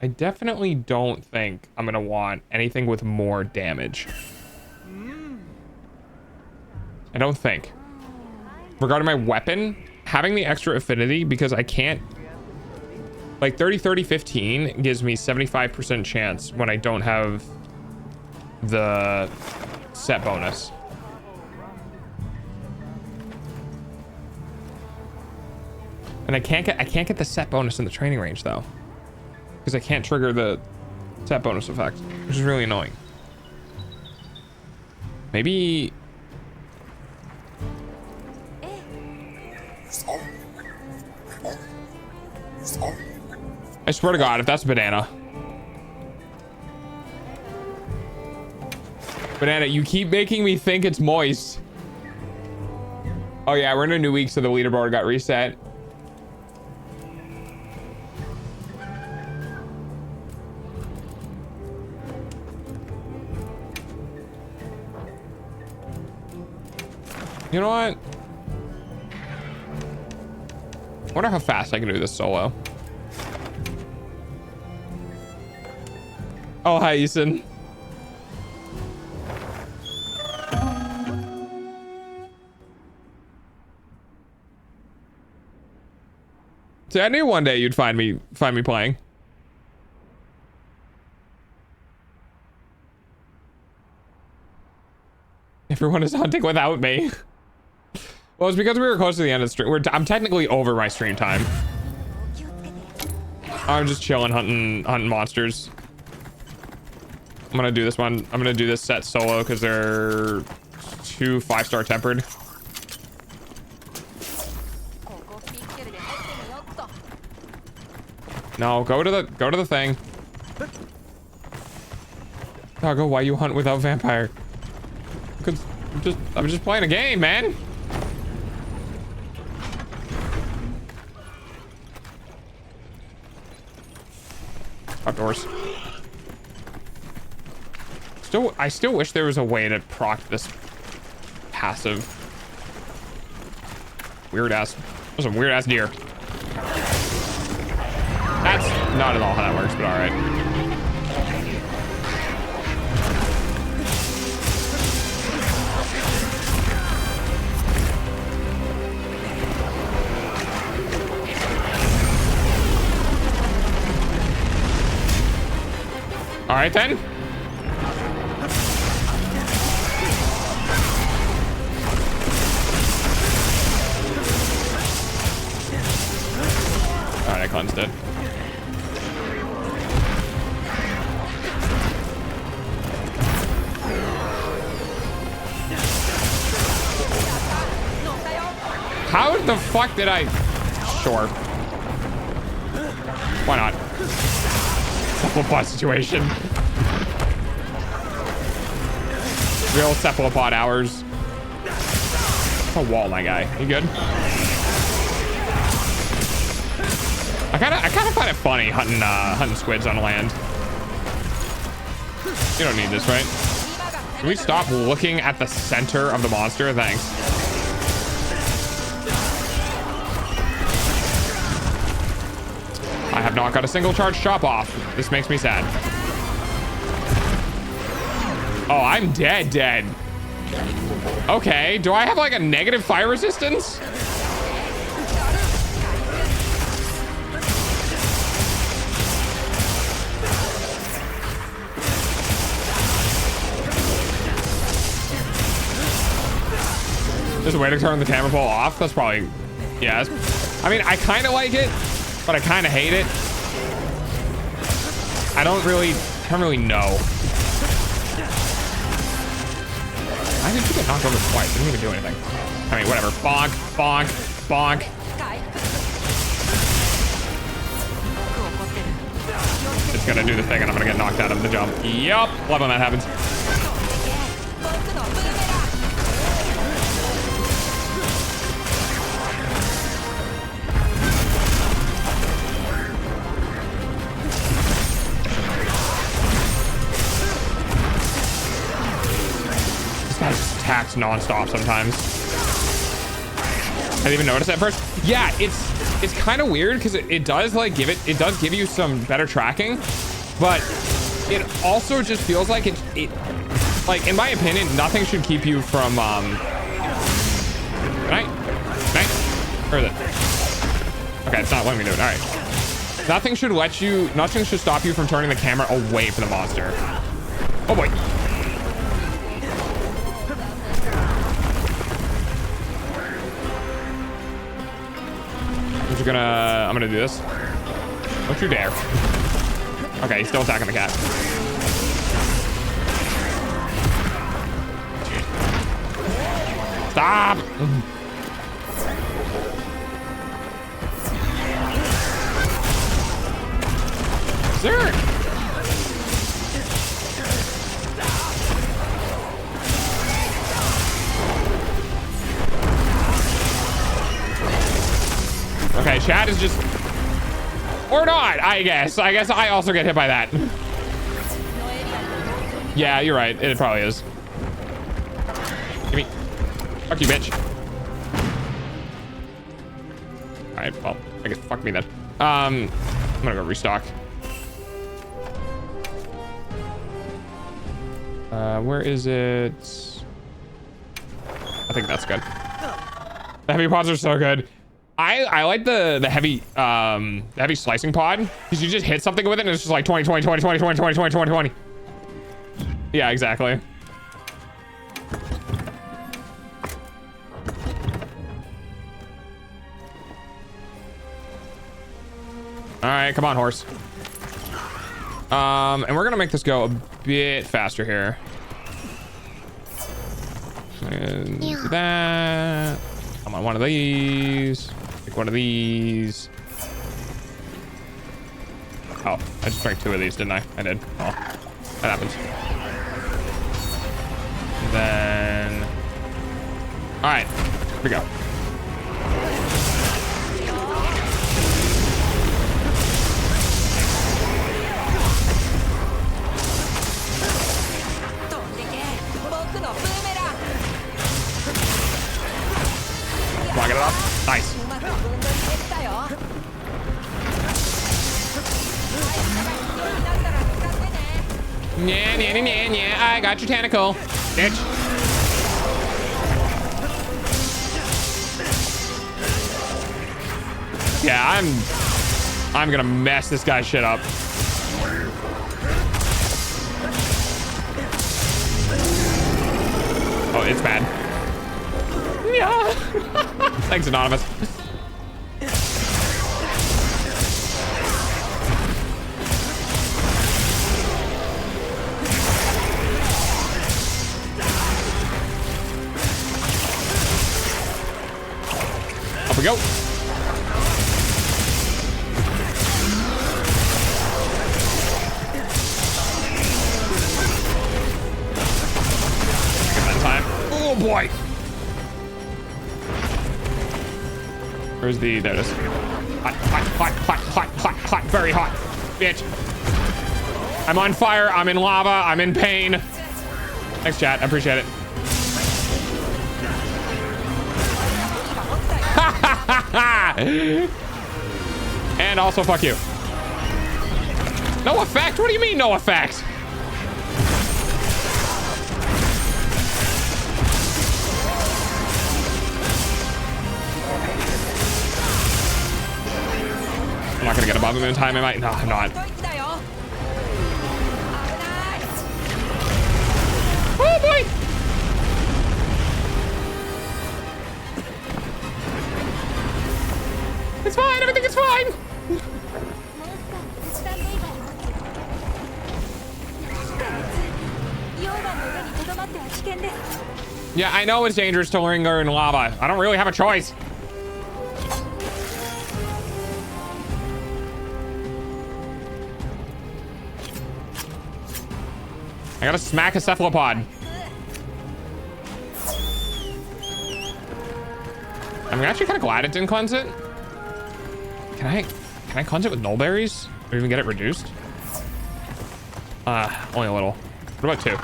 I definitely don't think I'm gonna want anything with more damage. I don't think. Regarding my weapon, having the extra affinity, because I can't, like 30, 30, 15 gives me 75% chance when I don't have the set bonus. And I can't get the set bonus in the training range though, because I can't trigger the set bonus effect, which is really annoying. Maybe I swear to God, if that's banana. Banana, you keep making me think it's moist. Oh yeah, we're in a new week, so the leaderboard got reset. You know what? I wonder how fast I can do this solo. Oh, hi, Ethan. See, I knew one day you'd find me playing. Everyone is hunting without me. Well, it's because we were close to the end of the stream. I'm technically over my stream time. I'm just chilling, hunting monsters. I'm gonna do this one. I'm gonna do this set solo because they're 2 5-star tempered. No, go to the thing. Doggo, why you hunt without vampire? Because I'm just playing a game, man. Outdoors. I still wish there was a way to proc this passive. Weird ass. Those are weird ass deer. That's not at all how that works, but all right. All right then. All right, I cleansed it. How the fuck did I? Sure. Why not? Cephalopod situation. Real cephalopod hours. It's a wall, my guy. You good? I kind of find it funny hunting squids on land. You don't need this, right? Can we stop looking at the center of the monster? Thanks. I have not got a single charge chop off. This makes me sad. Oh, I'm dead. Okay, do I have like a negative fire resistance? There's a way to turn the camera pole off? That's probably, yeah. I mean, I kind of like it, but I kind of hate it. I don't really know. Why did you get knocked over twice? I didn't even do anything. I mean, whatever. Bonk, bonk, bonk. it's gonna do the thing and I'm gonna get knocked out of the jump. Yup, love when that happens. This guy just attacks non-stop sometimes. I didn't even notice at first. Yeah, it's kind of weird because it does like it does give you some better tracking, but it also just feels like it like, in my opinion, nothing should keep you from can I? Or is it? Okay, it's not letting me do it. All right. Nothing should stop you from turning the camera away from the monster. Oh boy. I'm gonna do this. Don't you dare. Okay, he's still attacking the cat. Stop! Sir! Okay, chat is just... Or not, I guess. I guess I also get hit by that. Yeah, you're right. It probably is. Give me... Fuck you, bitch. Alright, well, I guess fuck me then. I'm gonna go restock. Where is it? I think that's good. The heavy pods are so good. I like the heavy slicing pod because you just hit something with it and it's just like 20 20 20 20 20 20 20 20 20. Yeah, exactly. All right, come on, horse. And we're gonna make this go a bit faster here. And do that. Come on, one of these. Pick one of these. Oh, I just drank 2 of these, didn't I? I did. Oh, that happens. And then... All right, here we go. Come on, get it off. Nice. Yeah. I got your tentacle, bitch. Yeah, I'm gonna mess this guy's shit up. Oh, it's bad. Yeah. Thanks, Anonymous. Up we go. Give that time. Oh boy. Where's the... There it is. Hot. Very hot. Bitch. I'm on fire. I'm in lava. I'm in pain. Thanks, chat. I appreciate it. And also, fuck you. No effect? What do you mean, no effect? I'm not gonna get above him in time, am I? No, I'm not. Oh boy! It's fine, everything is fine! Yeah, I know it's dangerous to linger in lava. I don't really have a choice. I gotta smack a cephalopod. I'm actually kind of glad it didn't cleanse it. Can I cleanse it with nullberries? Or even get it reduced? Only a little. What about 2? A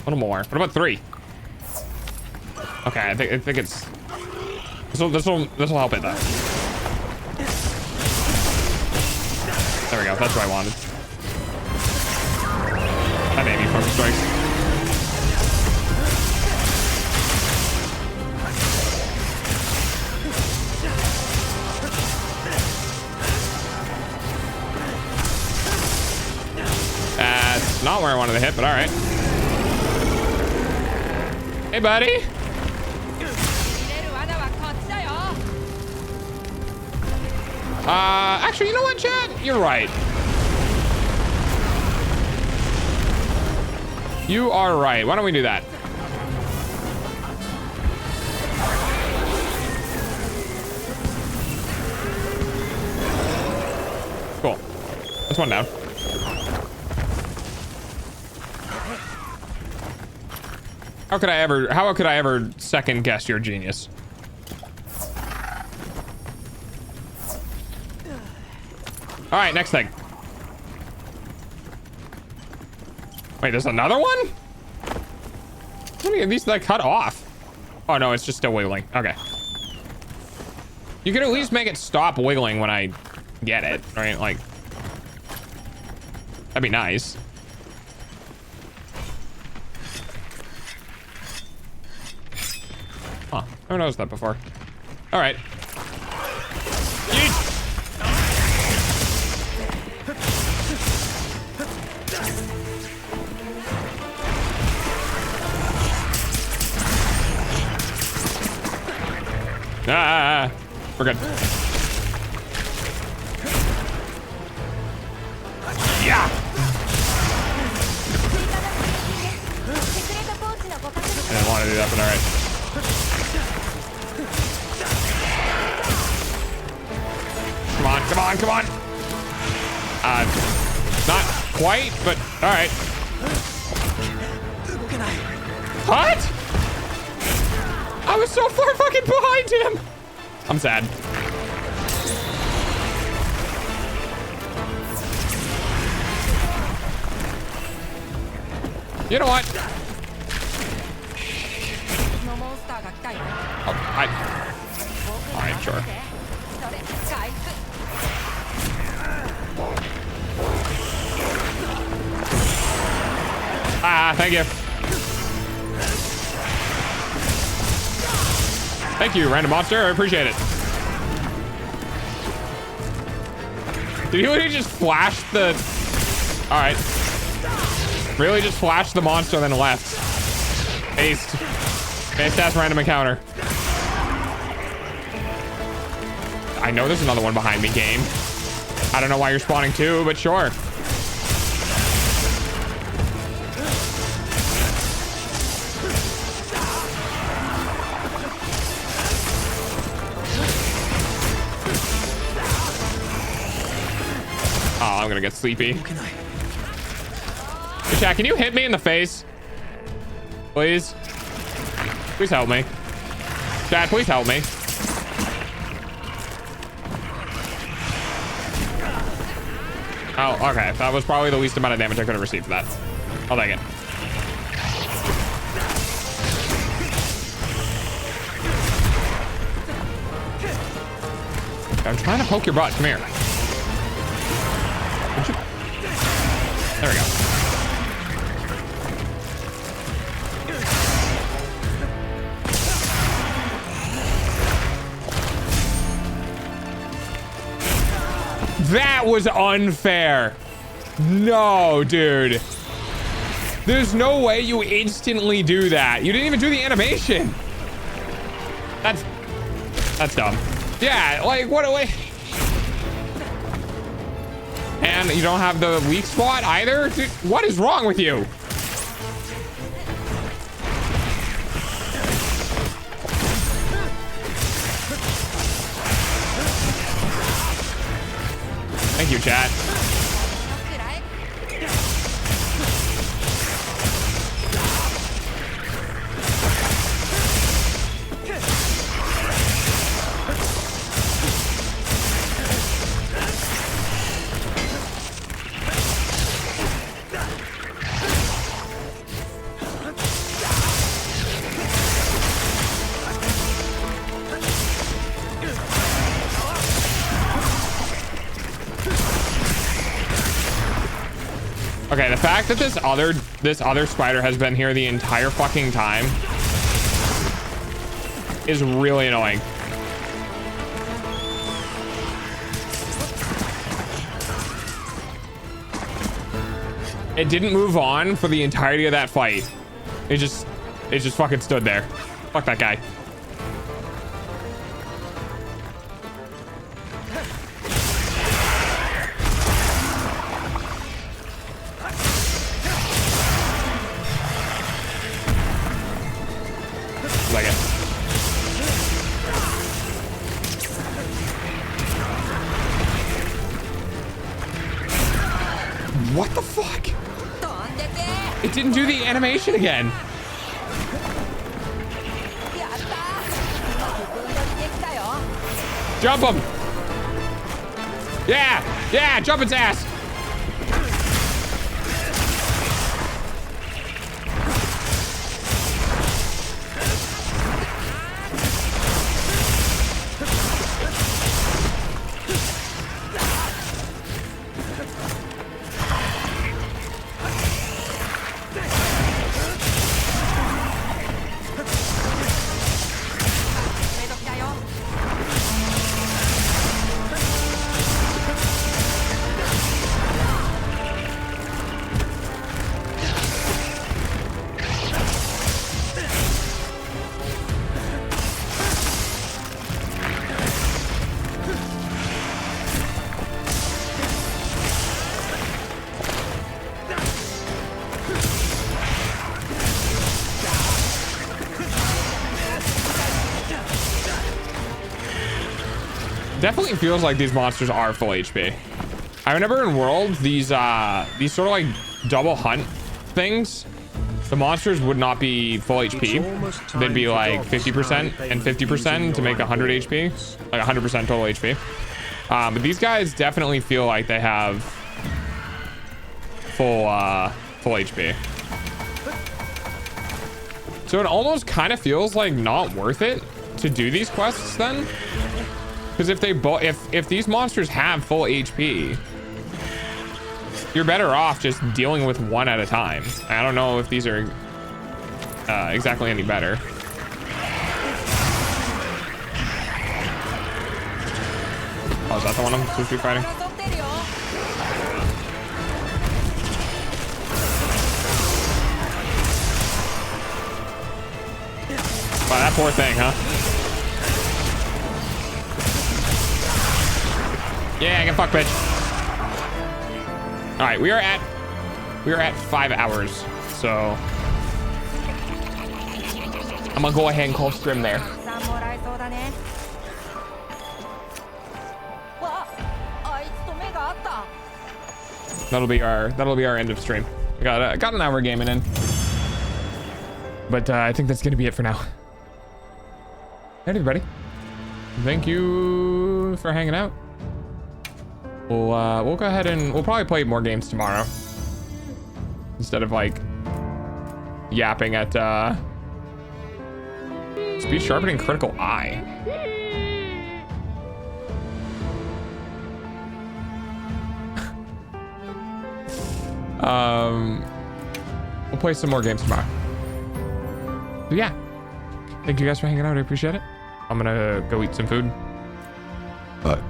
little more. What about 3? Okay, I think it's this will help it though. There we go. That's what I wanted. That made me focus strikes. That's not where I wanted to hit, but all right. Hey, buddy. Actually, you know what, Chad? You're right. You are right. Why don't we do that? Cool. That's one down. How could I ever second guess your genius? All right, next thing. Wait, there's another one? How many of these did I cut off? Oh no, it's just still wiggling. Okay. You can at least make it stop wiggling when I get it, right? Like, that'd be nice. Huh, never noticed that before. All right. Yeet. We're good. Yeah. I didn't want to do that, but all right. Come on, come on, come on. Not quite, but all right. What? I was so far fucking behind him. I'm sad. You know what? Oh, all right, sure. Thank you. Thank you, random monster. I appreciate it. Did he really just flash the... All right. Really just flashed the monster, then left. Based. Based ass random encounter. I know there's another one behind me, game. I don't know why you're spawning 2, but sure. Oh, I'm gonna get sleepy. Hey, chat, can you hit me in the face? Please? Please help me. Chat, please help me. Oh, okay. That was probably the least amount of damage I could have received for that. I'll take it. I'm trying to poke your butt. Come here. There we go. That was unfair. No, dude. There's no way you instantly do that. You didn't even do the animation. That's dumb. Yeah, like what a way. And you don't have the weak spot either? Dude, what is wrong with you? Thank you, chat. Okay, the fact that this other spider has been here the entire fucking time is really annoying. It didn't move on for the entirety of that fight. It just fucking stood there. Fuck that guy. Like it. What the fuck? It didn't do the animation again. Jump him. Yeah, jump its ass. Definitely feels like these monsters are full HP. I remember in World, these sort of like double hunt things, the monsters would not be full HP. They'd be like 50% and 50% to make 100 HP, like 100% total HP. But these guys definitely feel like they have full HP. So it almost kind of feels like not worth it to do these quests then. Because if these monsters have full HP, you're better off just dealing with one at a time. I don't know if these are exactly any better. Oh, is that the one I'm supposed to be fighting? Wow, that poor thing, huh? Yeah, get fucked, bitch. All right, we are at 5 hours, so I'm gonna go ahead and call stream there. That'll be our end of stream. We got an hour gaming in, but I think that's gonna be it for now. Hey, everybody, thank you for hanging out. We'll go ahead and we'll probably play more games tomorrow instead of like yapping at speed sharpening critical eye. We'll play some more games tomorrow. So yeah, thank you guys for hanging out. I appreciate it. I'm gonna go eat some food. Bye.